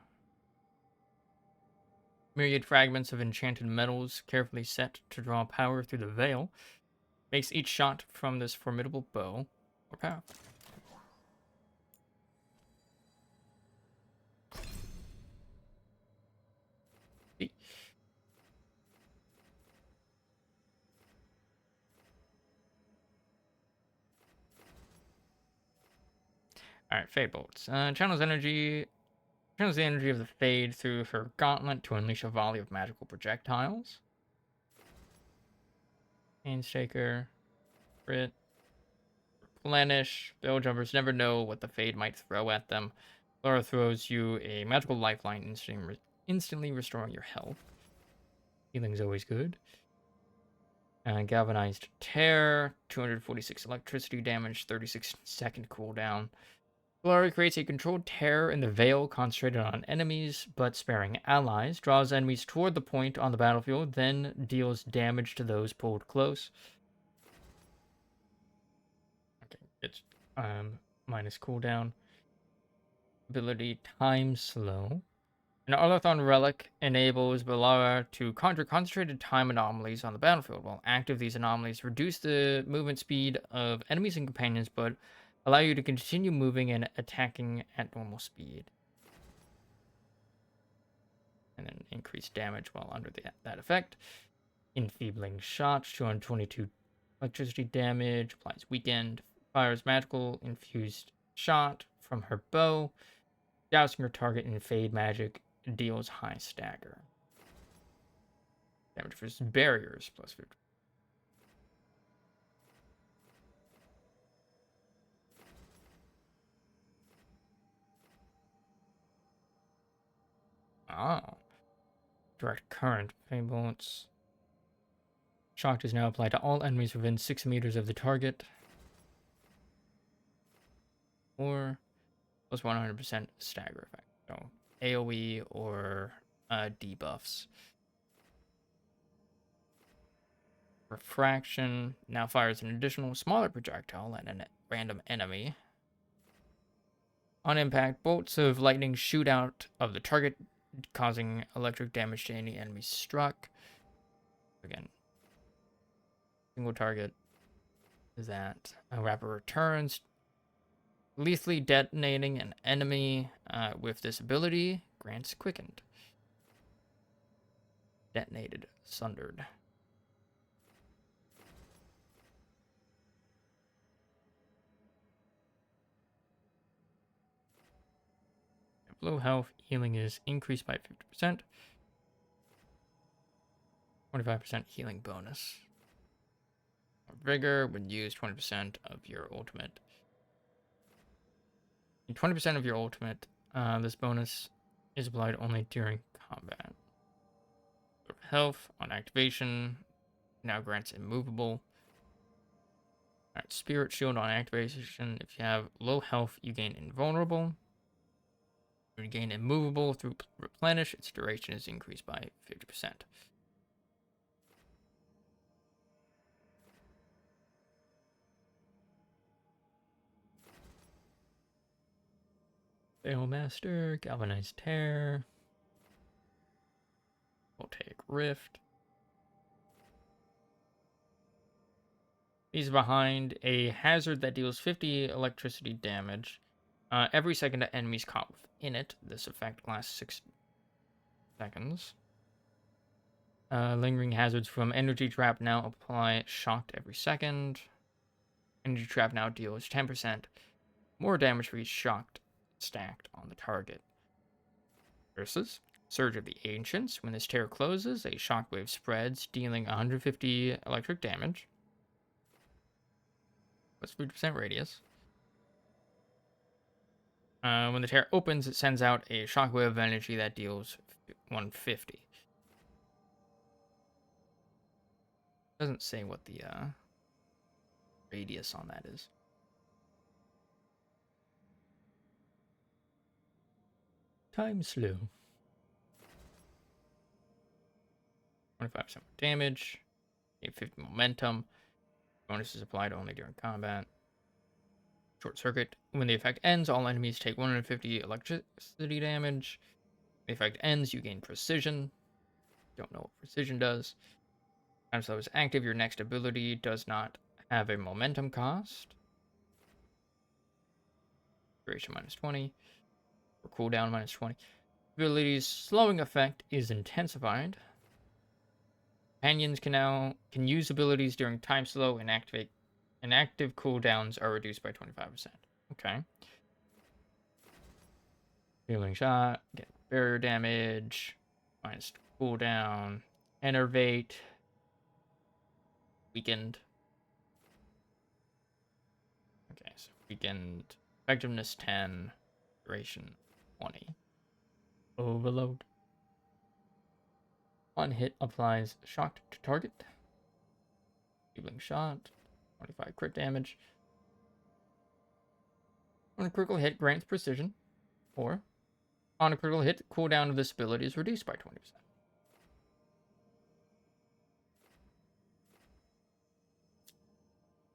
Myriad fragments of enchanted metals carefully set to draw power through the veil makes each shot from this formidable bow more powerful. Alright, Fade Bolts. Channels the energy of the Fade through her gauntlet to unleash a volley of magical projectiles. Painstaker. Crit. Replenish. Bill jumpers never know what the Fade might throw at them. Laura throws you a magical lifeline, instantly restoring your health. Healing's always good. Galvanized Tear. 246 electricity damage, 36-second cooldown. Glory creates a controlled tear in the veil concentrated on enemies, but sparing allies. Draws enemies toward the point on the battlefield, then deals damage to those pulled close. Okay, it's minus cooldown. Ability Time Slow. An Arlathon Relic enables Belara to conjure concentrated time anomalies on the battlefield. While active, these anomalies reduce the movement speed of enemies and companions, but allow you to continue moving and attacking at normal speed. And then increase damage while under that effect. Enfeebling Shot, 222 electricity damage, applies weakened, fires magical infused shot from her bow, dousing her target in Fade magic, deals high stagger. Damage versus barriers, plus 50. Oh. Direct current. Fade bullets. Shock is now applied to all enemies within 6 meters of the target. Or plus 100% stagger effect. So AoE or debuffs. Refraction now fires an additional smaller projectile at a random enemy. On impact, bolts of lightning shoot out of the target, causing electric damage to any enemy struck. Again, single target is that. A Rapper returns, lethally detonating an enemy with this ability, grants quickened. Detonated, sundered. Low health, healing is increased by 50%. 25% healing bonus. Vigor would use 20% of your ultimate. 20% of your ultimate. This bonus is applied only during combat. Health on activation now grants immovable. Alright, Spirit Shield on activation. If you have low health, you gain invulnerable. You gain immovable through replenish. Its duration is increased by 50%. Master, Galvanized Tear, Voltaic Rift. He's behind a hazard that deals 50 electricity damage every second to enemies caught within it. This effect lasts 6 seconds. Lingering hazards from Energy Trap now apply shocked every second. Energy Trap now deals 10% more damage for each shocked stacked on the target. Versus Surge of the Ancients. When this tear closes, a shockwave spreads, dealing 150 electric damage. Plus 50% radius. When the tear opens, it sends out a shockwave of energy that deals 150. Doesn't say what the radius on that is. Time Slow. 25% damage. 50 momentum. Bonus is applied only during combat. Short circuit. When the effect ends, all enemies take 150 electricity damage. The effect ends, you gain precision. Don't know what precision does. Time slow is active. Your next ability does not have a momentum cost. Duration -20. Or cooldown -20. Ability's slowing effect is intensified. Companions can use abilities during time slow and active cooldowns are reduced by 25%. Okay. Healing shot, get barrier damage, minus cooldown, enervate, weakened. Okay, so weakened, effectiveness 10, duration 20. Overload. One hit applies shock to target. Healing shot, 25 crit damage. On a critical hit, grants precision. Or, on a critical hit, the cooldown of this ability is reduced by 20%.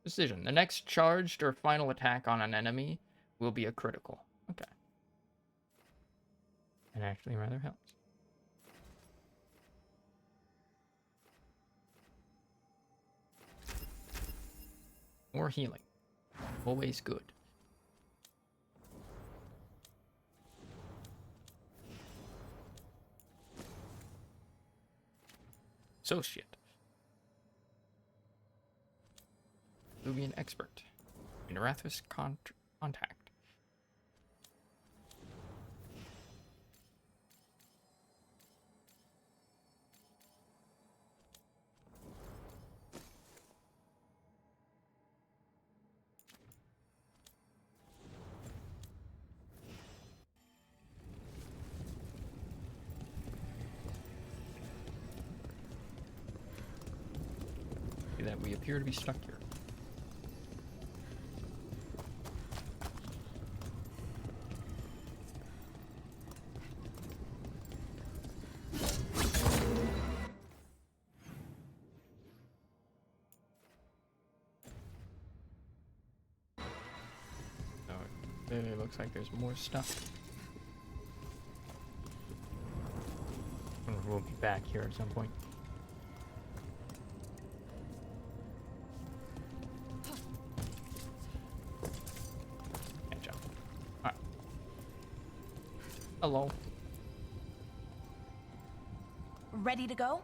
Precision. The next charged or final attack on an enemy will be a critical. Okay. It actually rather helps. More healing. Always good. Associate. Luvian expert. Interathis contact. That we appear to be stuck here. So it clearly looks like there's more stuff. We'll be back here at some point. Hello. Ready to go?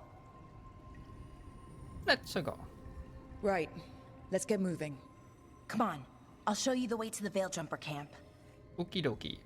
Let's go. Right. Let's get moving. Come on. I'll show you the way to the Veil Jumper camp. Okie dokie.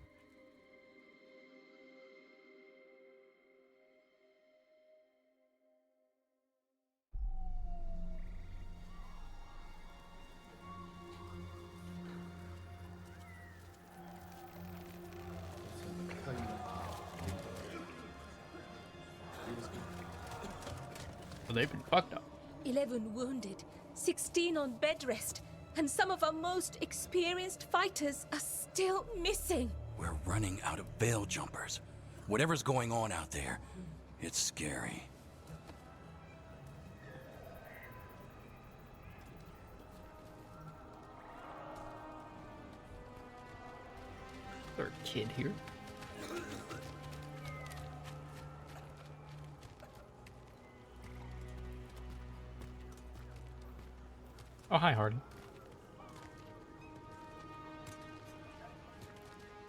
Well, they've been fucked up. 11 wounded, 16 on bed rest, and some of our most experienced fighters are still missing. We're running out of Veil Jumpers. Whatever's going on out there, it's scary. Third kid here. Oh, hi, Harden.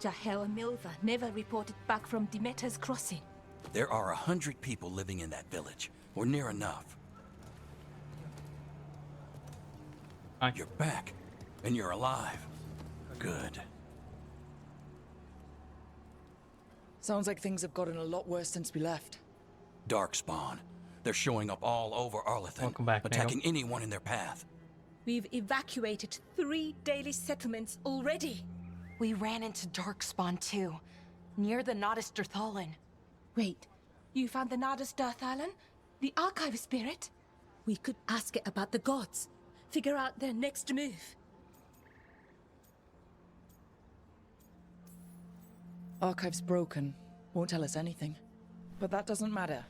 Jahel and Milva never reported back from Demeter's crossing. There are 100 people living in that village, or near enough. Hi. You're back, and you're alive. Good. Sounds like things have gotten a lot worse since we left. Darkspawn. They're showing up all over Arlethan, Welcome back, attacking anyone in their path. We've evacuated 3 daily settlements already. We ran into Darkspawn too, near the Nodus Dirthalin. Wait, you found the Nardus Darthalan? The archive spirit? We could ask it about the gods. Figure out their next move. Archive's broken. Won't tell us anything. But that doesn't matter.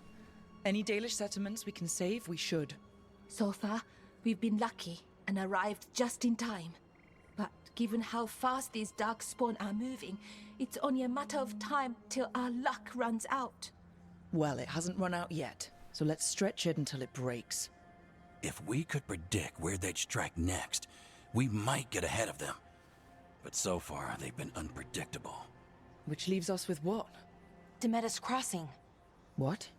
Any Dalish settlements we can save, we should. So far, we've been lucky and arrived just in time. But Given how fast these darkspawn are moving, it's only a matter of time till our luck runs out. Well, it hasn't run out yet, so let's stretch it until it breaks. If we could predict where they'd strike next, we might get ahead of them. But so far, they've been unpredictable. Which leaves us with what? Demetis Crossing. What?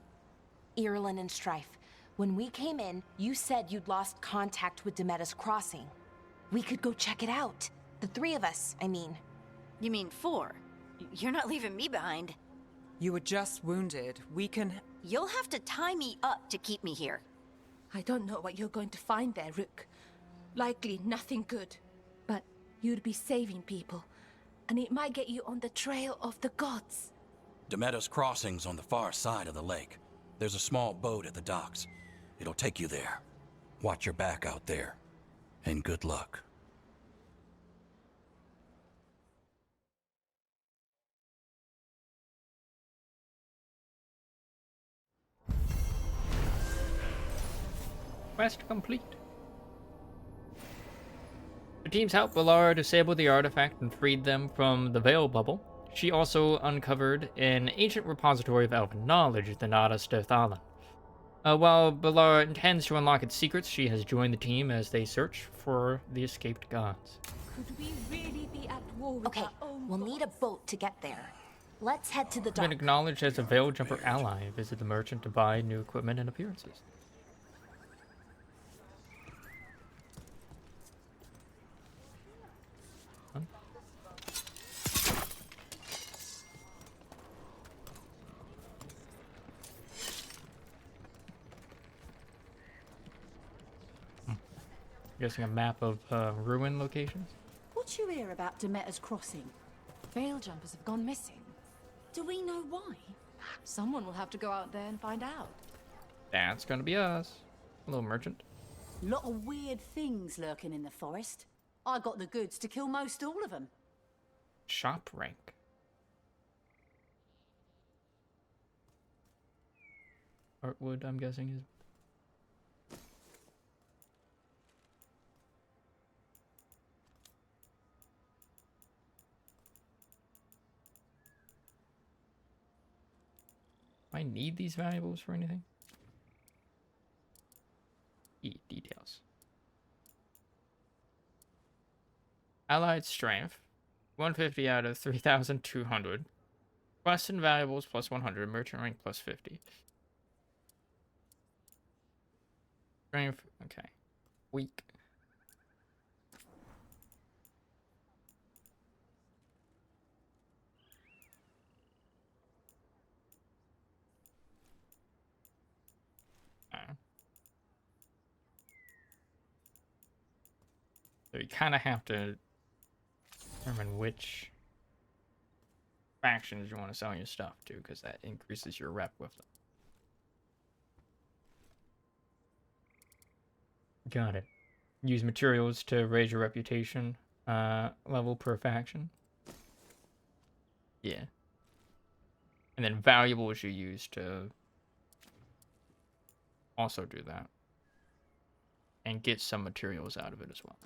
Irulan and Strife. When we came in, you said you'd lost contact with Demetis Crossing. We could go check it out. The three of us, I mean. You mean 4? You're not leaving me behind. You were just wounded. We can... You'll have to tie me up to keep me here. I don't know what you're going to find there, Rook. Likely nothing good. But you'd be saving people, and it might get you on the trail of the gods. Demetis Crossing's on the far side of the lake. There's a small boat at the docks. It'll take you there. Watch your back out there. And good luck. Quest complete. The teams helped Valara disable the artifact and freed them from the Veil Bubble. She also uncovered an ancient repository of elven knowledge, the Nada Stirthalan. While Valara intends to unlock its secrets, she has joined the team as they search for the escaped gods. Could we really be at war with Okay, our own we'll need a gods? boat to get there. Let's head to the Been dock. acknowledged as a Veil Jumper ally. Visit the merchant to buy new equipment and appearances. Guessing a map of ruin locations. What you hear about Demeter's Crossing? Veil jumpers have gone missing. Do we know why? Someone will have to go out there and find out. That's gonna be us. Hello, merchant. Lot of weird things lurking in the forest. I got the goods to kill most all of them. Shop rank. Heartwood, I'm guessing, is. I need these valuables for anything? Details. Allied strength, 150 out of 3,200. Quests and valuables plus 100. Merchant rank plus 50. Strength, okay. Weak. So you kind of have to determine which factions you want to sell your stuff to, because that increases your rep with them. Got it. Use materials to raise your reputation level per faction. Yeah. And then valuables you use to also do that. And get some materials out of it as well.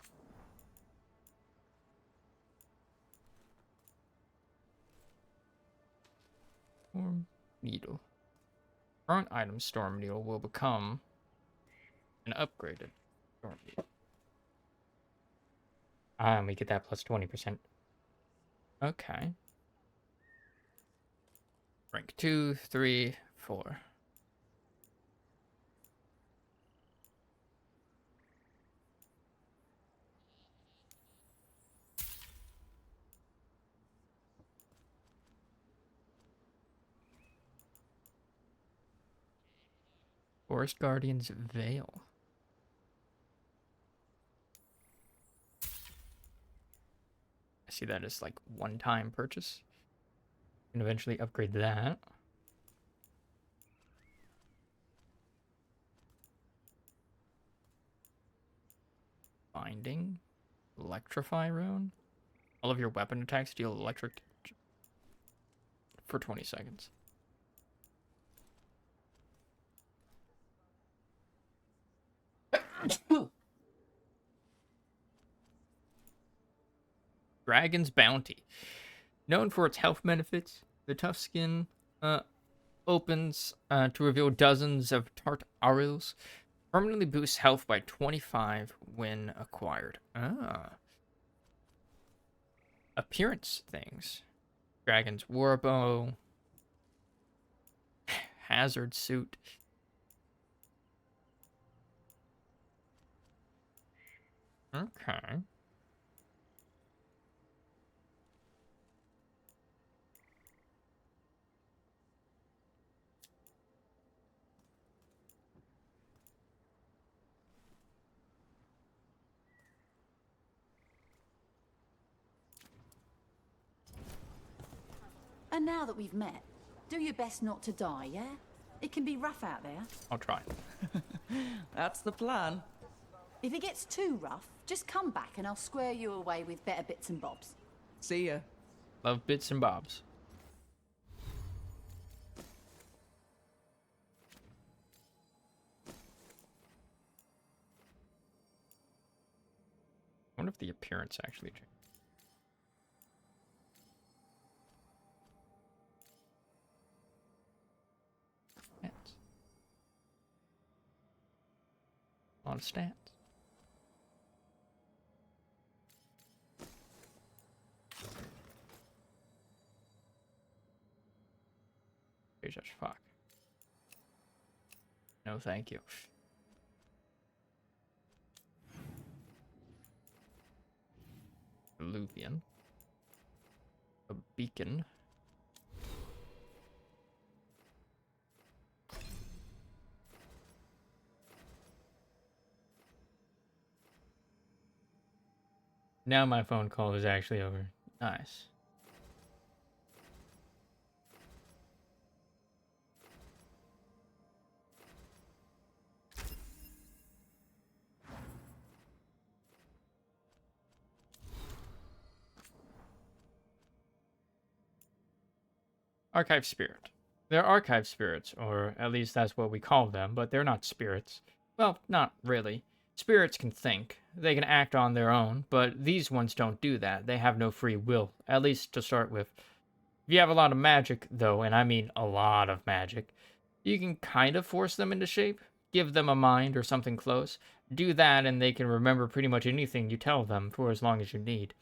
Storm Needle. Current item Storm Needle will become an upgraded Storm Needle. And we get that plus 20%. Okay. Rank 2, 3, 4. Forest Guardian's Veil. I see that as like one-time purchase. You can eventually upgrade that. Binding. Electrify rune. All of your weapon attacks deal electric for 20 seconds. Dragon's Bounty. Known for its health benefits, the tough skin opens to reveal dozens of tart arrows. Permanently boosts health by 25 when acquired. Appearance things. Dragon's Warbow. Hazard Suit. Okay. And now that we've met, do your best not to die, yeah? It can be rough out there. I'll try. That's the plan. If it gets too rough, just come back and I'll square you away with better bits and bobs. See ya. Love bits and bobs. I wonder if the appearance actually changed. Stats. A lot of stats. Here's just fuck. No, thank you. Luvian. A beacon. Now my phone call is actually over. Nice. Archive Spirit. They're archive spirits, or at least that's what we call them, but they're not spirits. Well, not really. Spirits can think. They can act on their own, but these ones don't do that. They have no free will, at least to start with. If you have a lot of magic, though, and I mean a lot of magic, you can kind of force them into shape. Give them a mind or something close. Do that and they can remember pretty much anything you tell them for as long as you need.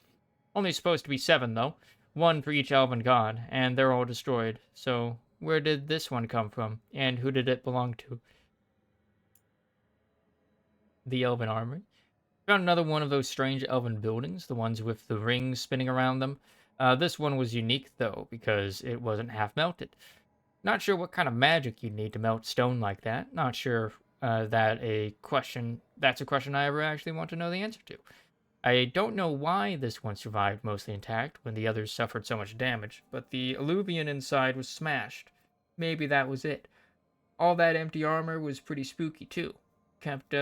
Only supposed to be 7, though. 1 for each elven god, and they're all destroyed. So, where did this one come from? And who did it belong to? The Elven Armory. Found another one of those strange elven buildings, the ones with the rings spinning around them. This one was unique, though, because it wasn't half melted. Not sure what kind of magic you'd need to melt stone like that. Not sure that's a question I ever actually want to know the answer to. I don't know why this one survived mostly intact when the others suffered so much damage, but the alluvian inside was smashed. Maybe that was it. All that empty armor was pretty spooky too. Kept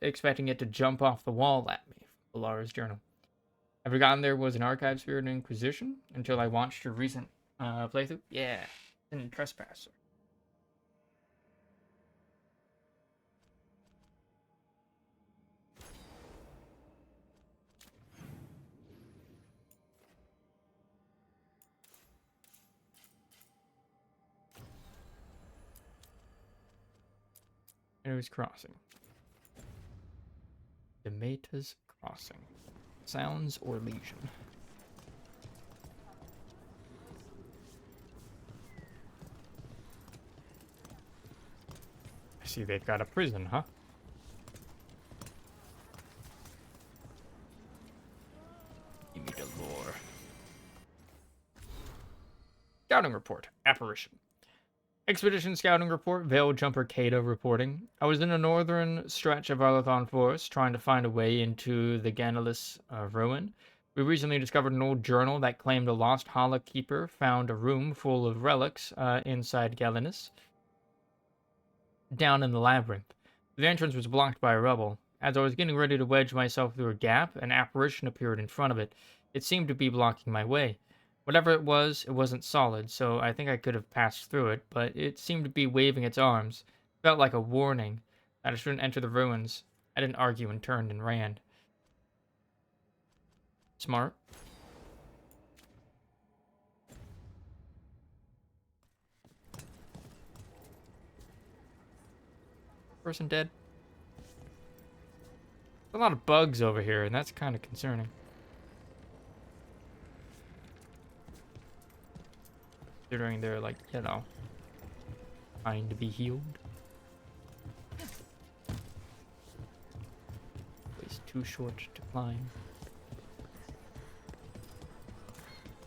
expecting it to jump off the wall at me. Lara's journal. I forgotten there was an archive spirit in Inquisition until I watched your recent playthrough. Yeah, in Trespasser. Enemy's Crossing. Demeta's Crossing. Sounds or Legion. I see they've got a prison, huh? Give me the lore. Scouting report. Apparition. Expedition Scouting Report, Veil Jumper Kata reporting. I was in a northern stretch of Arlathon Forest trying to find a way into the Ganalis ruin. We recently discovered an old journal that claimed a lost Hala keeper found a room full of relics inside Galanis, down in the labyrinth. The entrance was blocked by rubble. As I was getting ready to wedge myself through a gap, an apparition appeared in front of it. It seemed to be blocking my way. Whatever it wasn't solid, so I think I could have passed through it, but it seemed to be waving its arms. It felt like a warning that I shouldn't enter the ruins. I didn't argue and turned and ran. Smart. Person dead. A lot of bugs over here, and that's kind of concerning. Considering they're like, you know, trying to be healed. It's too short to climb.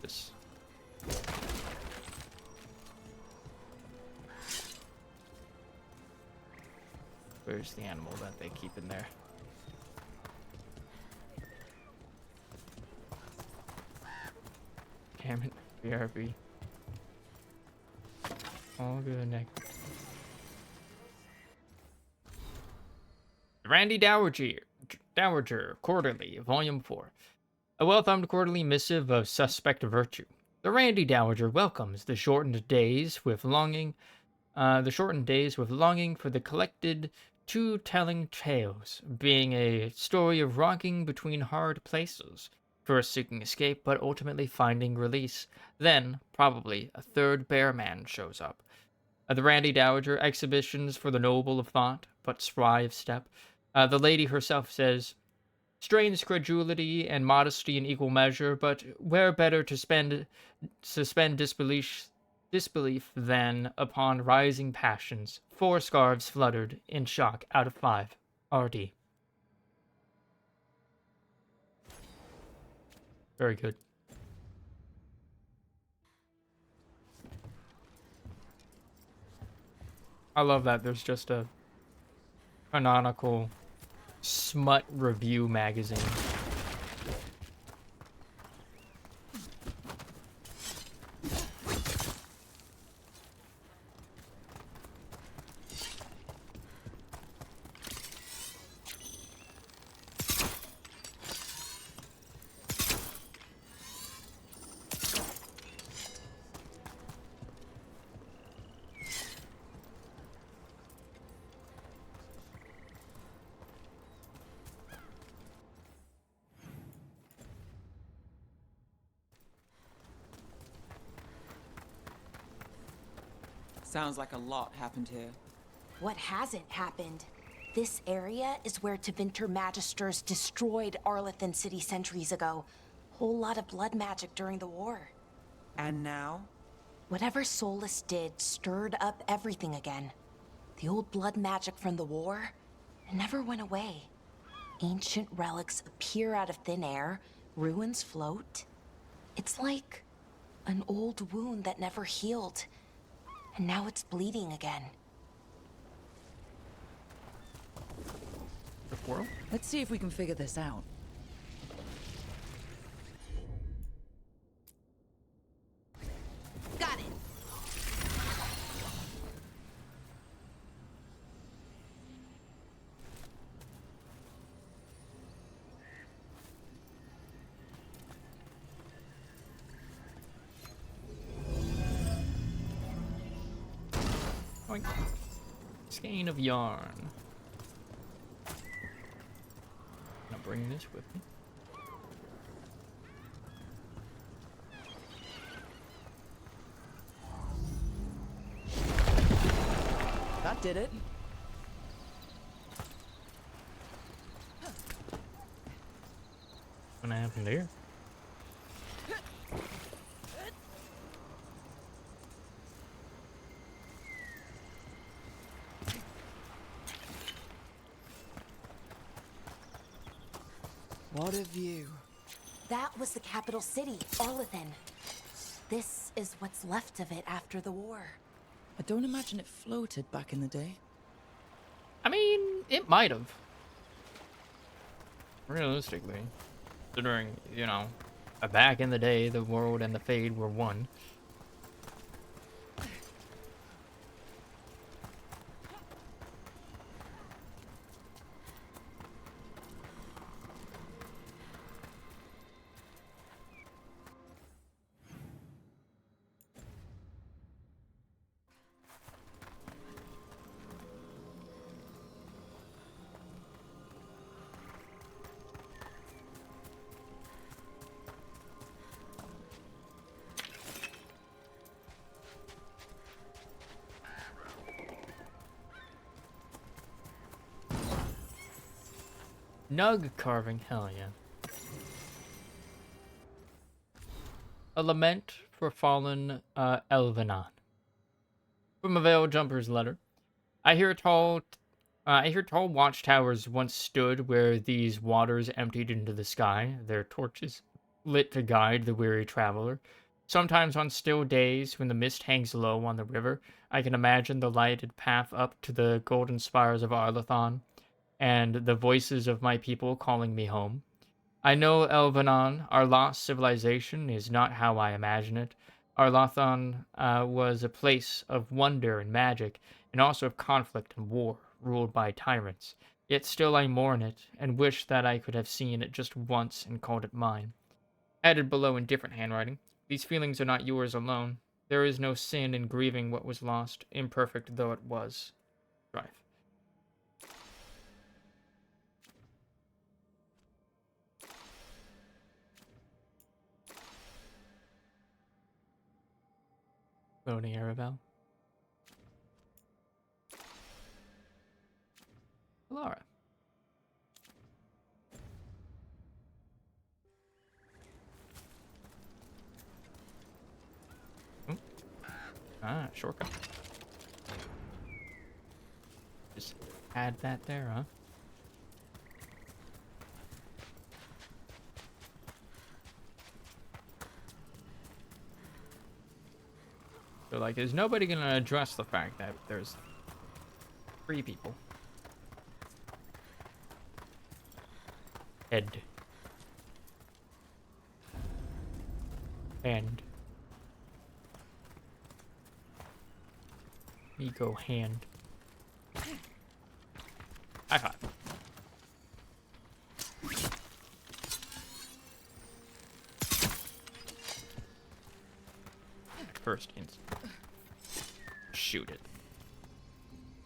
This. Where's the animal that they keep in there? Damn it, BRB. All good, Nick. Randy Dowager Quarterly, Volume 4. A well-thumbed quarterly missive of suspect virtue. The Randy Dowager welcomes the shortened days with longing for the collected two telling tales, being a story of rocking between hard places, first seeking escape but ultimately finding release. Then, probably, a third bear man shows up. The Randy Dowager exhibitions for the noble of thought, but spry of step. The lady herself says, strains credulity and modesty in equal measure, but where better to suspend disbelief than upon rising passions? 4 scarves fluttered in shock out of 5. RD. Very good. I love that there's just a canonical smut review magazine. Sounds like a lot happened here. What hasn't happened? This area is where Tevinter Magisters destroyed Arlethan City centuries ago. Whole lot of blood magic during the war. And now? Whatever Solus did stirred up everything again. The old blood magic from the war, it never went away. Ancient relics appear out of thin air, ruins float. It's like an old wound that never healed. And now it's bleeding again. Let's see if we can figure this out. Got it. Oink. Skein of yarn. I'll bring this with me. That did it. What happened here? What a view. That was the capital city, Arlethan. This is what's left of it after the war. I don't imagine it floated back in the day. I mean, it might have. Realistically. Considering, you know, back in the day, the world and the Fade were one. Nug carving, hell yeah. A lament for fallen Elvenon. From a Veil Jumper's letter. I hear tall watchtowers once stood where these waters emptied into the sky, their torches lit to guide the weary traveler. Sometimes on still days when the mist hangs low on the river, I can imagine the lighted path up to the golden spires of Arlathon, and the voices of my people calling me home. I know Elvenon, our lost civilization, is not how I imagine it. Arlathon was a place of wonder and magic, and also of conflict and war, ruled by tyrants. Yet still I mourn it, and wish that I could have seen it just once and called it mine. Added below in different handwriting, these feelings are not yours alone. There is no sin in grieving what was lost, imperfect though it was. Strife. Loading Arabelle. Laura. Shortcut. Just add that there, huh? So, like, is nobody gonna address the fact that there's 3 people? Head. Hand. Me go hand. High five. First instant. Shoot it.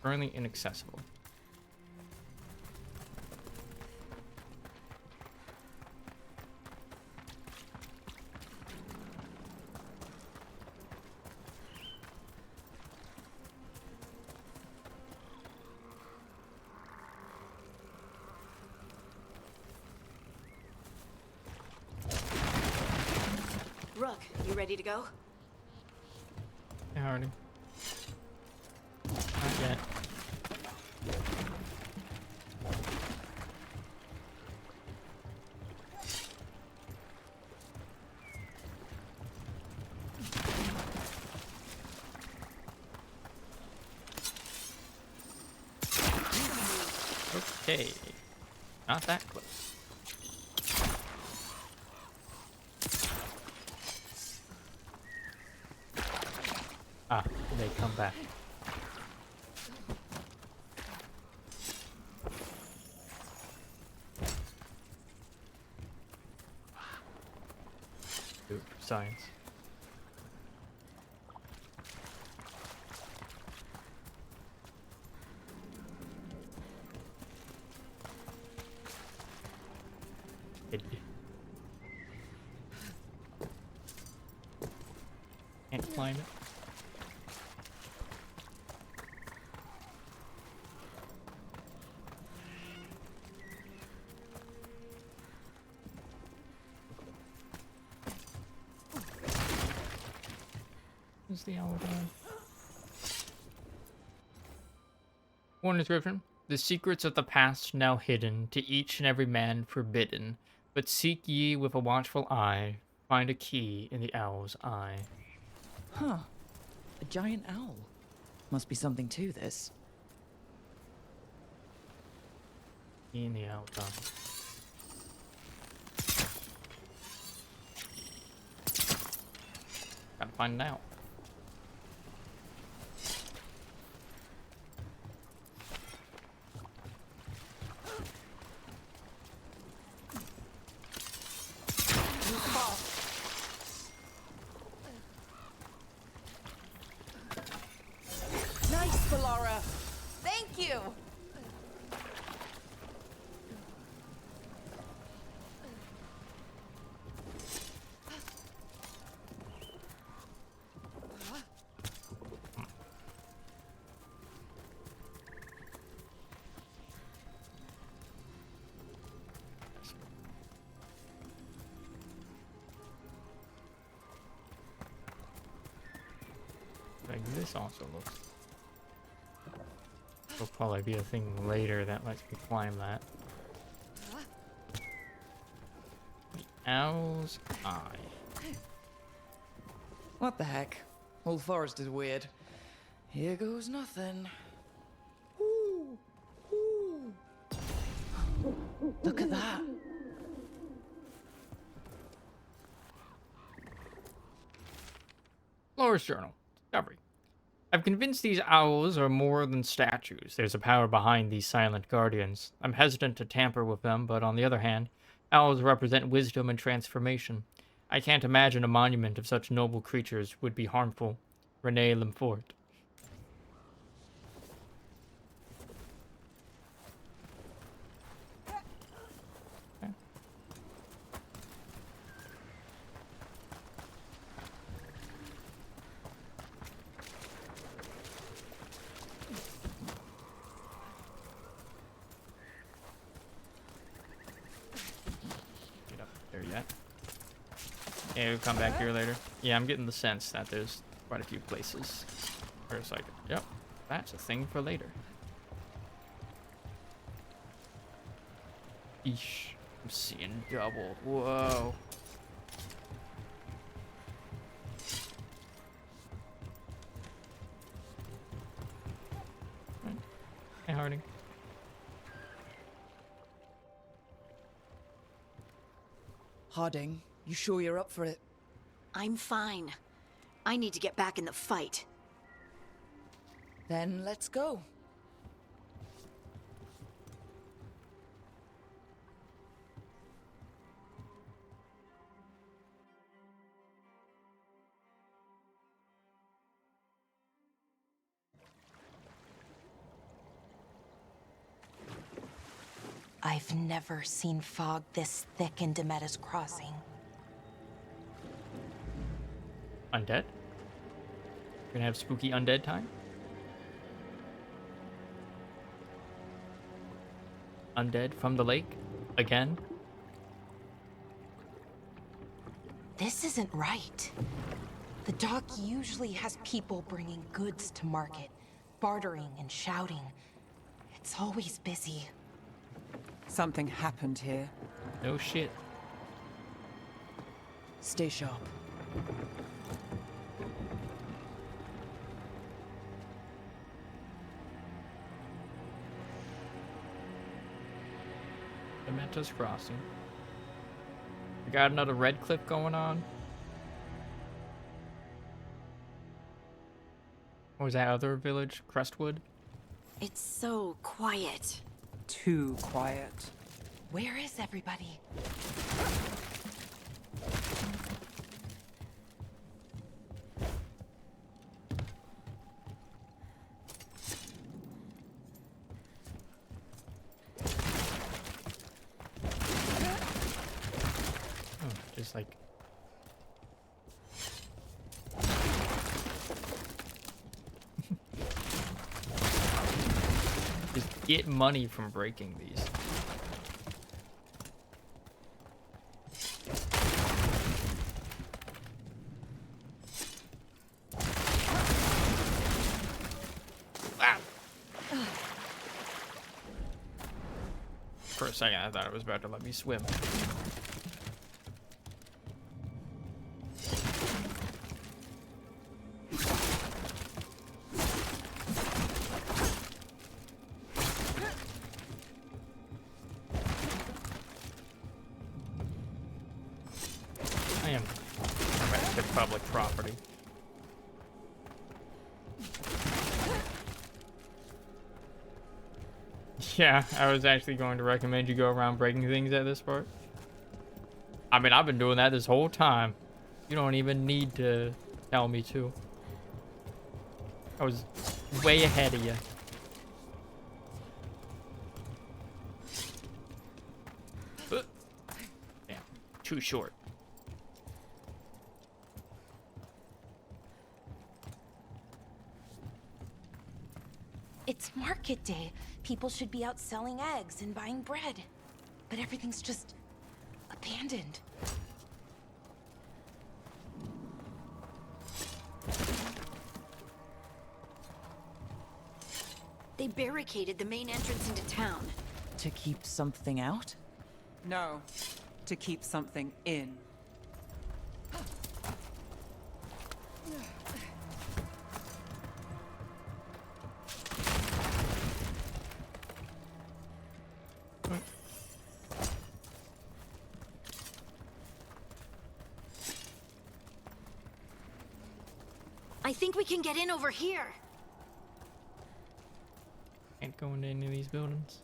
Currently inaccessible. Rook, you ready to go? Yeah, already. Not yet. Okay. Not that close. Ah, they come back. Good science. Can't climb it. Where's the owl going? One description. The secrets of the past now hidden, to each and every man forbidden. But seek ye with a watchful eye, find a key in the owl's eye. Huh. A giant owl. Must be something to this. Key in the owl's eye. Gotta find it out. Nice, Valara. Thank you! this also looks. There'll probably be a thing later that lets me climb that. The Owl's Eye. What the heck? Whole forest is weird. Here goes nothing. Ooh, ooh. Look at that. Lower's Journal. Discovery. I've convinced these owls are more than statues. There's a power behind these silent guardians. I'm hesitant to tamper with them, but on the other hand, owls represent wisdom and transformation. I can't imagine a monument of such noble creatures would be harmful. Renee Limfort. Yeah, we'll come back here later. Yeah, I'm getting the sense that there's quite a few places where it's like, yep, that's a thing for later. Eesh, I'm seeing double. Whoa. Right. Hey, Harding. Harding, you sure you're up for it? I'm fine. I need to get back in the fight. Then let's go. I've never seen fog this thick in Demetta's Crossing. Undead? Gonna have spooky undead time? Undead from the lake? Again? This isn't right. The dock usually has people bringing goods to market, bartering and shouting. It's always busy. Something happened here. No shit. Stay sharp. Dementa's Crossing. We got another red cliff going on. What was that other village? Crestwood? It's so quiet. Too quiet. Where is everybody? Oh, just like... just get money from breaking these. For a second, I thought it was about to let me swim. I am to public property. Yeah, I was actually going to recommend you go around breaking things at this part. I mean, I've been doing that this whole time. You don't even need to tell me to. I was way ahead of you. Damn, too short. It's market day. People should be out selling eggs and buying bread. But everything's just abandoned. They barricaded the main entrance into town. To keep something out? No, to keep something in. I think we can get in over here. Can't go into any of these buildings.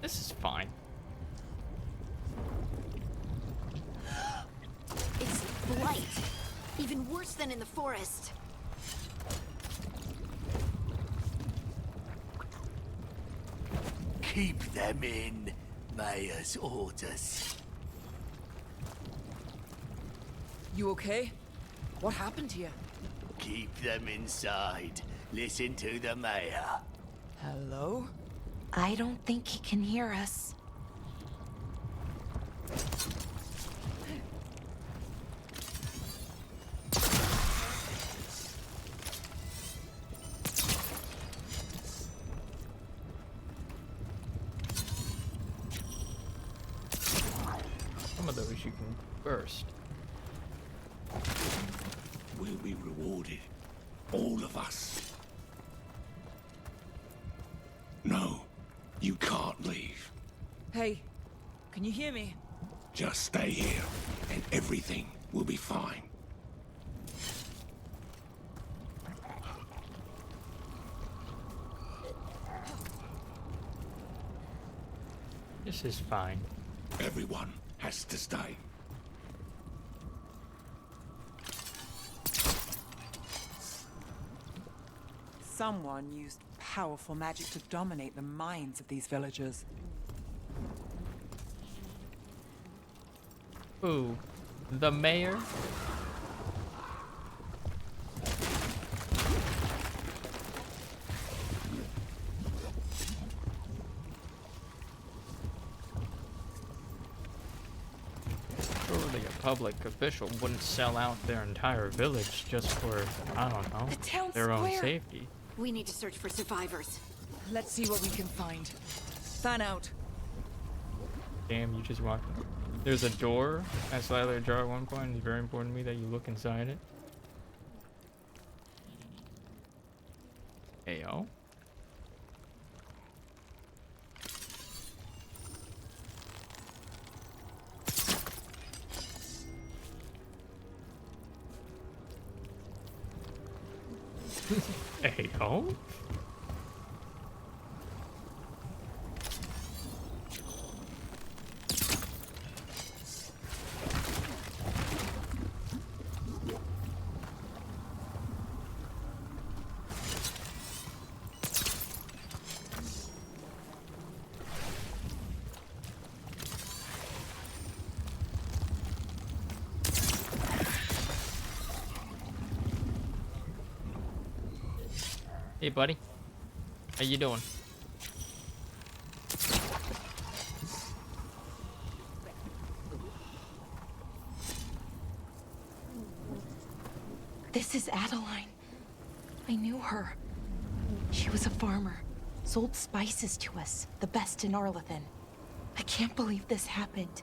This is fine. It's blight. Even worse than in the forest. Keep them in. Mayor's orders. You okay? What happened here? Keep them inside. Listen to the mayor. Hello? I don't think he can hear us. Some of those you can burst. We'll be rewarded. All of us. No, you can't leave. Hey, can you hear me? Just stay here, and everything will be fine. This is fine. Everyone has to stay. Someone used powerful magic to dominate the minds of these villagers. Ooh, the mayor? Surely a public official wouldn't sell out their entire village just for, I don't know, The town their own square. safety. We need to search for survivors. Let's see what we can find. Fan out. Damn, you just walked. There's a door that's slightly ajar at one point, and it's very important to me that you look inside it. Ayo. Ayo. Hey, buddy. How you doing? This is Adeline. I knew her. She was a farmer, sold spices to us, the best in Arlathan. I can't believe this happened.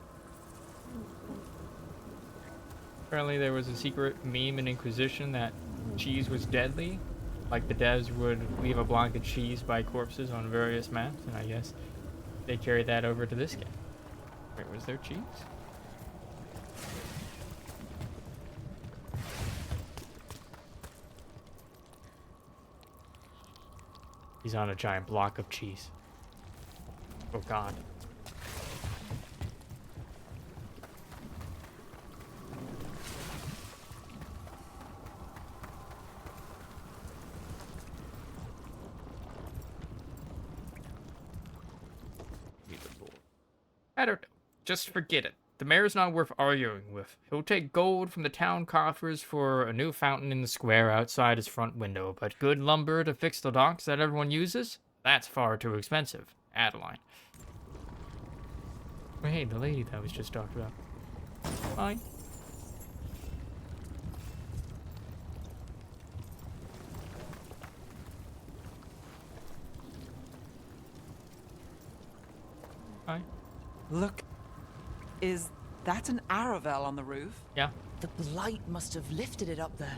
Apparently there was a secret meme in Inquisition that cheese was deadly. Like the devs would leave a block of cheese by corpses on various maps, and I guess they carried that over to this game. Wait, was there cheese? He's on a giant block of cheese. Oh god. I don't know. Just forget it. The mayor's not worth arguing with. He'll take gold from the town coffers for a new fountain in the square outside his front window, but good lumber to fix the docks that everyone uses? That's far too expensive. Adeline. Oh, hey, the lady that was just talked about. Fine. Look, is that an Aravel on the roof? Yeah. The blight must have lifted it up there.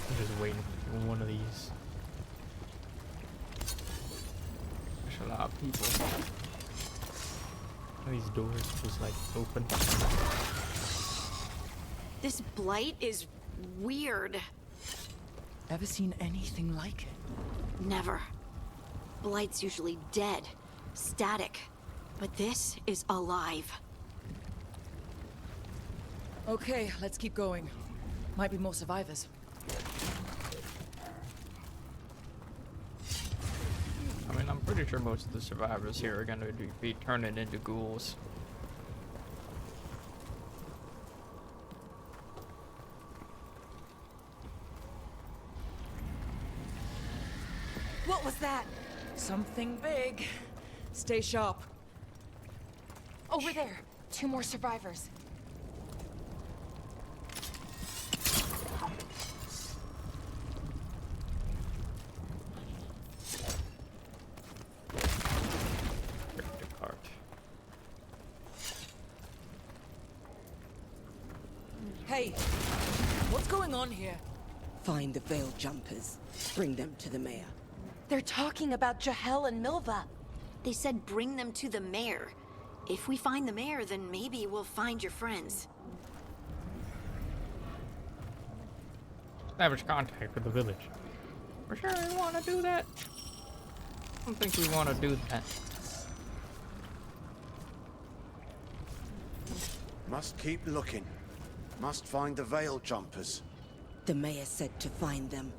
I'm just waiting for one of these. There's a lot of people. These doors just like open. This blight is weird. Ever seen anything like it? Never. Blight's usually dead, static. But this is alive. Okay, let's keep going. Might be more survivors. I mean, I'm pretty sure most of the survivors here are going to be turning into ghouls. What was that? Something big. Stay sharp. Over there. 2 more survivors. Hey, what's going on here? Find the Veil Jumpers. Bring them to the mayor. They're talking about Jahel and Milva. They said bring them to the mayor. If we find the mayor, then maybe we'll find your friends. Establish contact with the village. We're sure we want to do that. I don't think we want to do that. Must keep looking. Must find the Veil Jumpers. The mayor said to find them.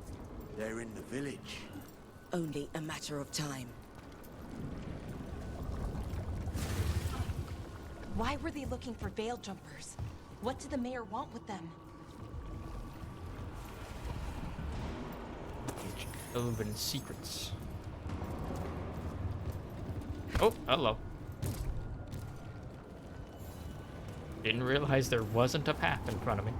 They're in the village. Only a matter of time. Why were they looking for Veil Jumpers? What did the mayor want with them? Elven secrets. Oh, hello. Didn't realize there wasn't a path in front of me.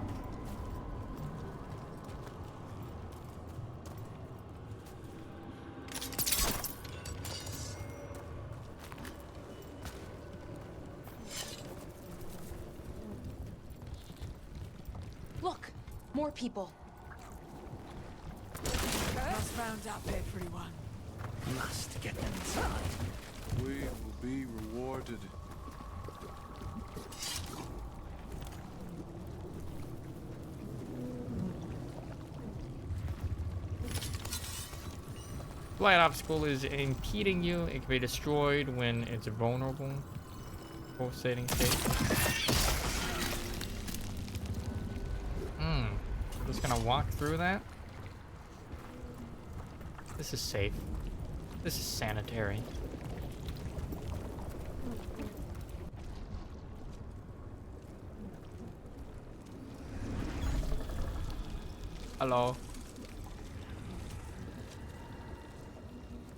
Look, more people. Must round up everyone. Must get them inside. We will be rewarded. Blight obstacle is impeding you. It can be destroyed when it's vulnerable. Pulsating state. Just gonna walk through that. This is safe. This is sanitary. Hello.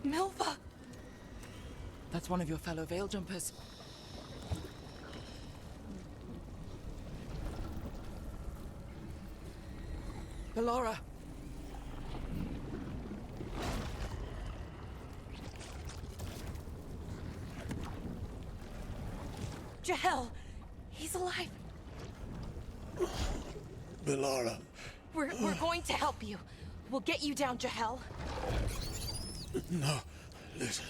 Milva! That's one of your fellow Veil Jumpers. Ballora. Jahel! He's alive! Ballora. We're going to help you. We'll get you down, Jahel. No, listen.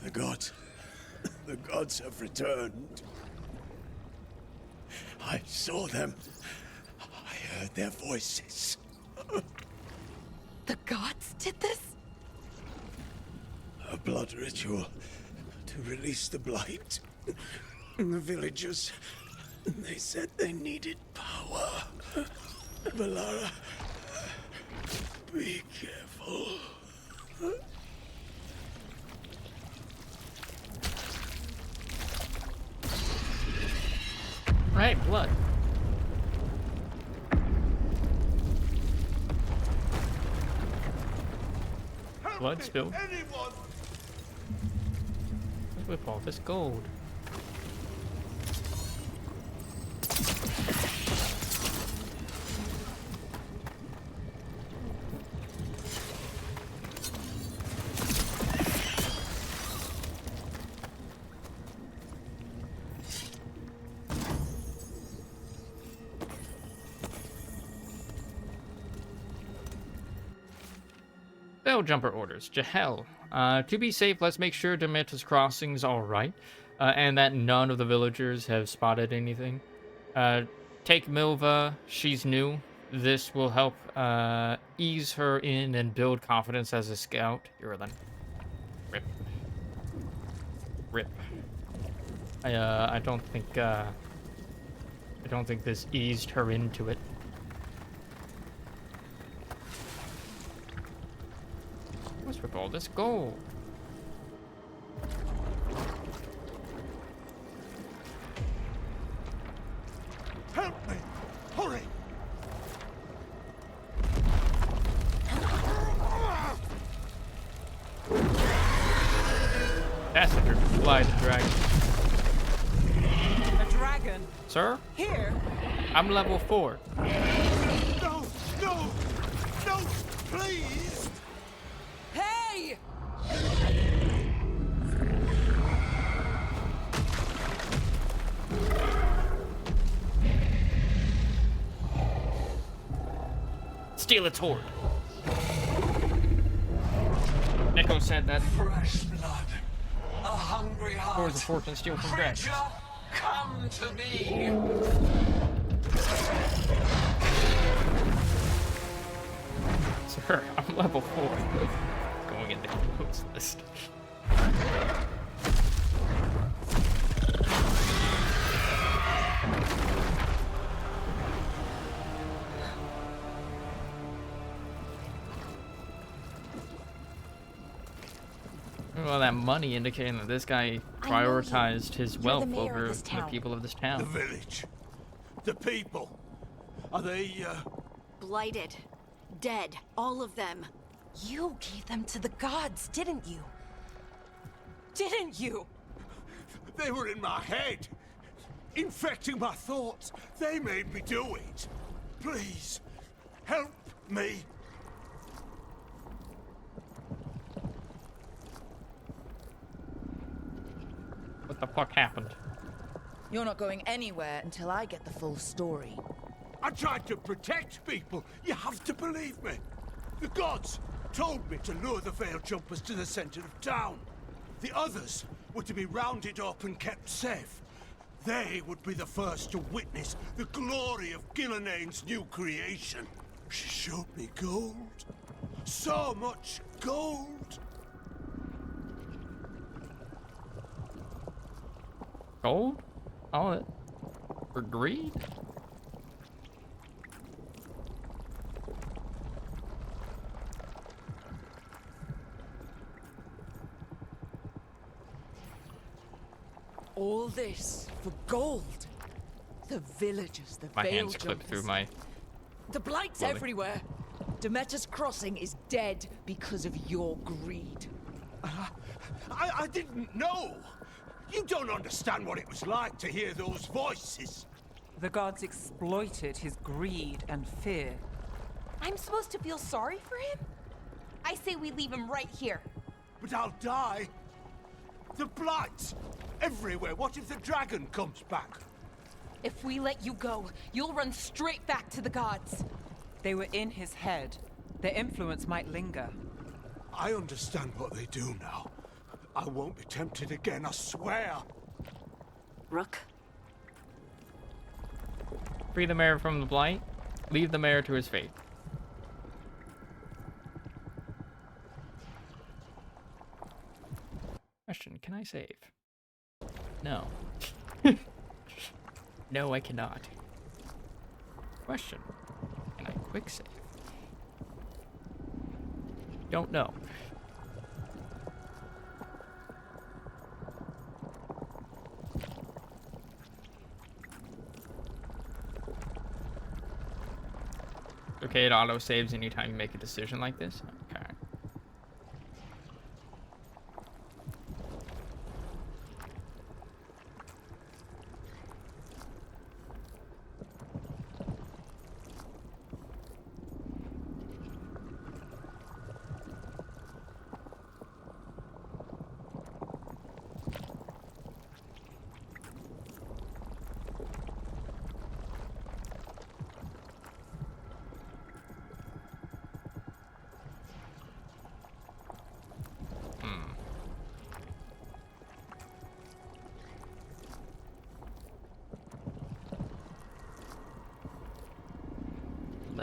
The gods have returned. I saw them. I heard their voices. The gods did this? A blood ritual to release the blight. The villagers, they said they needed power. Ballora, be careful. Right, blood. Blood spilled. With all this gold. Veil Jumper orders. Jahel. To be safe, let's make sure Demeter's crossing's alright. And that none of the villagers have spotted anything. Take Milva. She's new. This will help ease her in and build confidence as a scout. Urlan. Rip. Rip. I don't think this eased her into it. What's with all this gold? Help me! Hurry! That's a fly dragon. A dragon? Sir? Here? I'm level 4. No! No! No! Please! Hey! Steal its horde. Echo said that. Fresh blood, a hungry heart. Hordes of fortune steal from dragons. Creature, come to me. Sir, I'm level 4. Going in the close list. Well, that money indicating that this guy prioritized his wealth over the people of this town. The village. The people. Are they, Blighted. Dead. All of them. You gave them to the gods, didn't you? Didn't you? They were in my head. Infecting my thoughts. They made me do it. Please, help me. What the fuck happened? You're not going anywhere until I get the full story. I tried to protect people. You have to believe me. The gods told me to lure the Veil Jumpers to the center of town. The others were to be rounded up and kept safe. They would be the first to witness the glory of Gilnenane's new creation. She showed me gold. So much gold. Gold? All it for greed? All this for gold. The villagers, the My Veil hands clip Jumpers. through my. The Blight's clothing. everywhere. Demeter's Crossing is dead because of your greed. I didn't know. You don't understand what it was like to hear those voices. The gods exploited his greed and fear. I'm supposed to feel sorry for him? I say we leave him right here. But I'll die. The Blights everywhere. What if the dragon comes back? If we let you go, you'll run straight back to the gods. They were in his head. Their influence might linger. I understand what they do now. I won't be tempted again, I swear. Rook? Free the mayor from the blight. Leave the mayor to his fate. Question, can I save? No. No, I cannot. Question, can I quick save? Don't know. Okay, it auto saves anytime you make a decision like this. Okay.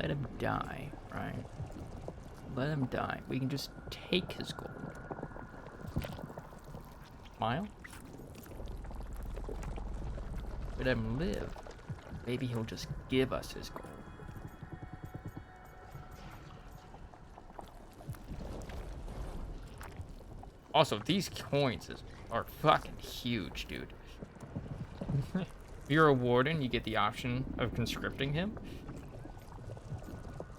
let him die, right? Let him die. We can just take his gold. Smile? Let him live. Maybe he'll just give us his gold. Also, these coins are fucking huge, dude. If you're a warden, you get the option of conscripting him.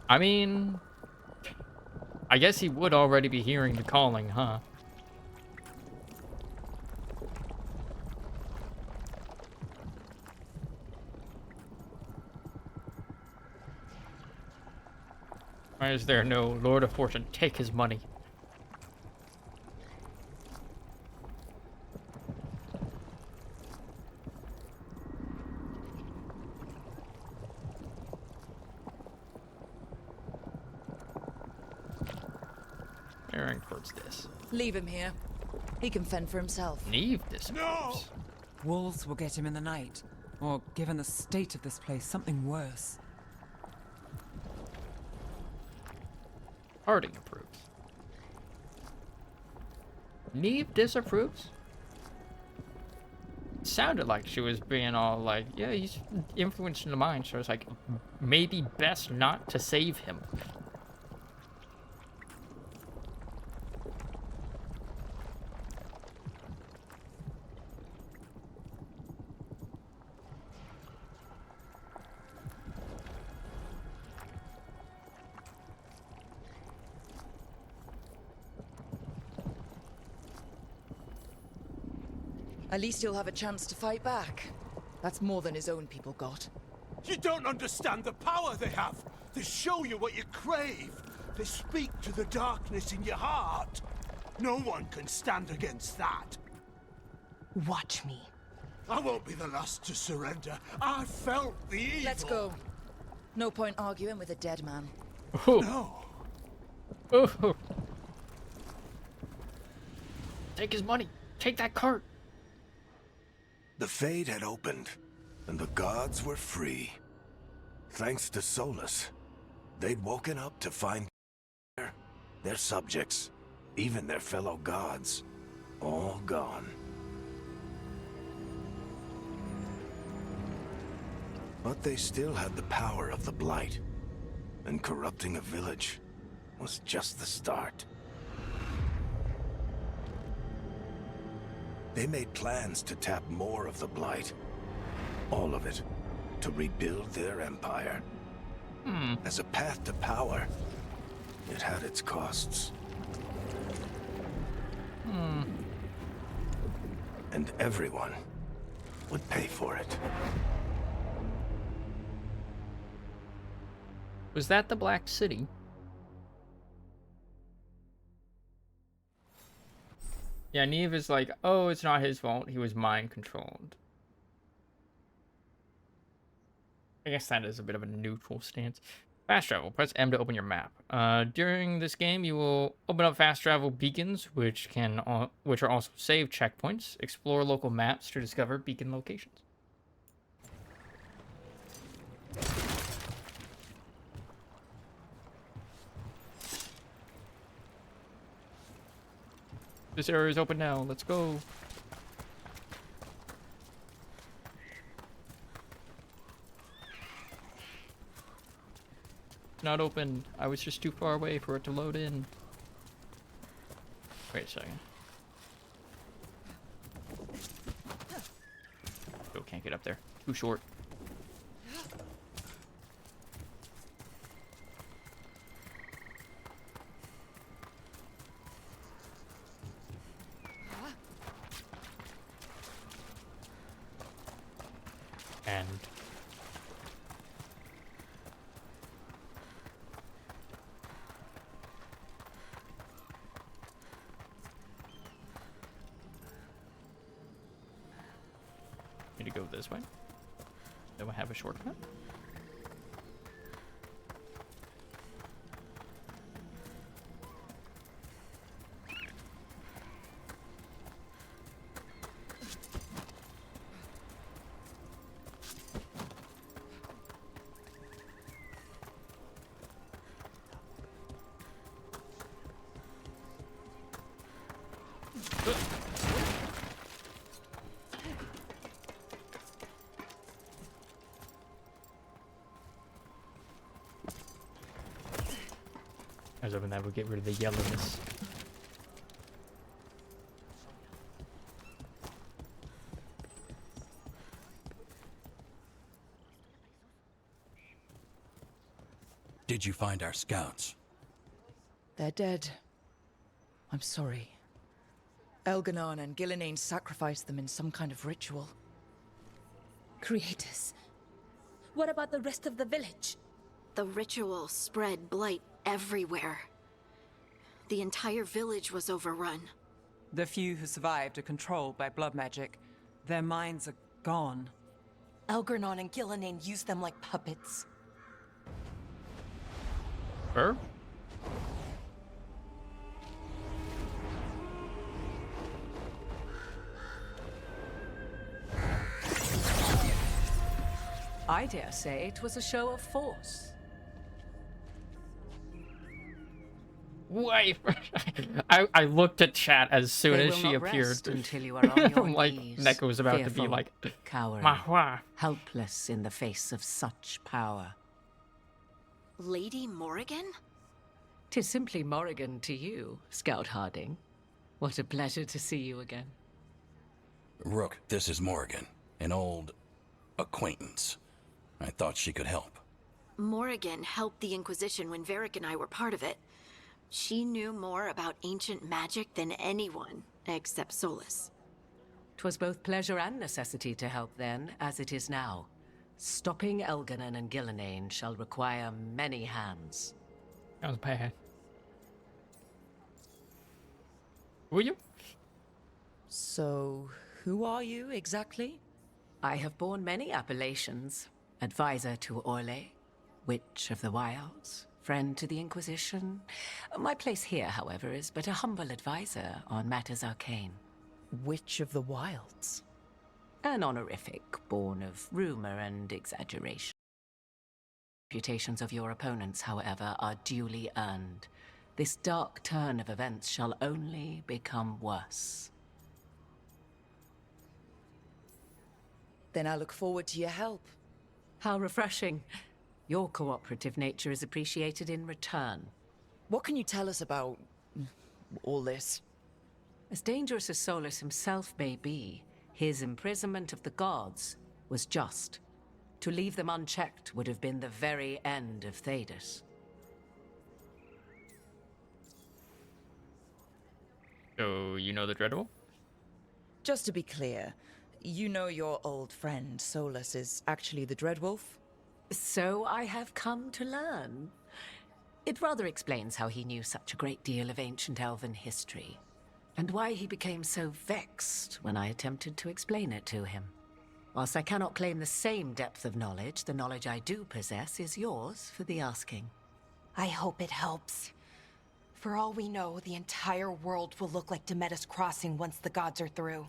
I mean, I guess he would already be hearing the calling, huh? Why is there no Lord of Fortune? Take his money. Aaron towards this. Leave him here. He can fend for himself. Neve this. No! Wolves will get him in the night. Or, given the state of this place, something worse. Harding approves. Neve disapproves? Sounded like she was being all like, yeah, he's influencing the mind, so it's like, maybe best not to save him. At least he'll have a chance to fight back. That's more than his own people got. You don't understand the power they have. They show you what you crave. They speak to the darkness in your heart. No one can stand against that. Watch me. I won't be the last to surrender. I felt the evil. Let's go. No point arguing with a dead man. No. Oh. Take his money. Take that cart. The Fade had opened, and the gods were free. Thanks to Solus, they'd woken up to find their subjects, even their fellow gods, all gone. But they still had the power of the Blight, and corrupting a village was just the start. They made plans to tap more of the Blight. All of it. To rebuild their empire. As a path to power, it had its costs. And everyone would pay for it. Was that the Black City? Yeah, Neve is like, oh, it's not his fault. He was mind controlled. I guess that is a bit of a neutral stance. Fast travel. Press M to open your map. During this game, you will open up fast travel beacons, which are also save checkpoints. Explore local maps to discover beacon locations. This area is open now. Let's go. It's not open. I was just too far away for it to load in. Wait a second. Oh, can't get up there. Too short. And need to go this way. Do I have a shortcut? I was hoping that would get rid of the yellowness. Did you find our scouts? They're dead. I'm sorry. Elganon and Gillenane sacrificed them in some kind of ritual. Creators. What about the rest of the village? The ritual spread blight everywhere. The entire village was overrun. The few who survived are controlled by blood magic. Their minds are gone. Elganon and Gillenane used them like puppets. Her? I dare say it was a show of force. Wait. I looked at chat as soon They as will she not appeared. rest until you are on your I'm like, knees, Neko was about to be fearful, like, cowering, Mahua. helpless in the face of such power. Lady Morrigan? 'Tis simply Morrigan to you, Scout Harding. What a pleasure to see you again. Rook, this is Morrigan, an old acquaintance. I thought she could help. Morrigan helped the Inquisition when Varric and I were part of it. She knew more about ancient magic than anyone, except Solus. 'Twas both pleasure and necessity to help then, as it is now. Stopping Elganon and Gillenane shall require many hands. That was bad. Who are you? So, who are you exactly? I have borne many appellations. Advisor to Orlais, Witch of the Wilds, friend to the Inquisition. My place here, however, is but a humble advisor on matters arcane. Witch of the Wilds? An honorific born of rumor and exaggeration. Reputations of your opponents, however, are duly earned. This dark turn of events shall only become worse. Then I look forward to your help. How refreshing. Your cooperative nature is appreciated in return. What can you tell us about all this? As dangerous as Solus himself may be, his imprisonment of the gods was just. To leave them unchecked would have been the very end of Thedas. So, you know the Dreadwolf? Just to be clear, you know your old friend Solus is actually the Dreadwolf? So I have come to learn. It rather explains how he knew such a great deal of ancient elven history, and why he became so vexed when I attempted to explain it to him. Whilst I cannot claim the same depth of knowledge, the knowledge I do possess is yours for the asking. I hope it helps. For all we know, the entire world will look like Demetus Crossing once the gods are through.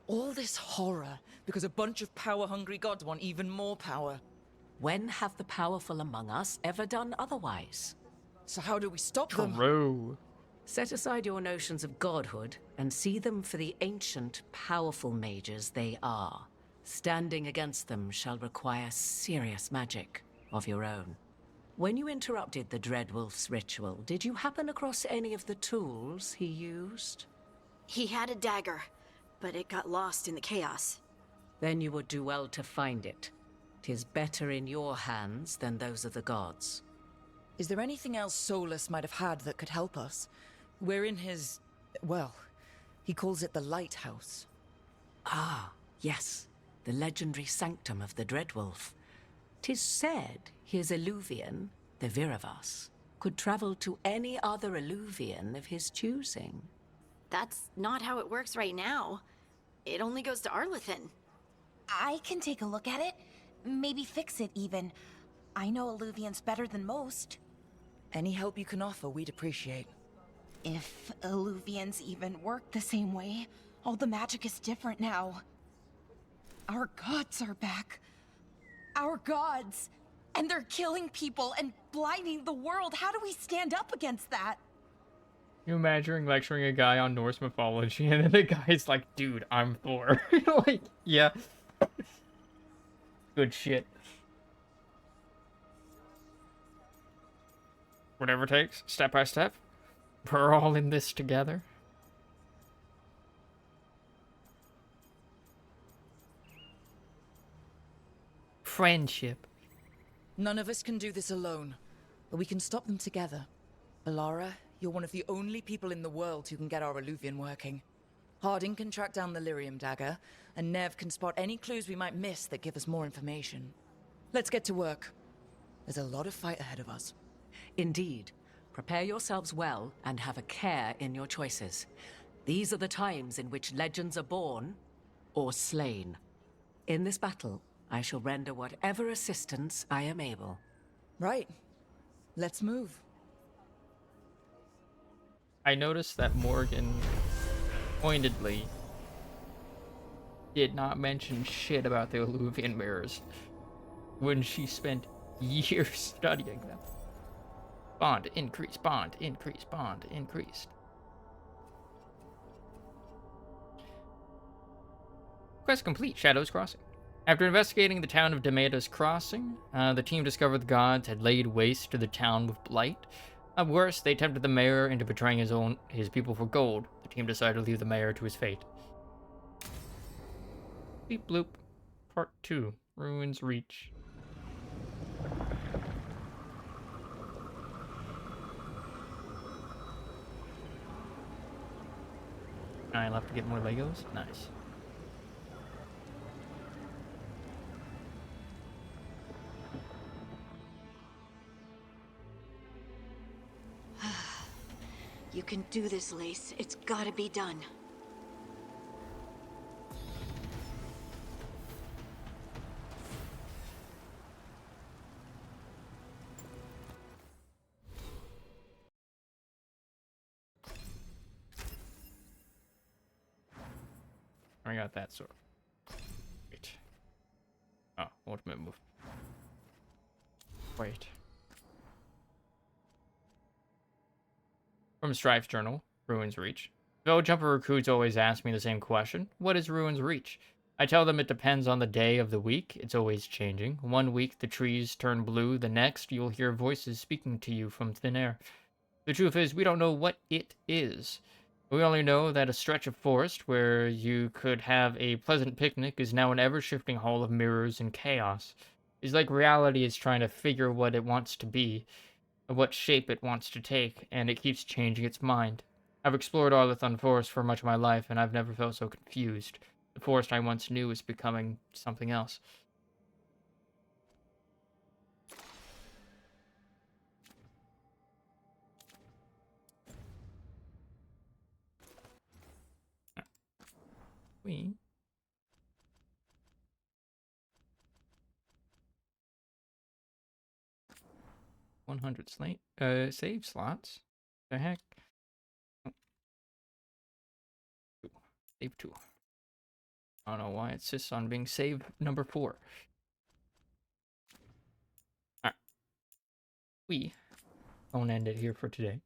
All this horror because a bunch of power-hungry gods want even more power. When have the powerful among us ever done otherwise? So how do we stop them? True. Set aside your notions of godhood and see them for the ancient, powerful mages they are. Standing against them shall require serious magic of your own. When you interrupted the Dreadwolf's ritual, did you happen across any of the tools he used? He had a dagger, but it got lost in the chaos. Then you would do well to find it. 'Tis better in your hands than those of the gods. Is there anything else Solus might have had that could help us? We're in his... well, he calls it the Lighthouse. Ah, yes. The legendary sanctum of the Dreadwolf. 'Tis said his Illuvian, the Viravas, could travel to any other Illuvian of his choosing. That's not how it works right now. It only goes to Arlethan. I can take a look at it. Maybe fix it, even. I know Illuvians better than most. Any help you can offer, we'd appreciate. If Illuvians even work the same way, all the magic is different now. Our gods are back. our gods. And they're killing people and blinding the world. How do we stand up against that? You imagine lecturing a guy on Norse mythology, and then the guy's like, dude, I'm Thor. Like, yeah. Good shit. Whatever it takes, step by step. We're all in this together. Friendship. None of us can do this alone, but we can stop them together. Alara, you're one of the only people in the world who can get our Illuvian working. Harding can track down the Lyrium dagger, and Nev can spot any clues we might miss that give us more information. Let's get to work. There's a lot of fight ahead of us. Indeed. Prepare yourselves well and have a care in your choices. These are the times in which legends are born or slain. In this battle, I shall render whatever assistance I am able. Right. Let's move. I noticed that Morgan pointedly did not mention shit about the Illuvian mirrors when she spent years studying them. Bond increased, bond increased, bond increased. Quest complete, Shadows Crossing. After investigating the town of Demeda's Crossing, the team discovered the gods had laid waste to the town with blight. At worst, they tempted the mayor into betraying his people for gold. The team decided to leave the mayor to his fate. Beep bloop. Part 2. Ruins Reach. I left to get more Legos. Nice. You can do this, Lace. It's gotta be done. I got that sword. Wait. Oh, ultimate move. Wait. From Strife's journal, Ruins Reach. Though Jumper recruits always ask me the same question, what is Ruins Reach? I tell them it depends on the day of the week, it's always changing. One week the trees turn blue, the next you'll hear voices speaking to you from thin air. The truth is, we don't know what it is. We only know that a stretch of forest where you could have a pleasant picnic is now an ever-shifting hall of mirrors and chaos. It's like reality is trying to figure what it wants to be, what shape it wants to take, and it keeps changing its mind. I've explored Arlithon Forest for much of my life, and I've never felt so confused. The forest I once knew is becoming something else. We 100 save slots. The heck? Oh. Save 2. I don't know why it insists on being save number 4. Alright. We won't end it here for today.